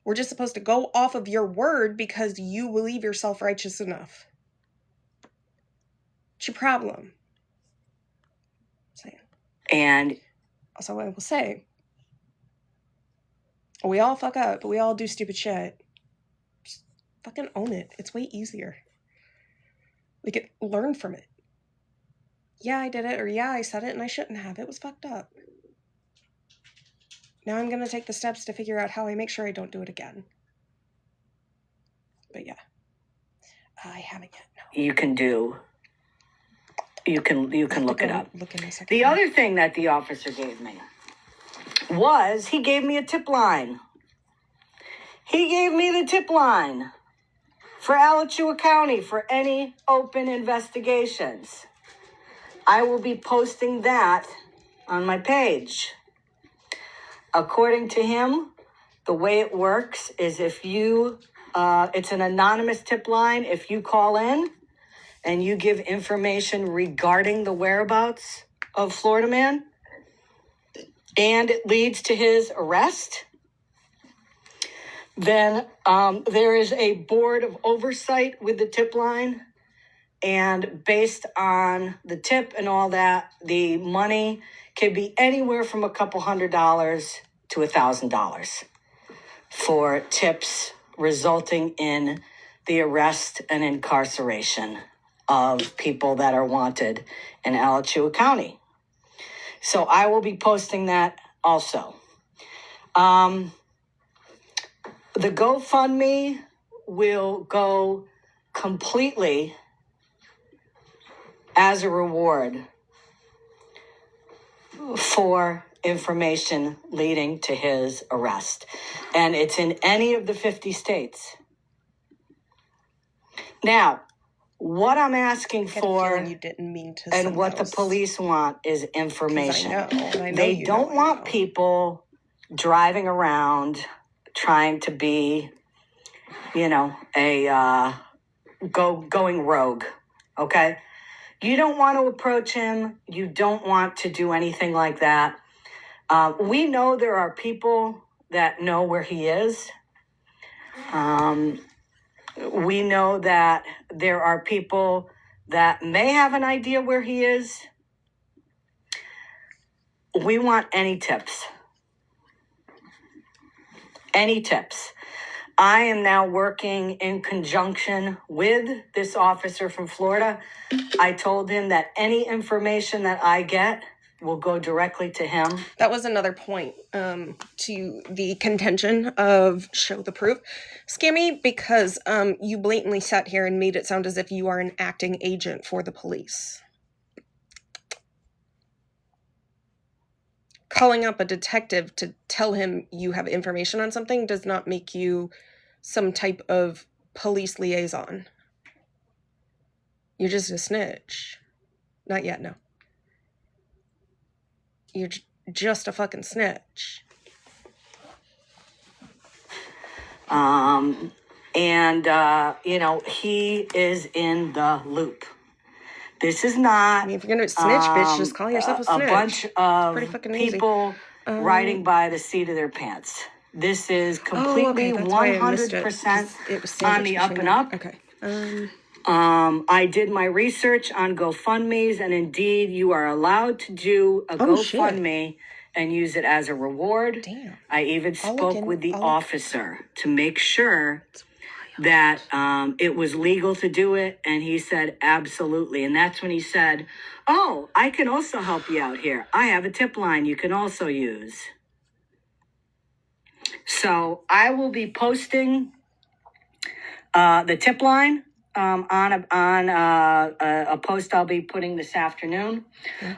[SPEAKER 2] We're just supposed to go off of your word because you believe yourself righteous enough. What's your problem? And also I will say, we all fuck up, but we all do stupid shit. Just fucking own it. It's way easier. We can learn from it. Yeah, I did it, or yeah, I said it and I shouldn't have. It was fucked up. Now I'm gonna take the steps to figure out how I make sure I don't do it again. But yeah, I haven't yet. No.
[SPEAKER 1] You can look it up. The other thing that the officer gave me was he gave me a tip line. He gave me the tip line for Alachua County for any open investigations. I will be posting that on my page. According to him, the way it works is if you, it's an anonymous tip line. If you call in and you give information regarding the whereabouts of Florida Man, and it leads to his arrest, then there is a board of oversight with the tip line. And based on the tip and all that, the money can be anywhere from a couple $100 to $1,000 for tips resulting in the arrest and incarceration of people that are wanted in Alachua County. So I will be posting that also. The GoFundMe will go completely as a reward for information leading to his arrest. And it's in any of the 50 states. Now, what I'm asking for
[SPEAKER 2] you didn't mean to
[SPEAKER 1] and what the police want is information. They don't want people driving around trying to be, going rogue, okay? You don't want to approach him. You don't want to do anything like that. We know there are people that know where he is. We know that there are people that may have an idea where he is. We want any tips. Any tips. I am now working in conjunction with this officer from Florida. I told him that any information that I get will go directly to him.
[SPEAKER 2] That was another point to the contention of show the proof. Scammy, because you blatantly sat here and made it sound as if you are an acting agent for the police. Calling up a detective to tell him you have information on something does not make you some type of police liaison. You're just a snitch. Not yet, no. You're just a fucking snitch.
[SPEAKER 1] He is in the loop. This is not...
[SPEAKER 2] I mean, if you're gonna snitch, bitch, just call yourself a snitch.
[SPEAKER 1] A bunch of people riding by the seat of their pants. This is completely 100% on the up and up.
[SPEAKER 2] Okay.
[SPEAKER 1] I did my research on GoFundMes, and indeed, you are allowed to do a GoFundMe and use it as a reward.
[SPEAKER 2] Damn.
[SPEAKER 1] I even spoke with the officer to make sure that it was legal to do it, and he said absolutely. And that's when he said, "Oh, I can also help you out here. I have a tip line you can also use." So I will be posting the tip line on a post I'll be putting this afternoon.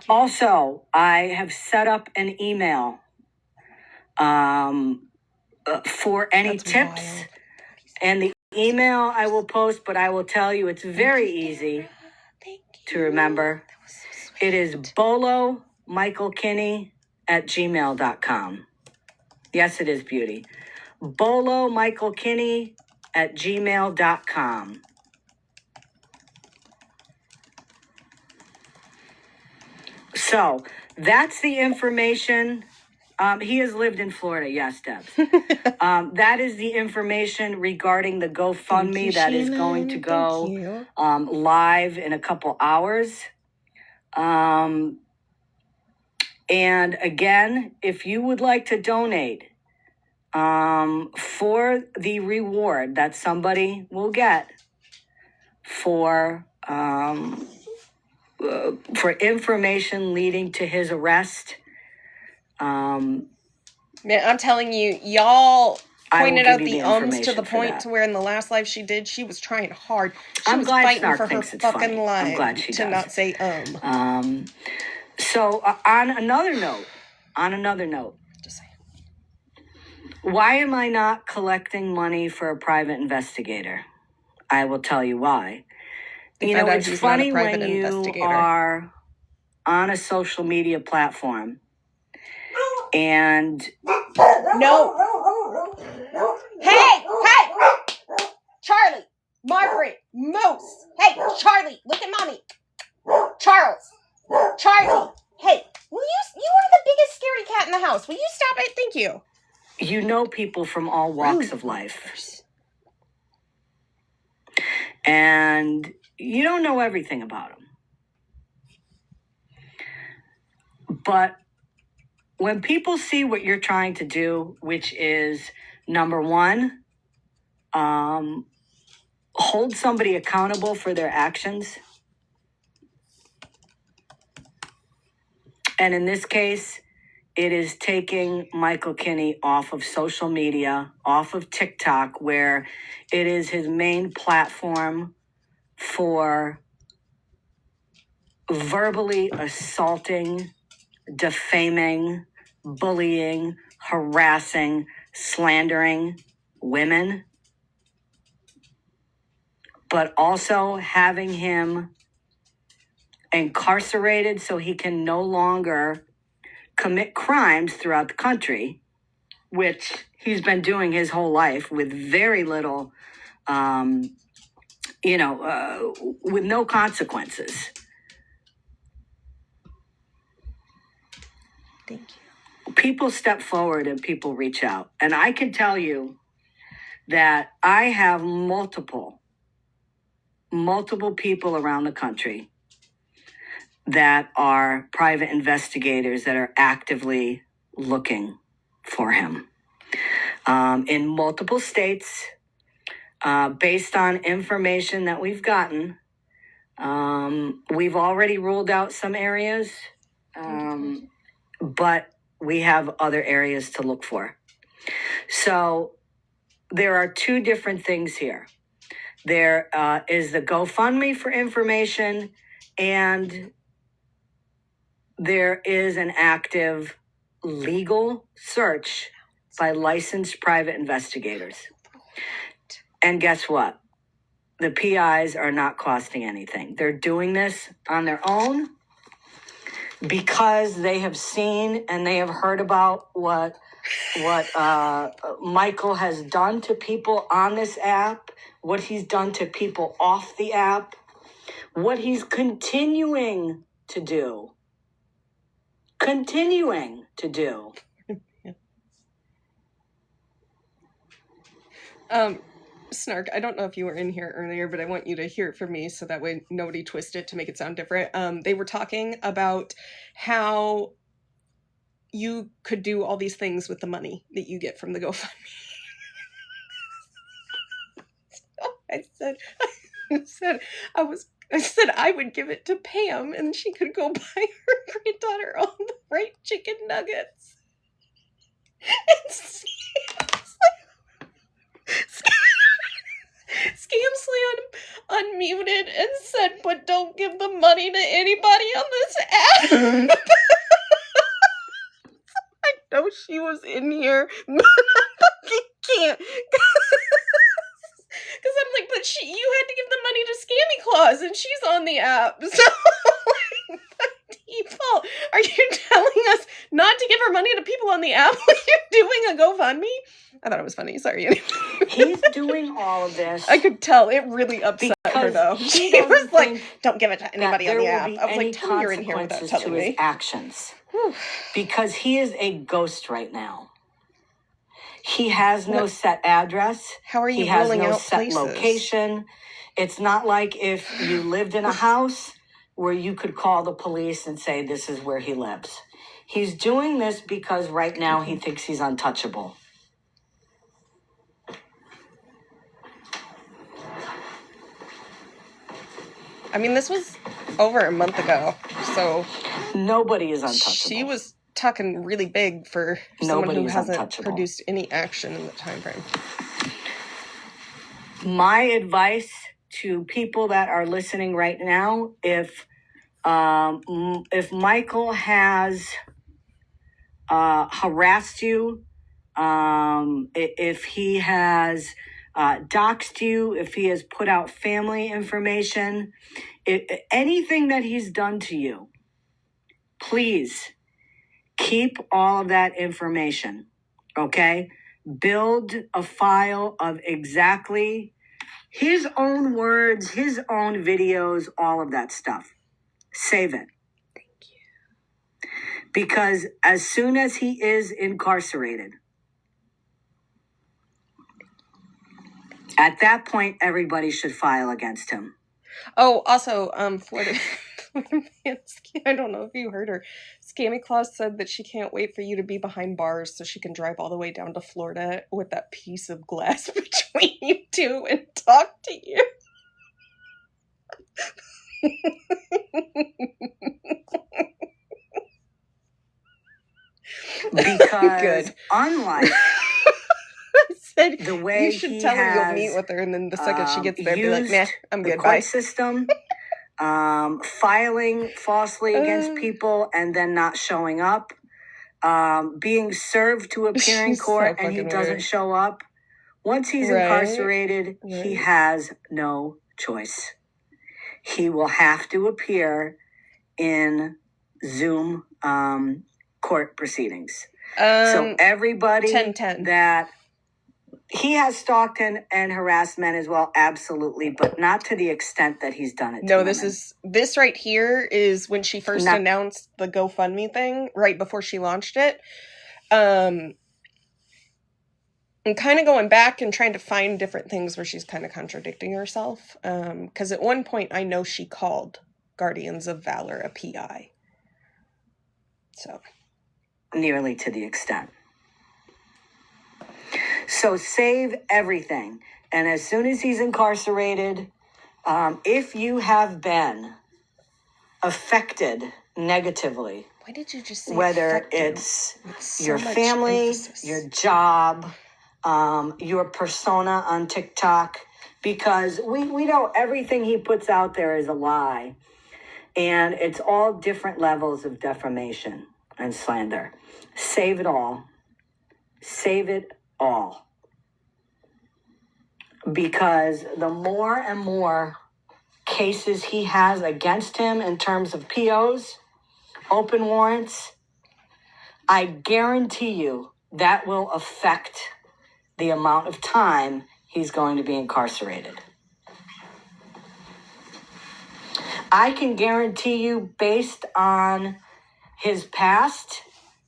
[SPEAKER 1] Also, I have set up an email for any tips. Wild. And the email I will post, but I will tell you it's very easy to remember. It is bolomichaelkinney@gmail.com. Yes, it is, Beauty. bolomichaelkinney@gmail.com. So that's the information. He has lived in Florida. Yes, Debs. That is the information regarding the GoFundMe that is going to go live in a couple hours. And again, if you would like to donate for the reward that somebody will get for information leading to his arrest,
[SPEAKER 2] man, I'm telling you, y'all pointed out the ums to the point to where in the last live she did, she was trying hard. She was fighting for her fucking life to not say
[SPEAKER 1] So on another note, just saying. Why am I not collecting money for a private investigator? I will tell you why. It's funny when you are on a social media platform and
[SPEAKER 2] Hey, Charlie, Margaret, Moose. Hey, Charlie, look at mommy. Charlie, hey, you are the biggest scaredy cat in the house. Will you stop it? Thank you.
[SPEAKER 1] You know people from all walks of life. And you don't know everything about them. But when people see what you're trying to do, which is, number one, hold somebody accountable for their actions. And in this case, it is taking Michael Kinney off of social media, off of TikTok, where it is his main platform for verbally assaulting, defaming, bullying, harassing, slandering women, but also having him incarcerated so he can no longer commit crimes throughout the country, which he's been doing his whole life with very little, with no consequences.
[SPEAKER 2] Thank you.
[SPEAKER 1] People step forward and people reach out. And I can tell you that I have multiple people around the country that are private investigators that are actively looking for him in multiple states, based on information that we've gotten. We've already ruled out some areas, but we have other areas to look for. So there are two different things here. There is the GoFundMe for information, and there is an active legal search by licensed private investigators. And guess what? The PIs are not costing anything. They're doing this on their own because they have seen and they have heard about what Michael has done to people on this app, what he's done to people off the app, what he's continuing to do.
[SPEAKER 2] Snark, I don't know if you were in here earlier, but I want you to hear it from me so that way nobody twist it to make it sound different. They were talking about how you could do all these things with the money that you get from the GoFundMe. So I said I would give it to Pam and she could go buy her granddaughter all the right chicken nuggets. And Scam Slam unmuted and said, but don't give the money to anybody on this app. I know she was in here, but I fucking can't. Because I'm like, but you had to give the money to Scammy Claus, and she's on the app. So, like, by default, are you telling us not to give her money to people on the app when you're doing a GoFundMe? I thought it was funny. Sorry.
[SPEAKER 1] He's doing all of this.
[SPEAKER 2] I could tell it really upset her, though. She was like, don't give it to anybody on the app. I was like, tell me you're in here without telling me.
[SPEAKER 1] His actions. Because he is a ghost right now. He has no set address.
[SPEAKER 2] How are you
[SPEAKER 1] He has
[SPEAKER 2] ruling
[SPEAKER 1] no
[SPEAKER 2] out
[SPEAKER 1] set
[SPEAKER 2] places?
[SPEAKER 1] location. It's not like if you lived in a house where you could call the police and say this is where he lives. He's doing this because right now he thinks he's untouchable.
[SPEAKER 2] I mean, this was over a month ago, so
[SPEAKER 1] nobody is untouchable.
[SPEAKER 2] She was talking really big for someone who hasn't produced any action in the time frame.
[SPEAKER 1] My advice to people that are listening right now, if Michael has harassed you, if he has doxed you, if he has put out family information, anything that he's done to you, please keep all of that information, okay? Build a file of exactly his own words, his own videos, all of that stuff. Save it.
[SPEAKER 2] Thank you.
[SPEAKER 1] Because as soon as he is incarcerated, at that point, everybody should file against him.
[SPEAKER 2] Oh, also, Florida I don't know if you heard her. Scammy Claus said that she can't wait for you to be behind bars so she can drive all the way down to Florida with that piece of glass between you two and talk to you.
[SPEAKER 1] Because
[SPEAKER 2] good.
[SPEAKER 1] Unlike
[SPEAKER 2] I said,
[SPEAKER 1] the way
[SPEAKER 2] you should tell her you'll meet with her, and then the second she gets there, be like, nah, I'm good, bye.
[SPEAKER 1] System, filing falsely against people and then not showing up, being served to appear in court and he doesn't show up. Once he's incarcerated, he has no choice. He will have to appear in Zoom court proceedings. So everybody
[SPEAKER 2] 10-10.
[SPEAKER 1] that he has stalked and harassed men as well, absolutely, but not to the extent that he's done it.
[SPEAKER 2] No, this right here is when she first announced the GoFundMe thing, right before she launched it. I'm kind of going back and trying to find different things where she's kind of contradicting herself. Because at one point, I know she called Guardians of Valor a PI. So.
[SPEAKER 1] Nearly to the extent. So save everything. And as soon as he's incarcerated, if you have been affected negatively,
[SPEAKER 2] why did you just say
[SPEAKER 1] whether
[SPEAKER 2] affected?
[SPEAKER 1] It's so your family, emphasis. Your job, your persona on TikTok, because we know everything he puts out there is a lie. And it's all different levels of defamation and slander. Save it all. Save it all. Because the more and more cases he has against him in terms of POs, open warrants, I guarantee you that will affect the amount of time he's going to be incarcerated. I can guarantee you, based on his past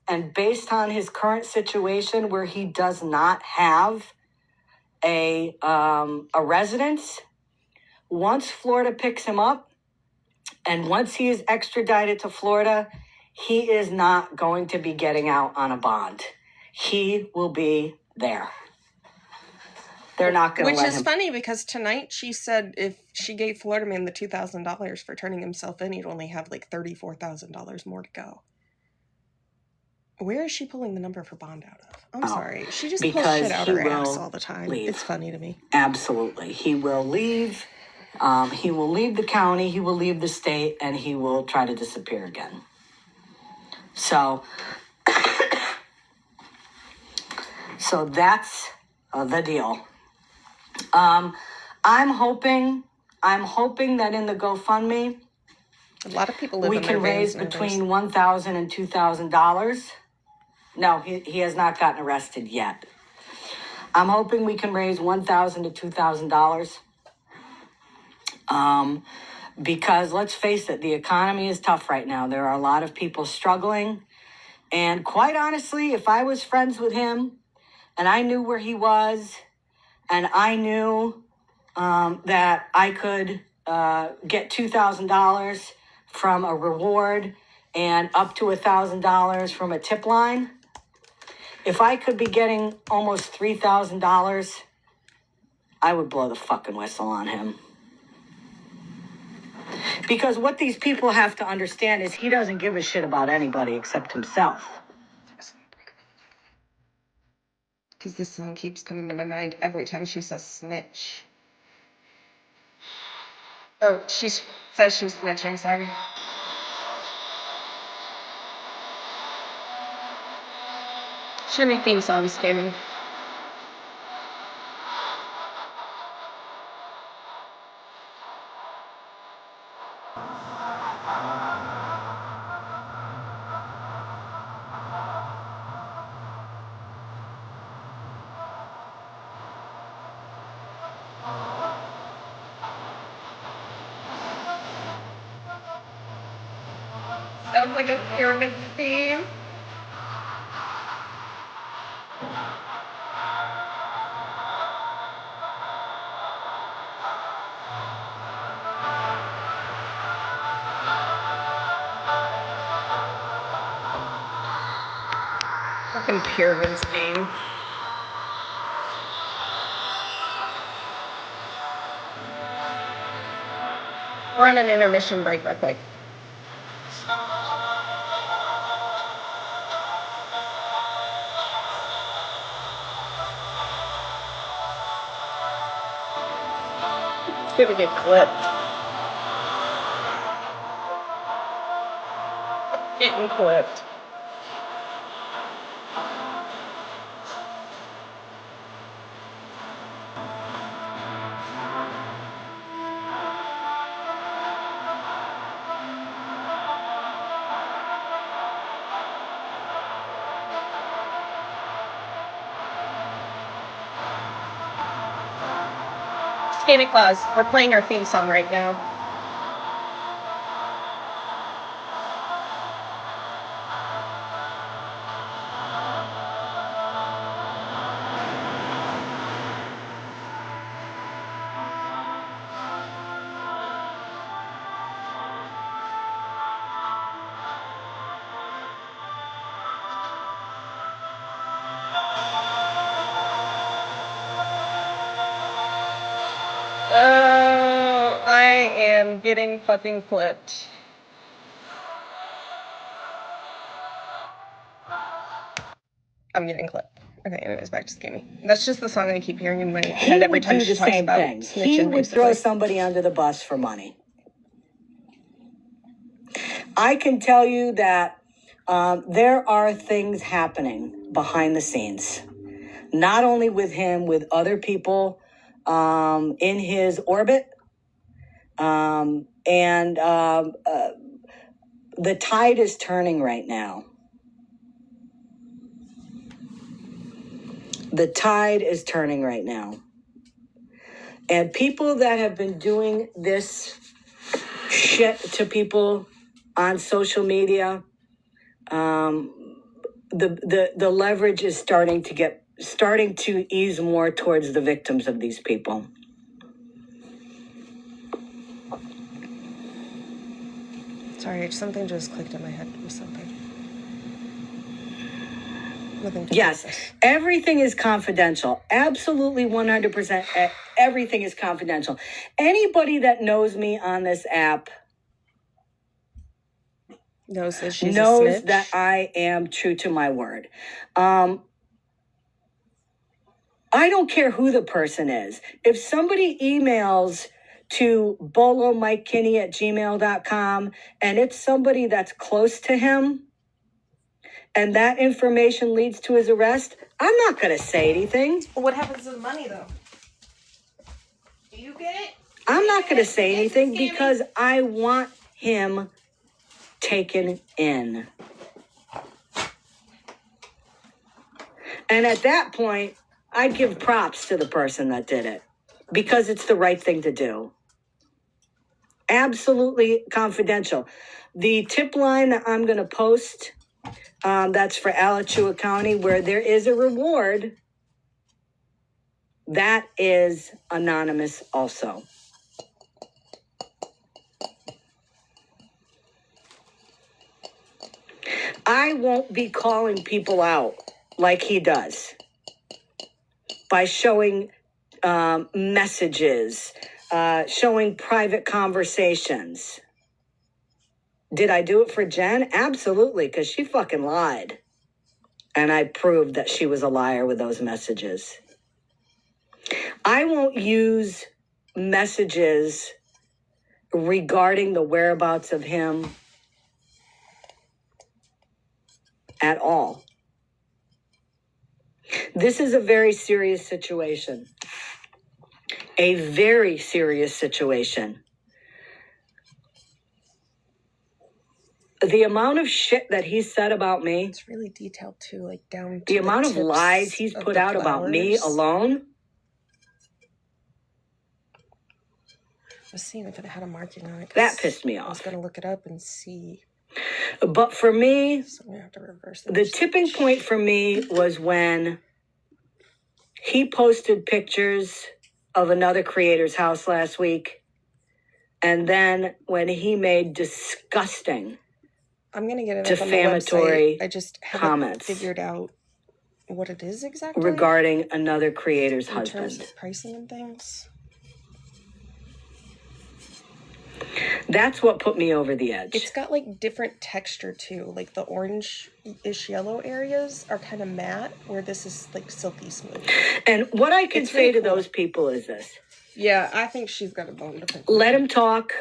[SPEAKER 1] and based on his current situation where he does not have a residence, once Florida picks him up and once he is extradited to Florida, he is not going to be getting out on a bond. He will be there. They're not going to let him.
[SPEAKER 2] Which is funny because tonight she said if she gave Florida man the $2,000 for turning himself in, he'd only have like $34,000 more to go. Where is she pulling the number for bond out of? I'm sorry. She just pulls shit out her ass all the time.
[SPEAKER 1] Leave.
[SPEAKER 2] It's funny to me.
[SPEAKER 1] Absolutely. He will leave. He will leave the county, he will leave the state, and he will try to disappear again. So that's the deal. I'm hoping that in the GoFundMe,
[SPEAKER 2] a lot of people live
[SPEAKER 1] we can raise between $1,000 and $2,000. No, he has not gotten arrested yet. I'm hoping we can raise $1,000 to $2,000. Because let's face it, the economy is tough right now. There are a lot of people struggling. And quite honestly, if I was friends with him and I knew where he was and I knew that I could get $2,000 from a reward and up to $1,000 from a tip line, if I could be getting almost $3,000, I would blow the fucking whistle on him. Because what these people have to understand is he doesn't give a shit about anybody except himself.
[SPEAKER 2] Because this song keeps coming to my mind every time she says snitch. Oh, she says she's snitching, sorry. Shouldn't theme songs, scary. Sounds like a pyramid theme. Fucking pyramids theme. We're on an intermission break real quick. It's gonna get clipped. Getting clipped. Santa Claus, we're playing our theme song right now. Oh, I am getting fucking clipped. I'm getting clipped. Okay, anyways, back to Skinny. That's just the song I keep hearing in my head every time she talks about snitching.
[SPEAKER 1] He would throw somebody under the bus for money. I can tell you that there are things happening behind the scenes, not only with him, with other people in his orbit. The tide is turning right now. The tide is turning right now. And people that have been doing this shit to people on social media, the leverage is starting to ease more towards the victims of these people.
[SPEAKER 2] Sorry, something just clicked in my head with something.
[SPEAKER 1] Yes, everything is confidential. Absolutely 100%. Everything is confidential. Anybody that knows me on this app
[SPEAKER 2] knows that she's
[SPEAKER 1] knows
[SPEAKER 2] a snitch.
[SPEAKER 1] that I am true to my word. I don't care who the person is. If somebody emails to bolomikekinney@gmail.com and it's somebody that's close to him and that information leads to his arrest, I'm not going to say anything.
[SPEAKER 2] Well, what happens to the money, though? Do you get it?
[SPEAKER 1] I'm not going to say anything because I want him taken in. And at that point, I give props to the person that did it because it's the right thing to do. Absolutely confidential. The tip line that I'm going to post, that's for Alachua County, where there is a reward, that is anonymous also. I won't be calling people out like he does by showing messages, showing private conversations. Did I do it for Jen? Absolutely, because she fucking lied. And I proved that she was a liar with those messages. I won't use messages regarding the whereabouts of him at all. This is a very serious situation. A very serious situation. The amount of shit that he said about me.
[SPEAKER 2] It's really detailed too, like down to
[SPEAKER 1] the amount of lies he's put out about me alone.
[SPEAKER 2] I was seeing if it had a marking on it.
[SPEAKER 1] That pissed me off.
[SPEAKER 2] I was going to look it up and see.
[SPEAKER 1] But for me,
[SPEAKER 2] so I'm gonna have to reverse
[SPEAKER 1] the tipping point for me was when he posted pictures of another creator's house last week. And then when he made disgusting,
[SPEAKER 2] I'm going to get it
[SPEAKER 1] defamatory
[SPEAKER 2] up on the website. I just haven't
[SPEAKER 1] comments
[SPEAKER 2] figured out what it is exactly
[SPEAKER 1] regarding another creator's husband.
[SPEAKER 2] In terms of pricing and things.
[SPEAKER 1] That's what put me over the edge.
[SPEAKER 2] It's got like different texture too. Like the orange-ish yellow areas are kind of matte, where this is like silky smooth.
[SPEAKER 1] And what I can say to those people is this.
[SPEAKER 2] Yeah, I think she's got a bone to pick.
[SPEAKER 1] Let him talk.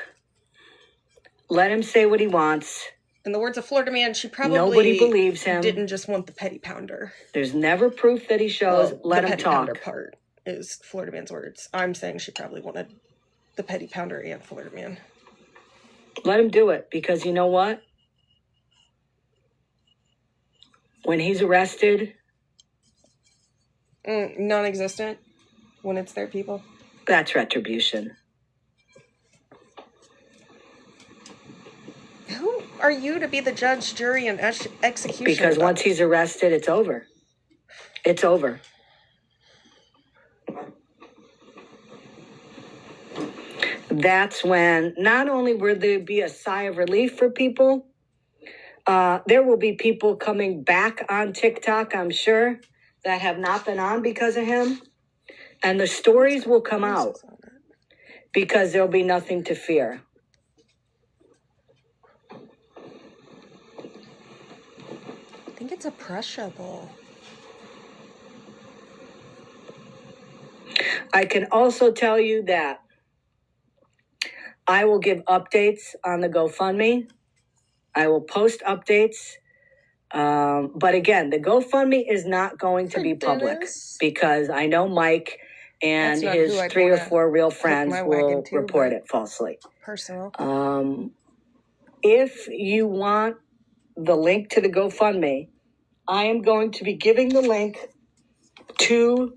[SPEAKER 1] Let him say what he wants.
[SPEAKER 2] In the words of Florida Man, she probably
[SPEAKER 1] nobody believes him.
[SPEAKER 2] Didn't just want the petty pounder.
[SPEAKER 1] There's never proof that he shows. Let him talk. The petty pounder
[SPEAKER 2] part is Florida Man's words. I'm saying she probably wanted the petty pounder and Florida Man.
[SPEAKER 1] Let him do it, because you know what? When he's arrested...
[SPEAKER 2] non-existent when it's their people?
[SPEAKER 1] That's retribution.
[SPEAKER 2] Who are you to be the judge, jury, and executioner?
[SPEAKER 1] Because once he's arrested, it's over. It's over. That's when not only will there be a sigh of relief for people, there will be people coming back on TikTok, I'm sure, that have not been on because of him. And the stories will come out because there'll be nothing to fear.
[SPEAKER 2] I think it's a pressure ball.
[SPEAKER 1] I can also tell you that I will give updates on the GoFundMe. I will post updates. But again, the GoFundMe is not going to be public because I know Mike and his 3 or 4 real friends will report it falsely.
[SPEAKER 2] Personal.
[SPEAKER 1] If you want the link to the GoFundMe, I am going to be giving the link to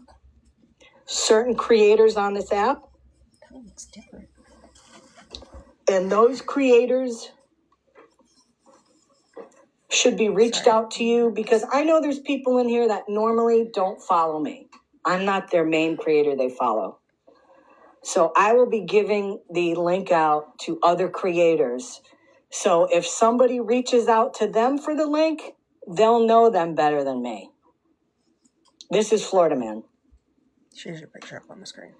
[SPEAKER 1] certain creators on this app.
[SPEAKER 2] That looks different.
[SPEAKER 1] And those creators should be reached out to you, because I know there's people in here that normally don't follow me. I'm not their main creator they follow. So I will be giving the link out to other creators. So if somebody reaches out to them for the link, they'll know them better than me. This is Florida Man.
[SPEAKER 2] She's your picture up on the screen.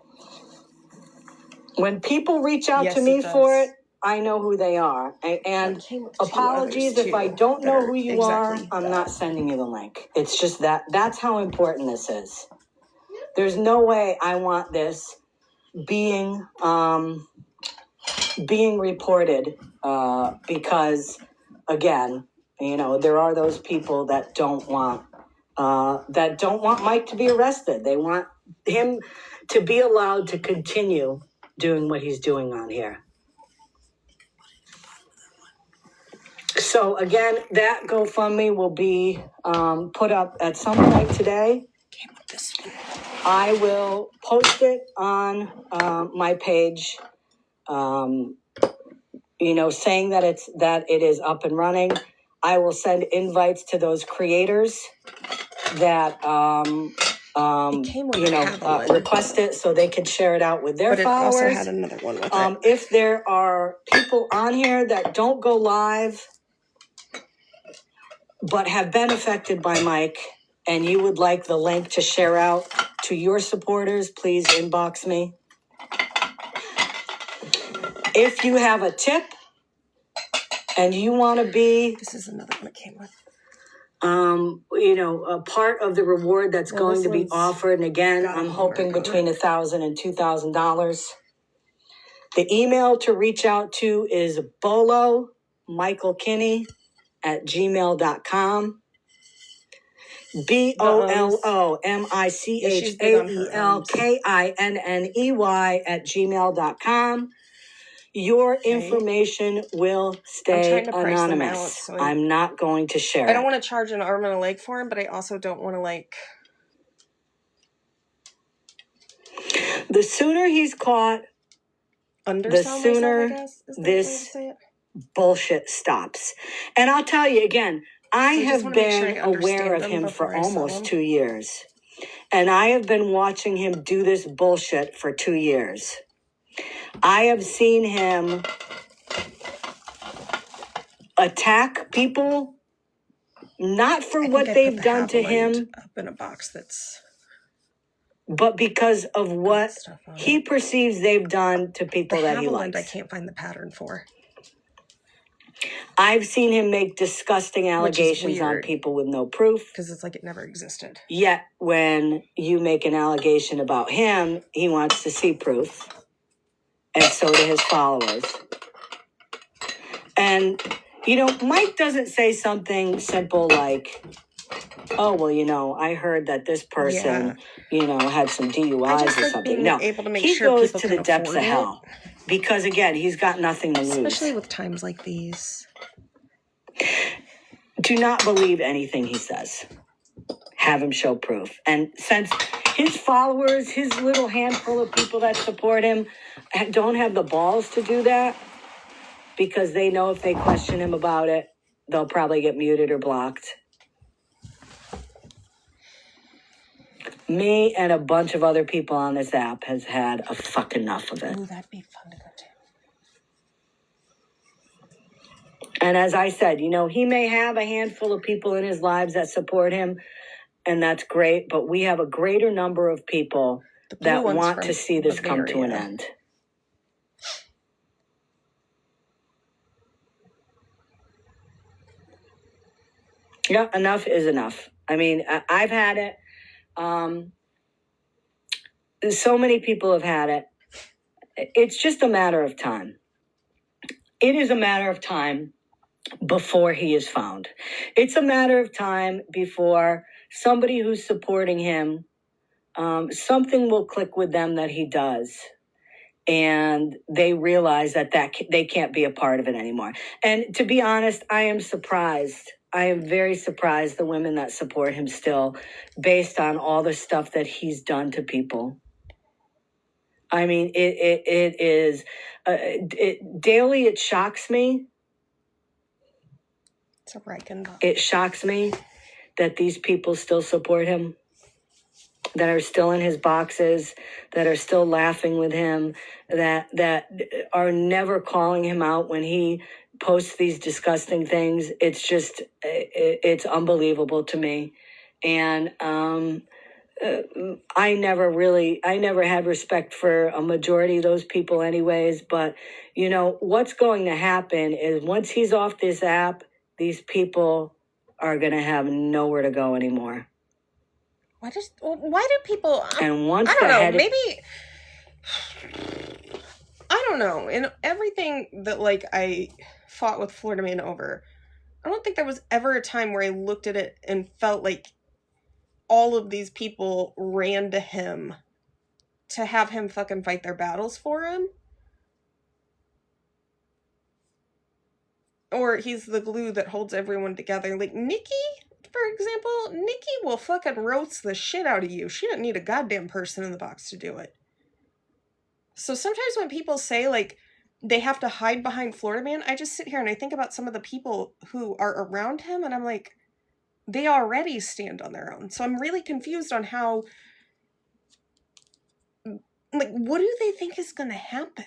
[SPEAKER 1] When people reach out to me for it, I know who they are. And apologies if I don't know who you are, I'm not sending you the link. It's just that's how important this is. There's no way I want this being reported because, again, there are those people that don't want Mike to be arrested. They want him to be allowed to continue doing what he's doing on here. So again, that GoFundMe will be put up at some point today. I will post it on my page, saying that it is up and running. I will send invites to those creators that request it so they can share it out with their followers. But it also had another one with it. If there are people on here that don't go live but have been affected by Mike, and you would like the link to share out to your supporters, please inbox me. If you have a tip and you want to be... This is another one that came with. A part of the reward that's going to be offered. And again, I'm hoping between $1,000 and $2,000. The email to reach out to is bolomichaelkinney@gmail.com. BOLOMICHAELKINNEY@gmail.com. Your information will stay anonymous. I'm not going to share it.
[SPEAKER 2] I don't want to charge an arm and a leg for him, but I also don't want to
[SPEAKER 1] The sooner he's caught, the sooner this bullshit stops. And I'll tell you again, I have been aware of him for almost 2 years. And I have been watching him do this bullshit for 2 years. I have seen him attack people, not for what they've done to him,
[SPEAKER 2] up in a box
[SPEAKER 1] but because of what he perceives they've done to people that he likes.
[SPEAKER 2] I can't find the pattern for.
[SPEAKER 1] I've seen him make disgusting allegations on people with no proof.
[SPEAKER 2] Because it's like it never existed.
[SPEAKER 1] Yet when you make an allegation about him, he wants to see proof. And so do his followers. And, Mike doesn't say something simple like, oh, well, I heard that this person, had some DUIs or something. No, he goes to the depths of hell. Because, again, he's got nothing to lose.
[SPEAKER 2] Especially with times like these.
[SPEAKER 1] Do not believe anything he says. Have him show proof. And since his followers, his little handful of people that support him, don't have the balls to do that, because they know if they question him about it, they'll probably get muted or blocked. Me and a bunch of other people on this app has had a fuck enough of it.
[SPEAKER 2] Ooh, that'd be fun to go to.
[SPEAKER 1] And as I said, he may have a handful of people in his lives that support him, and that's great, but we have a greater number of people that want to see this come to an end. Yeah, enough is enough. I mean, I've had it. So many people have had it. It's just a matter of time. It is a matter of time before he is found. It's a matter of time before somebody who's supporting him, something will click with them that he does. And they realize that they can't be a part of it anymore. And to be honest, I am surprised. I am very surprised the women that support him still, based on all the stuff that he's done to people. I mean, it is daily. It shocks me.
[SPEAKER 2] It's a Reagan.
[SPEAKER 1] It shocks me that these people still support him, that are still in his boxes, that are still laughing with him, that are never calling him out when he posts these disgusting things. It's just, it's unbelievable to me. And I never had respect for a majority of those people anyways. But, what's going to happen is once he's off this app, these people are going to have nowhere to go anymore.
[SPEAKER 2] Why do people...
[SPEAKER 1] And once
[SPEAKER 2] I don't know, maybe... I don't know. In everything that, I fought with Florida Man over, I don't think there was ever a time where I looked at it and felt like all of these people ran to him to have him fucking fight their battles for him. Or he's the glue that holds everyone together. Like, Nikki, for example, Nikki will fucking roast the shit out of you. She doesn't need a goddamn person in the box to do it. So sometimes when people say, they have to hide behind Florida Man, I just sit here and I think about some of the people who are around him, and I'm like, they already stand on their own. So I'm really confused on how, what do they think is going to happen?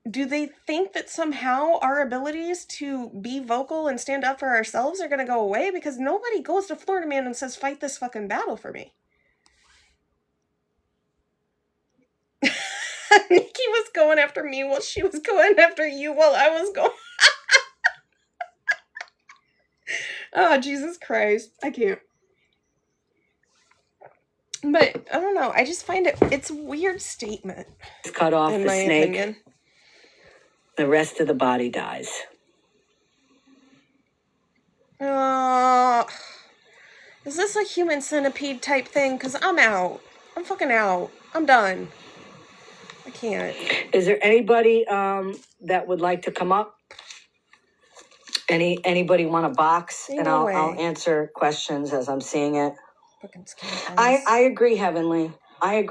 [SPEAKER 2] Do they think that somehow our abilities to be vocal and stand up for ourselves are going to go away? Because nobody goes to Florida Man and says, fight this fucking battle for me. Nikki was going after me while she was going after you while I was going. Oh, Jesus Christ. I can't. But, I don't know. I just find it's a weird statement.
[SPEAKER 1] Cut off the snake. Opinion. The rest of the body dies.
[SPEAKER 2] Is this a human centipede type thing? Because I'm out. I'm fucking out. I'm done. I can't.
[SPEAKER 1] Is there anybody that would like to come up? Anybody want a box?
[SPEAKER 2] Ain't
[SPEAKER 1] and
[SPEAKER 2] no
[SPEAKER 1] I'll answer questions as I'm seeing it.
[SPEAKER 2] Fucking scary.
[SPEAKER 1] I agree, Heavenly. I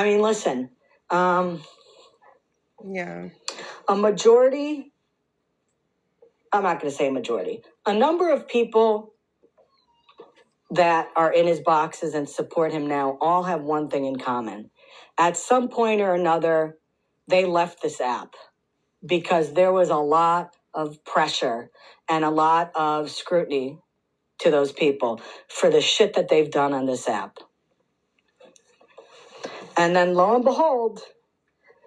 [SPEAKER 1] mean, listen.
[SPEAKER 2] Yeah.
[SPEAKER 1] A majority, I'm not going to say a majority, a number of people that are in his boxes and support him now all have one thing in common. At some point or another, they left this app because there was a lot of pressure and a lot of scrutiny to those people for the shit that they've done on this app. And then lo and behold,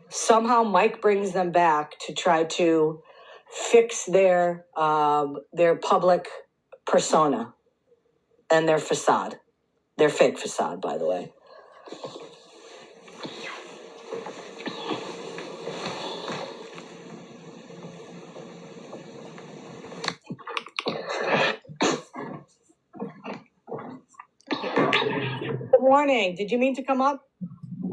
[SPEAKER 1] somehow Mike brings them back to try to fix their public persona and their facade. Their fake facade, by the way. Good morning. Did you mean to come up?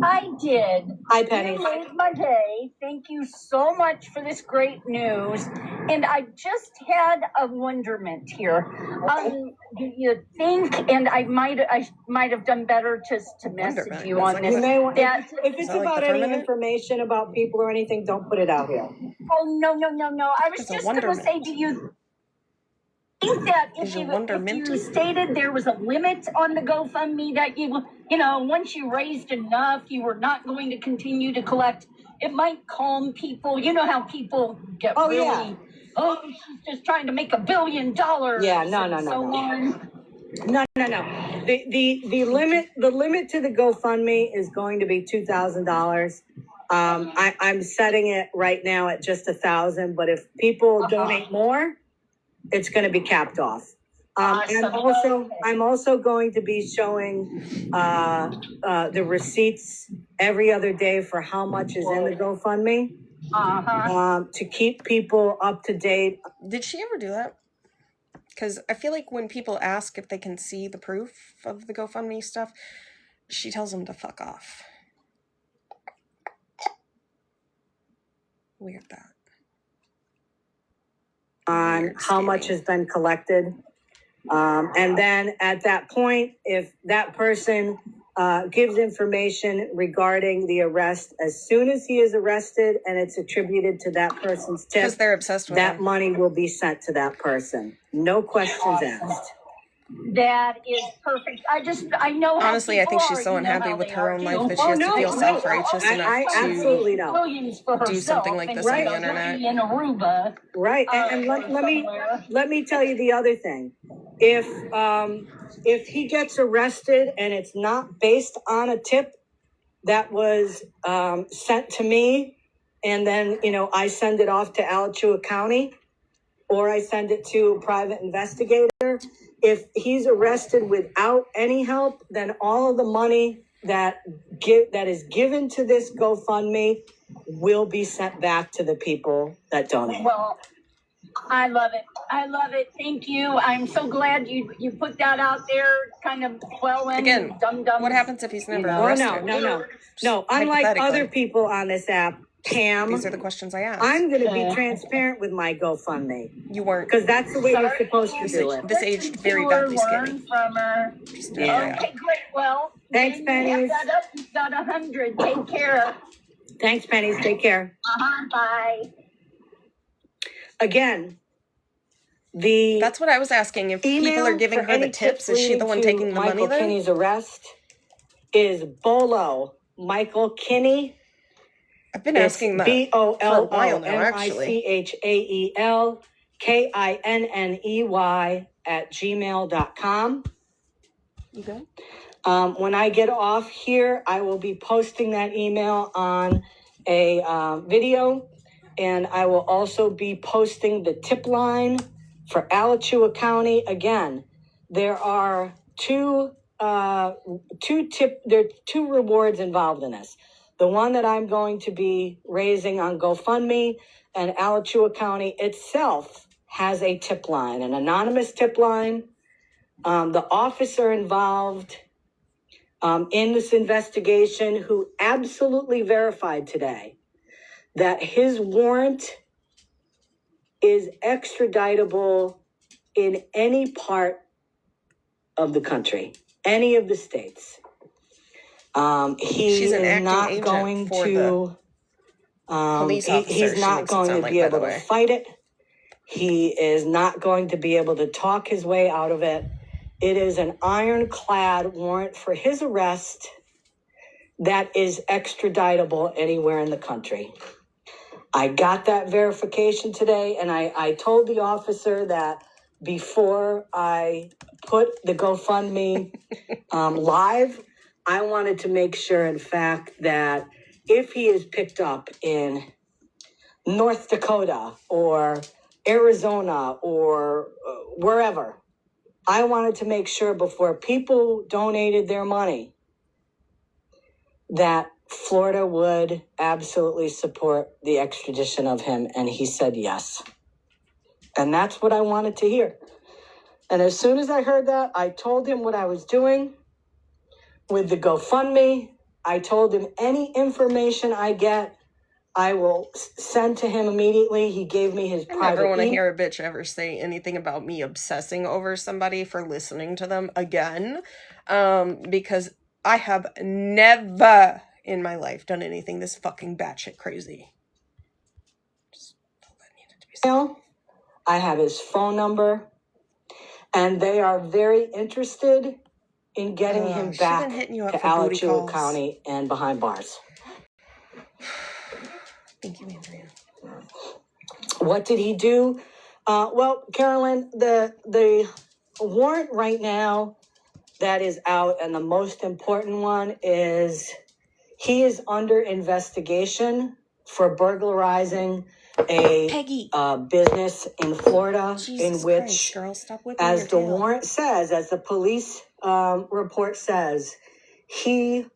[SPEAKER 7] I did.
[SPEAKER 1] Hi, Penny.
[SPEAKER 7] You made my day. Thank you so much for this great news. And I just had a wonderment here. Do you think, and I might have done better just to message you on this.
[SPEAKER 1] If it's about any information about people or anything, don't put it out here.
[SPEAKER 7] Oh, no. I was just going to say, do you think that if you stated there was a limit on the GoFundMe that you once you raised enough, you were not going to continue to collect, it might calm people. You know how people get she's just trying to make $1 billion.
[SPEAKER 1] Yeah, no. No. The limit to the GoFundMe is going to be $2,000. I'm setting it right now at just 1,000, but if people donate more, it's going to be capped off. And I'm also going to be showing the receipts every other day for how much is in the GoFundMe to keep people up to date.
[SPEAKER 2] Did she ever do that? Because I feel like when people ask if they can see the proof of the GoFundMe stuff, she tells them to fuck off. Weird that.
[SPEAKER 1] On how much has been collected. And then at that point, if that person gives information regarding the arrest, as soon as he is arrested and it's attributed to that person's tip,
[SPEAKER 2] because they're obsessed with
[SPEAKER 1] that money will be sent to that person. No questions asked.
[SPEAKER 7] that is perfect. I know how
[SPEAKER 2] honestly, I think she's so unhappy with her own life that she has to feel self-righteous enough
[SPEAKER 1] absolutely
[SPEAKER 2] to do something like this on the internet.
[SPEAKER 7] In Aruba,
[SPEAKER 1] right? And let me tell you the other thing. If he gets arrested and it's not based on a tip that was sent to me, and then I send it off to Alachua County, or I send it to a private investigator. If he's arrested without any help, then all of the money that is given to this GoFundMe will be sent back to the people that donate.
[SPEAKER 7] Well, I love it. I love it. Thank you. I'm so glad you put that out there. Kind of
[SPEAKER 2] Again, what happens if he's never arrested?
[SPEAKER 1] No. Unlike other people on this app, Pam,
[SPEAKER 2] these are the questions I asked.
[SPEAKER 1] I'm going to be transparent with my GoFundMe.
[SPEAKER 2] You weren't.
[SPEAKER 1] Because that's the way you're supposed to do it.
[SPEAKER 2] This aged very badly skinny.
[SPEAKER 7] From her.
[SPEAKER 1] Yeah.
[SPEAKER 7] Okay, great. Well,
[SPEAKER 1] thanks, Pennies.
[SPEAKER 7] You've got 100. Take care.
[SPEAKER 1] Thanks, Pennies. Take care.
[SPEAKER 7] Bye.
[SPEAKER 1] Again,
[SPEAKER 2] that's what I was asking. If people are giving her the tips, is she the one taking the money then?
[SPEAKER 1] Michael Kinney's arrest is Bolo Michael Kinney.
[SPEAKER 2] I've been asking that for a while now, actually.
[SPEAKER 1] BOLOMICHAELKINNEY@gmail.com.
[SPEAKER 2] You good?
[SPEAKER 1] When I get off here, I will be posting that email on a video, and I will also be posting the tip line for Alachua County. Again, there are two rewards involved in this. The one that I'm going to be raising on GoFundMe, and Alachua County itself has a tip line, an anonymous tip line. The officer involved in this investigation, who absolutely verified today that his warrant is extraditable in any part of the country, any of the states. He's not going to. He's not going to be able to fight it. He is not going to be able to talk his way out of it. It is an ironclad warrant for his arrest that is extraditable anywhere in the country. I got that verification today, and I told the officer that before I put the GoFundMe live, I wanted to make sure, in fact, that if he is picked up in North Dakota or Arizona or wherever, I wanted to make sure before people donated their money that Florida would absolutely support the extradition of him. And he said yes. And that's what I wanted to hear. And as soon as I heard that, I told him what I was doing with the GoFundMe. I told him any information I get, I will send to him immediately. He gave me his private. I never want to hear a bitch ever say anything about me obsessing over somebody for listening to them again. Because I have never in my life done anything this fucking batshit crazy. Just felt that needed to be said. I have his phone number, and they are very interested in getting him back to Alachua County and behind bars.
[SPEAKER 2] Thank you, Andrea.
[SPEAKER 1] What did he do? Well, Carolyn, the warrant right now that is out, and the most important one is he is under investigation for burglarizing a business in Florida, in which, as the warrant says, as the police report says, he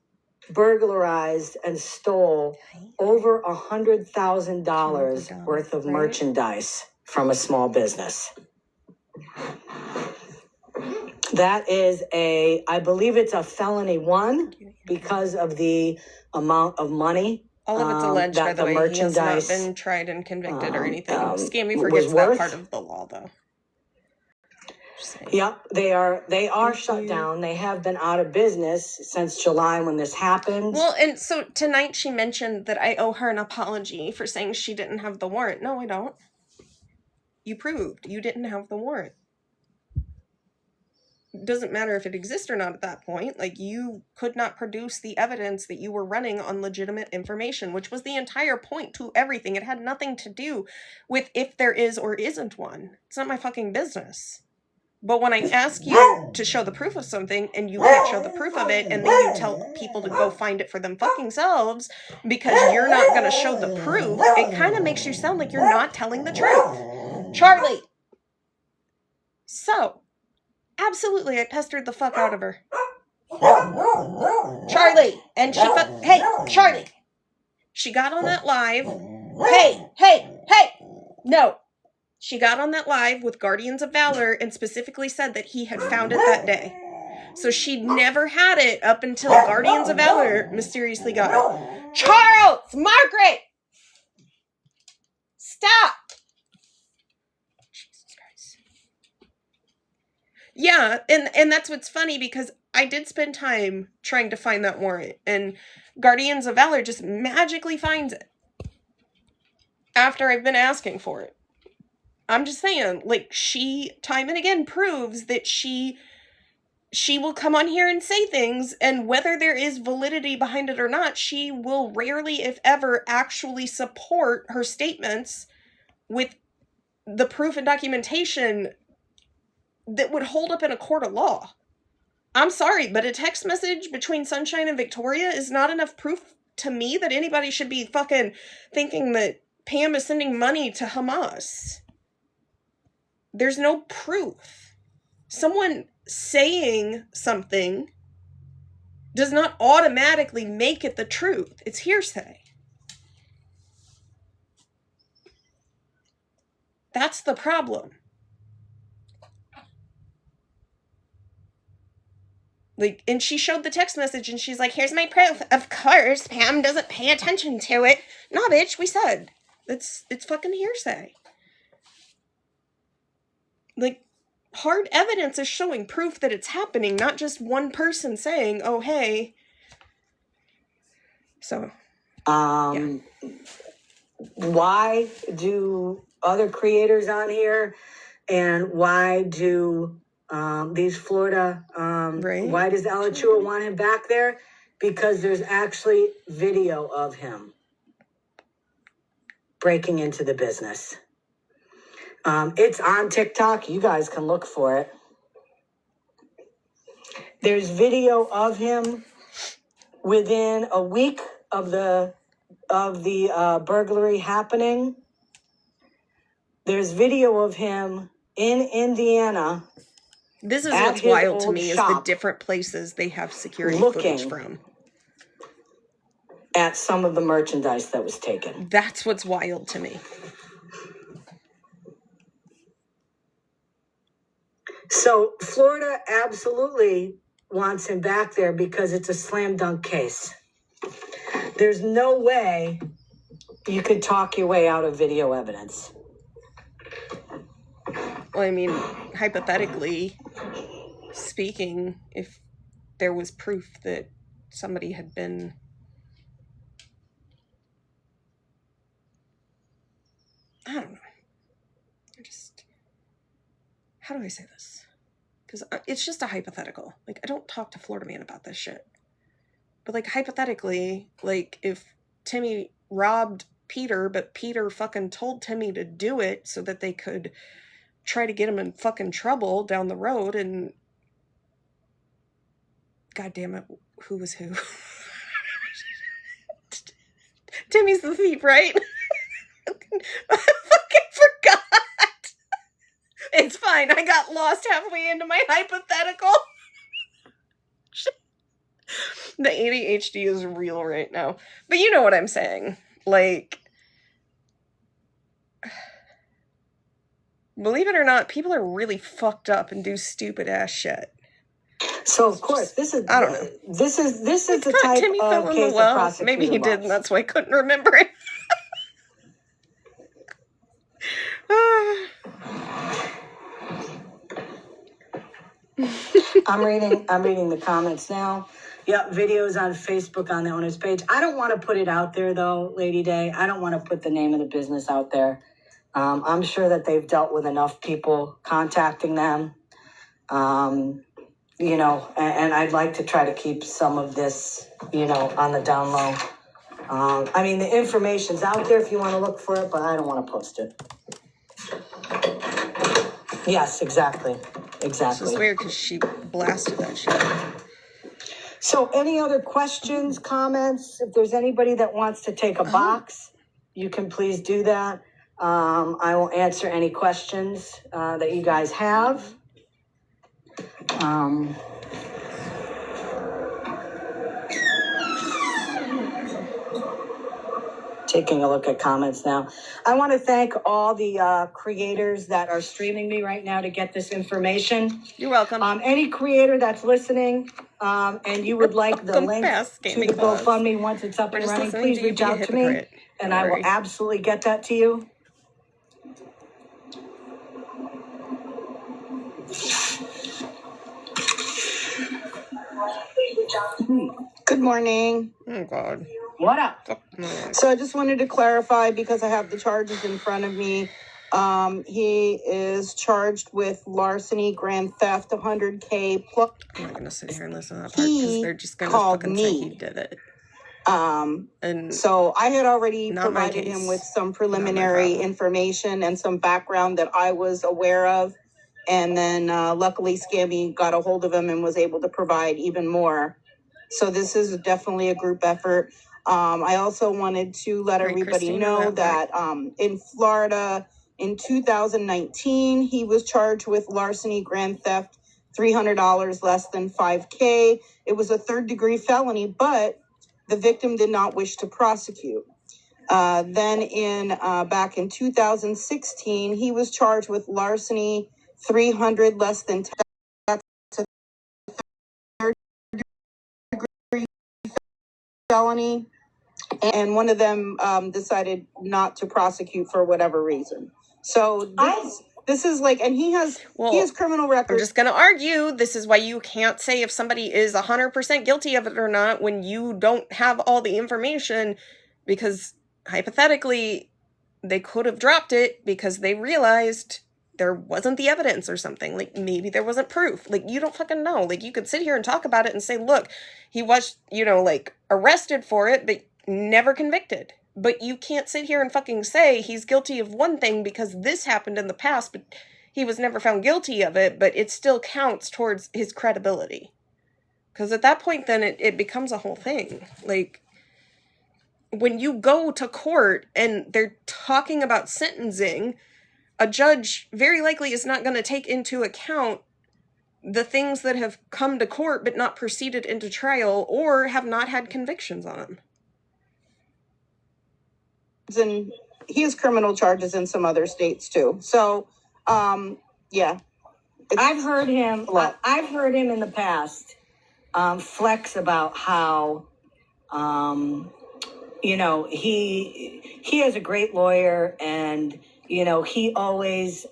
[SPEAKER 1] burglarized and stole over $100,000 worth of merchandise from a small business. That is I believe it's a felony 1 because of the amount of money.
[SPEAKER 2] All of it's alleged, by the way. He has not been tried and convicted or anything. Scammy forgets that part of the law, though.
[SPEAKER 1] Yep, they are shut down. They have been out of business since July when this happened.
[SPEAKER 2] Well, and so tonight she mentioned that I owe her an apology for saying she didn't have the warrant. No, I don't. You proved you didn't have the warrant. doesn't matter if it exists or not at that point. Like, you could not produce the evidence that you were running on legitimate information, which was the entire point to everything. It had nothing to do with if there is or isn't one. It's not my fucking business. But when I ask you to show the proof of something and you can't show the proof of it, and then you tell people to go find it for them fucking selves because you're not going to show the proof, it kind of makes you sound like you're not telling the truth. Charlie! So, absolutely, I pestered the fuck out of her. Charlie! And she hey, Charlie! She got on that live. Hey! No. She got on that live with Guardians of Valor and specifically said that he had found it that day. So she'd never had it up until Guardians of Valor mysteriously got it. Charles! Margaret! Stop! Jesus Christ. Yeah, and that's what's funny, because I did spend time trying to find that warrant, and Guardians of Valor just magically finds it after I've been asking for it. I'm just saying, like, she time and again proves that she will come on here and say things, and whether there is validity behind it or not, she will rarely, if ever, actually support her statements with the proof and documentation that would hold up in a court of law. I'm sorry, but a text message between Sunshine and Victoria is not enough proof to me that anybody should be fucking thinking that Pam is sending money to Hamas. There's no proof. Someone saying something does not automatically make it the truth. It's hearsay. That's the problem. Like, and she showed the text message and she's like, here's my proof. Of course, Pam doesn't pay attention to it. Nah, bitch, we said. It's fucking hearsay. Like, hard evidence is showing proof that it's happening, not just one person saying, oh, hey. So, yeah.
[SPEAKER 1] Why do other creators on here, and why do these Florida,
[SPEAKER 2] right?
[SPEAKER 1] Why does Alachua want him back there? Because there's actually video of him breaking into the business. It's on TikTok. You guys can look for it. There's video of him within a week of the burglary happening. There's video of him in Indiana.
[SPEAKER 2] This is what's wild to me, is the different places they have security footage from.
[SPEAKER 1] At some of the merchandise that was taken.
[SPEAKER 2] That's what's wild to me.
[SPEAKER 1] So Florida absolutely wants him back there because it's a slam dunk case. There's no way you could talk your way out of video evidence.
[SPEAKER 2] Well, I mean, hypothetically speaking, if there was proof that somebody had been... I don't know. How do I say this? Because it's just a hypothetical. Like, I don't talk to Florida Man about this shit. But, like, hypothetically, like, if Timmy robbed Peter, but Peter fucking told Timmy to do it so that they could try to get him in fucking trouble down the road, and... God damn it, who was who? Timmy's the thief, right? I fucking forgot. It's fine. I got lost halfway into my hypothetical. The ADHD is real right now. But you know what I'm saying. Like, believe it or not, people are really fucked up and do stupid ass shit.
[SPEAKER 1] So of course, this is, I don't know. This is the type
[SPEAKER 2] Timmy
[SPEAKER 1] of
[SPEAKER 2] fell in
[SPEAKER 1] case
[SPEAKER 2] the well.
[SPEAKER 1] the prosecutor
[SPEAKER 2] Maybe he
[SPEAKER 1] loves.
[SPEAKER 2] did, and that's why I couldn't remember it.
[SPEAKER 1] I'm reading the comments now. Yep, videos on Facebook on the owner's page. I don't want to put it out there though, Lady Day. I don't want to put the name of the business out there. I'm sure that they've dealt with enough people contacting them. you know, and I'd like to try to keep some of this, you know, on the down low. I mean, the information's out there if you want to look for it, but I don't want to post it. Yes, exactly. Exactly.
[SPEAKER 2] This is weird because she blasted that shit.
[SPEAKER 1] So any other questions, comments? If there's anybody that wants to take a box, you can please do that. I will answer any questions that you guys have. Taking a look at comments now. I want to thank all the creators that are streaming me right now to get this information.
[SPEAKER 2] You're welcome.
[SPEAKER 1] Any creator that's listening and you would like the link to the GoFundMe once it's up and running, please reach out to me and I will absolutely get that to you.
[SPEAKER 5] Good morning.
[SPEAKER 2] Oh, God.
[SPEAKER 1] What up?
[SPEAKER 5] So I just wanted to clarify because I have the charges in front of me. He is charged with larceny, grand theft, 100K plus.
[SPEAKER 2] I'm not gonna sit here and listen to that part because they're just gonna fucking say he did it.
[SPEAKER 5] And so I had already provided him with some preliminary information and some background that I was aware of. And then luckily Scammy got a hold of him and was able to provide even more. So this is definitely a group effort. I also wanted to let everybody know that in Florida in 2019, he was charged with larceny, grand theft, $300 less than $5K. It was a third-degree felony, but the victim did not wish to prosecute. Then back in 2016, he was charged with larceny, 300 less than 10. That's a third-degree felony. And one of them decided not to prosecute for whatever reason. So this is like, and he has criminal records.
[SPEAKER 2] I'm just going to argue, this is why you can't say if somebody is 100% guilty of it or not when you don't have all the information, because hypothetically they could have dropped it because they realized there wasn't the evidence or something. Like, maybe there wasn't proof. Like, you don't fucking know. Like, you could sit here and talk about it and say, look, he was, you know, like, arrested for it, but never convicted. But you can't sit here and fucking say he's guilty of one thing because this happened in the past, but he was never found guilty of it, but it still counts towards his credibility. Because at that point, then it becomes a whole thing. Like, when you go to court and they're talking about sentencing, a judge very likely is not going to take into account the things that have come to court but not proceeded into trial or have not had convictions on them.
[SPEAKER 5] And he has criminal charges in some other states too. So, yeah.
[SPEAKER 1] I've heard him in the past flex about how, you know, he has a great lawyer and, you know, he always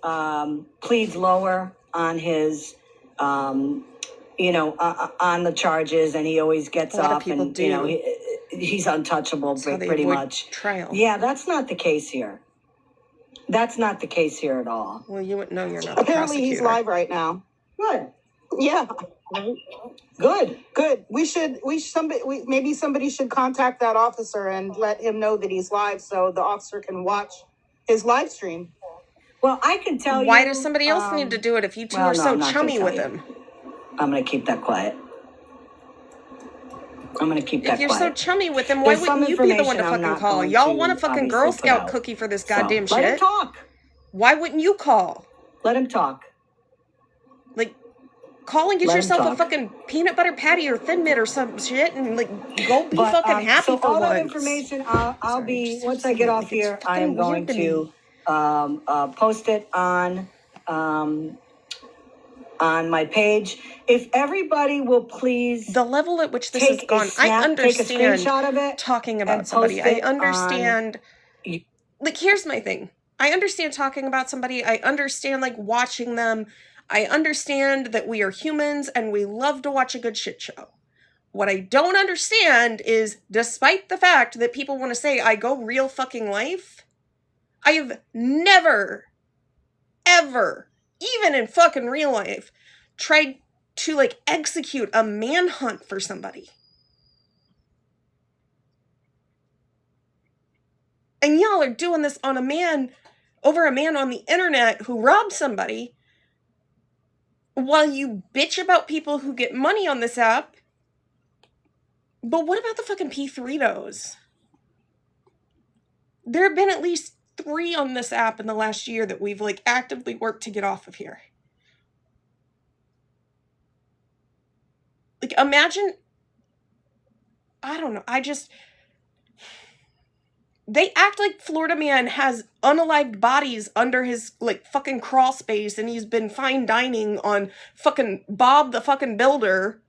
[SPEAKER 1] pleads lower on his, you know, on the charges, and he always gets up and, you know, he's untouchable pretty much.
[SPEAKER 2] Trial.
[SPEAKER 1] Yeah, that's not the case here. That's not the case here at all.
[SPEAKER 2] Well, you wouldn't know, you're not.
[SPEAKER 5] Apparently, he's live right now.
[SPEAKER 1] Good.
[SPEAKER 5] Yeah.
[SPEAKER 1] Good.
[SPEAKER 5] Maybe somebody should contact that officer and let him know that he's live so the officer can watch his live stream.
[SPEAKER 1] Well, I can tell you.
[SPEAKER 2] Why does somebody else need to do it if you two are so chummy with him?
[SPEAKER 1] I'm going to keep that quiet.
[SPEAKER 2] If you're so chummy with him, why wouldn't you be the one to fucking call? Y'all want a fucking Girl Scout cookie for this goddamn shit?
[SPEAKER 1] Let him talk.
[SPEAKER 2] Why wouldn't you call?
[SPEAKER 1] Let him talk.
[SPEAKER 2] Like, call and get yourself a fucking peanut butter patty or Thin Mint or some shit and, like, go be fucking happy for once.
[SPEAKER 1] So all that information, I'll be, once I get off here, I am going to post it on my page. If everybody will please,
[SPEAKER 2] the level at which this has gone, I understand
[SPEAKER 1] take a screenshot of it,
[SPEAKER 2] talking about somebody. I understand. Like, here's my thing. I understand talking about somebody. I understand, like, watching them. I understand that we are humans and we love to watch a good shit show. What I don't understand is, despite the fact that people want to say I go real fucking life, I have never, ever, even in fucking real life, tried to like execute a manhunt for somebody. And y'all are doing this on over a man on the internet who robbed somebody, while you bitch about people who get money on this app. But what about the fucking P3dos? There have been at least 3 on this app in the last year that we've like actively worked to get off of here. Like, imagine, I don't know, they act like Florida man has unalived bodies under his, like, fucking crawl space, and he's been fine dining on fucking Bob the fucking Builder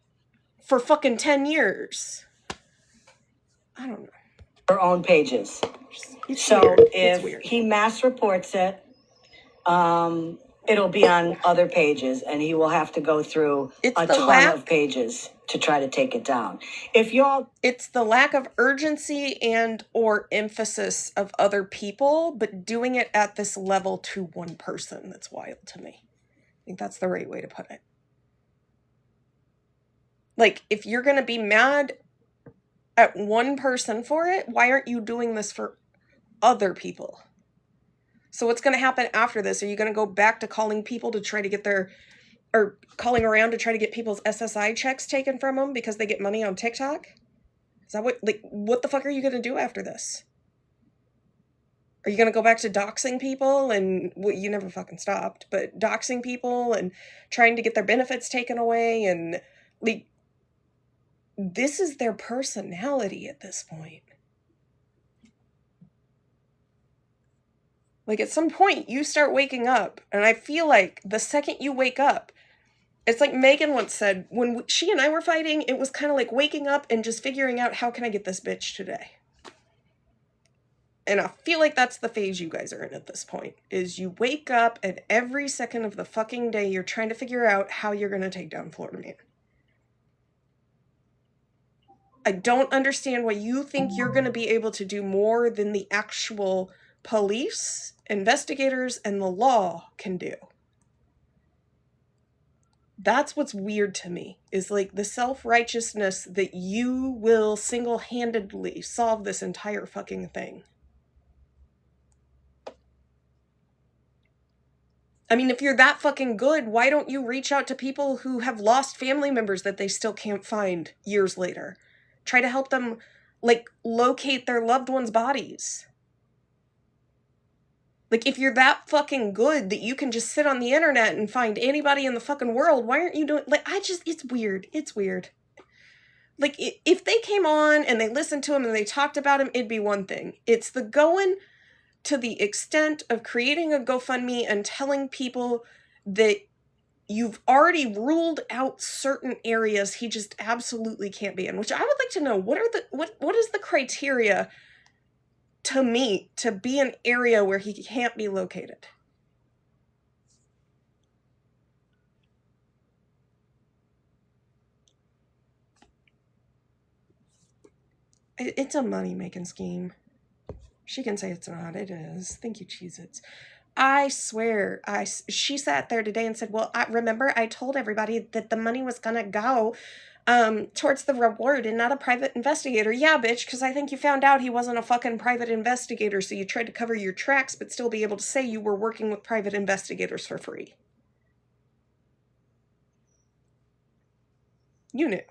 [SPEAKER 2] for fucking 10 years. I don't know.
[SPEAKER 1] Their own pages.
[SPEAKER 2] It's
[SPEAKER 1] so
[SPEAKER 2] weird.
[SPEAKER 1] If he mass reports it, it'll be on other pages, and he will have to go through a ton of pages to try to take it down.
[SPEAKER 2] It's the lack of urgency and or emphasis of other people, but doing it at this level to one person that's wild to me. I think that's the right way to put it. Like, if you're going to be mad at one person for it, why aren't you doing this for other people? So what's going to happen after this? Are you going to go back to calling people to try to get calling around to try to get people's SSI checks taken from them because they get money on TikTok? Is that what the fuck are you going to do after this? Are you going to go back to doxing people and, well, you never fucking stopped, but doxing people and trying to get their benefits taken away, and like, this is their personality at this point. Like, at some point, you start waking up, and I feel like the second you wake up, it's like Megan once said, when she and I were fighting, it was kind of like waking up and just figuring out, how can I get this bitch today? And I feel like that's the phase you guys are in at this point, is you wake up and every second of the fucking day, you're trying to figure out how you're going to take down Florida man. I don't understand why you think you're going to be able to do more than the actual police, investigators, and the law can do. That's what's weird to me, is like the self-righteousness that you will single-handedly solve this entire fucking thing. I mean, if you're that fucking good, why don't you reach out to people who have lost family members that they still can't find years later? Try to help them, like, locate their loved ones' bodies. Like, if you're that fucking good that you can just sit on the internet and find anybody in the fucking world, why aren't you doing, like, it's weird. It's weird. Like, if they came on and they listened to him and they talked about him, it'd be one thing. It's the going to the extent of creating a GoFundMe and telling people that you've already ruled out certain areas he just absolutely can't be in, which I would like to know, what is the criteria to meet to be an area where he can't be located? It's a money-making scheme. She can say it's not. It is. Thank you, Cheez-Its. I swear, she sat there today and said, well, remember I told everybody that the money was going to go towards the reward and not a private investigator. Yeah, bitch, because I think you found out he wasn't a fucking private investigator, so you tried to cover your tracks but still be able to say you were working with private investigators for free. You knew.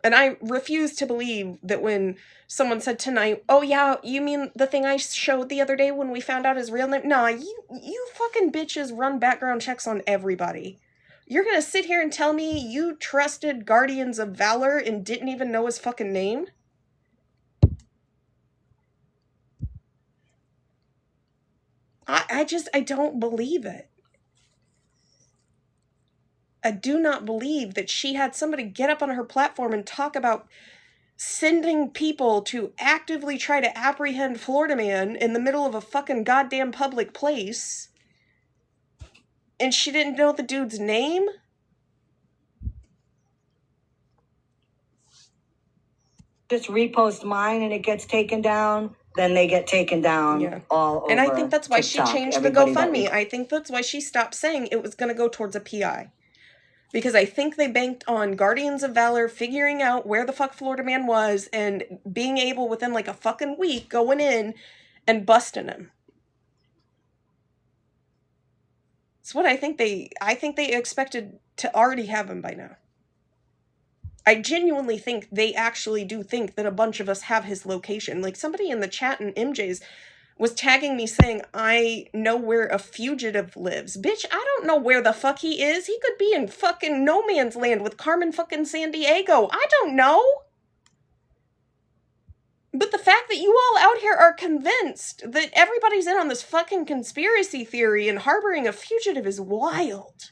[SPEAKER 2] And I refuse to believe that when someone said tonight, oh yeah, you mean the thing I showed the other day when we found out his real name? Nah, you fucking bitches run background checks on everybody. You're gonna sit here and tell me you trusted Guardians of Valor and didn't even know his fucking name? I don't believe it. I do not believe that she had somebody get up on her platform and talk about sending people to actively try to apprehend Florida man in the middle of a fucking goddamn public place, and she didn't know the dude's name?
[SPEAKER 1] Just repost mine and it gets taken down, then they get taken down all over.
[SPEAKER 2] And I think that's why
[SPEAKER 1] TikTok.
[SPEAKER 2] she changed the GoFundMe. I think that's why she stopped saying it was going to go towards a PI. Because I think they banked on Guardians of Valor figuring out where the fuck Florida Man was and being able within like a fucking week going in and busting him. It's what I think they expected to already have him by now. I genuinely think they actually do think that a bunch of us have his location. Like somebody in the chat in MJ's was tagging me saying, I know where a fugitive lives. Bitch, I don't know where the fuck he is. He could be in fucking no man's land with Carmen fucking Sandiego. I don't know. But the fact that you all out here are convinced that everybody's in on this fucking conspiracy theory and harboring a fugitive is wild.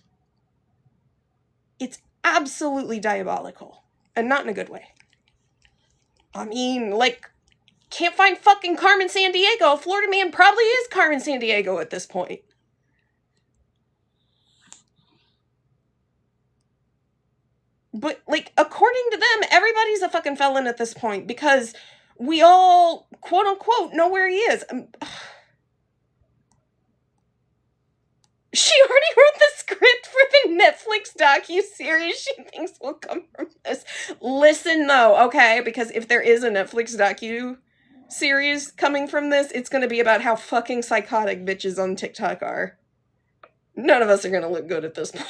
[SPEAKER 2] It's absolutely diabolical. And not in a good way. I mean, like, can't find fucking Carmen Sandiego. Florida Man probably is Carmen Sandiego at this point. But, like, according to them, everybody's a fucking felon at this point because we all, quote unquote, know where he is. She already wrote the script for the Netflix docuseries she thinks will come from this. Listen, though, okay? Because if there is a Netflix docuseries coming from this, it's going to be about how fucking psychotic bitches on TikTok are. None of us are going to look good at this point.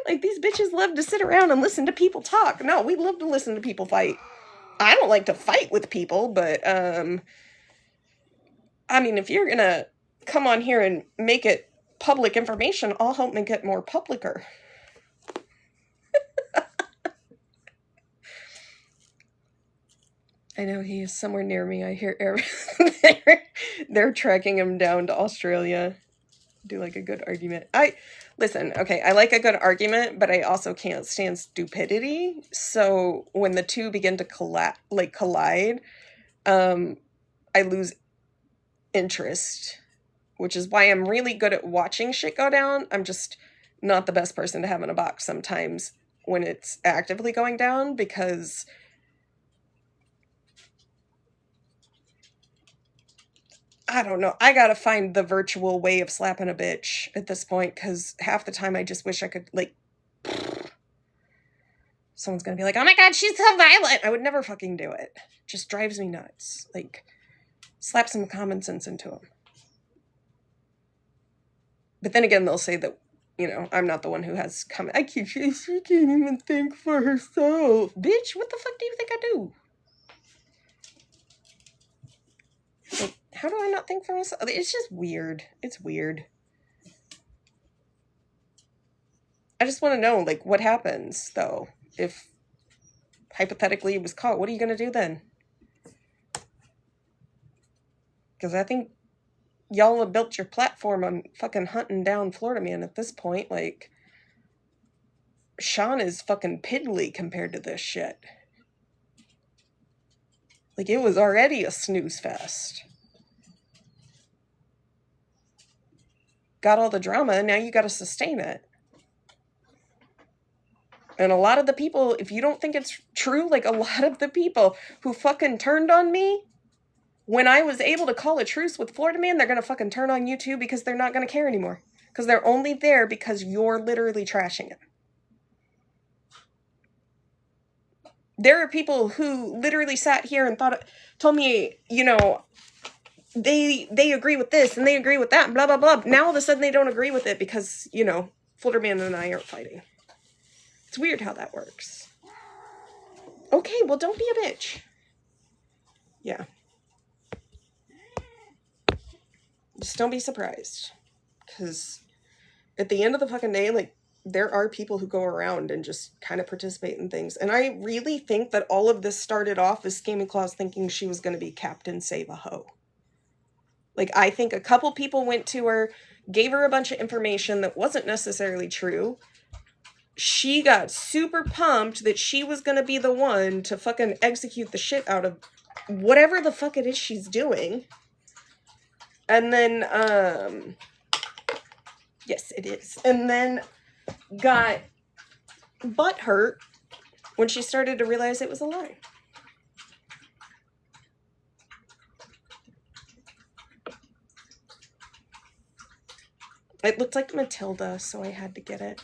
[SPEAKER 2] Like, these bitches love to sit around and listen to people talk. No, we love to listen to people fight. I don't like to fight with people, but, I mean, if you're going to come on here and make it public information, I'll help make it more publicer. I know he is somewhere near me. I hear they're tracking him down to Australia. Do like a good argument. Listen, okay, I like a good argument, but I also can't stand stupidity. So when the two begin to collide, I lose interest, which is why I'm really good at watching shit go down. I'm just not the best person to have in a box sometimes when it's actively going down, because I don't know. I gotta find the virtual way of slapping a bitch at this point, because half the time I just wish I could, like, someone's gonna be like, oh my god, she's so violent. I would never fucking do it. It just drives me nuts. Like, slap some common sense into him. But then again, they'll say that, you know, I'm not the one who has come. She can't even think for herself. Bitch, what the fuck do you think I do? Like, how do I not think for myself? It's just weird. It's weird. I just want to know, like, what happens, though, if hypothetically it was caught. What are you going to do then? Because I think y'all have built your platform on fucking hunting down Florida Man at this point. Like, Sean is fucking piddly compared to this shit. Like, it was already a snooze fest. Got all the drama, and now you gotta sustain it. And a lot of the people, if you don't think it's true, like, a lot of the people who fucking turned on me when I was able to call a truce with Florida Man, they're gonna fucking turn on you too, because they're not gonna care anymore. Because they're only there because you're literally trashing it. There are people who literally sat here and told me, you know, they agree with this and they agree with that, blah, blah, blah. Now all of a sudden they don't agree with it because, you know, Florida Man and I aren't fighting. It's weird how that works. Okay, well, don't be a bitch. Yeah. Just don't be surprised. Because at the end of the fucking day, like, there are people who go around and just kind of participate in things. And I really think that all of this started off as Scammy Claus thinking she was going to be Captain Save-A-Ho. Like, I think a couple people went to her, gave her a bunch of information that wasn't necessarily true. She got super pumped that she was going to be the one to fucking execute the shit out of whatever the fuck it is she's doing. And then, yes, it is. And then got butthurt when she started to realize it was a lie. It looked like Matilda, so I had to get it.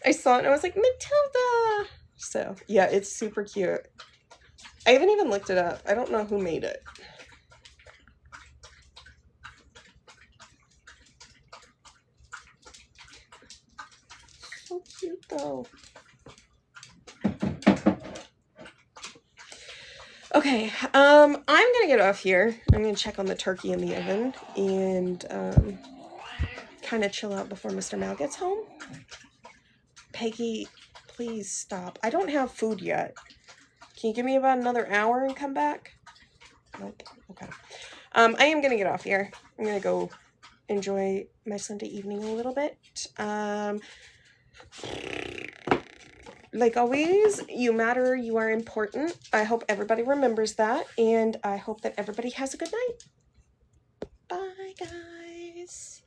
[SPEAKER 2] I saw it and I was like, Matilda! So, yeah, it's super cute. I haven't even looked it up. I don't know who made it. So cute, though. Okay, I'm gonna get off here. I'm gonna check on the turkey in the oven and kind of chill out before Mr. Mal gets home. Peggy, please stop. I don't have food yet. Can you give me about another hour and come back? Nope. Okay. I am gonna get off here. I'm gonna go enjoy my Sunday evening a little bit. Like always, you matter, you are important. I hope everybody remembers that, and I hope that everybody has a good night. Bye, guys.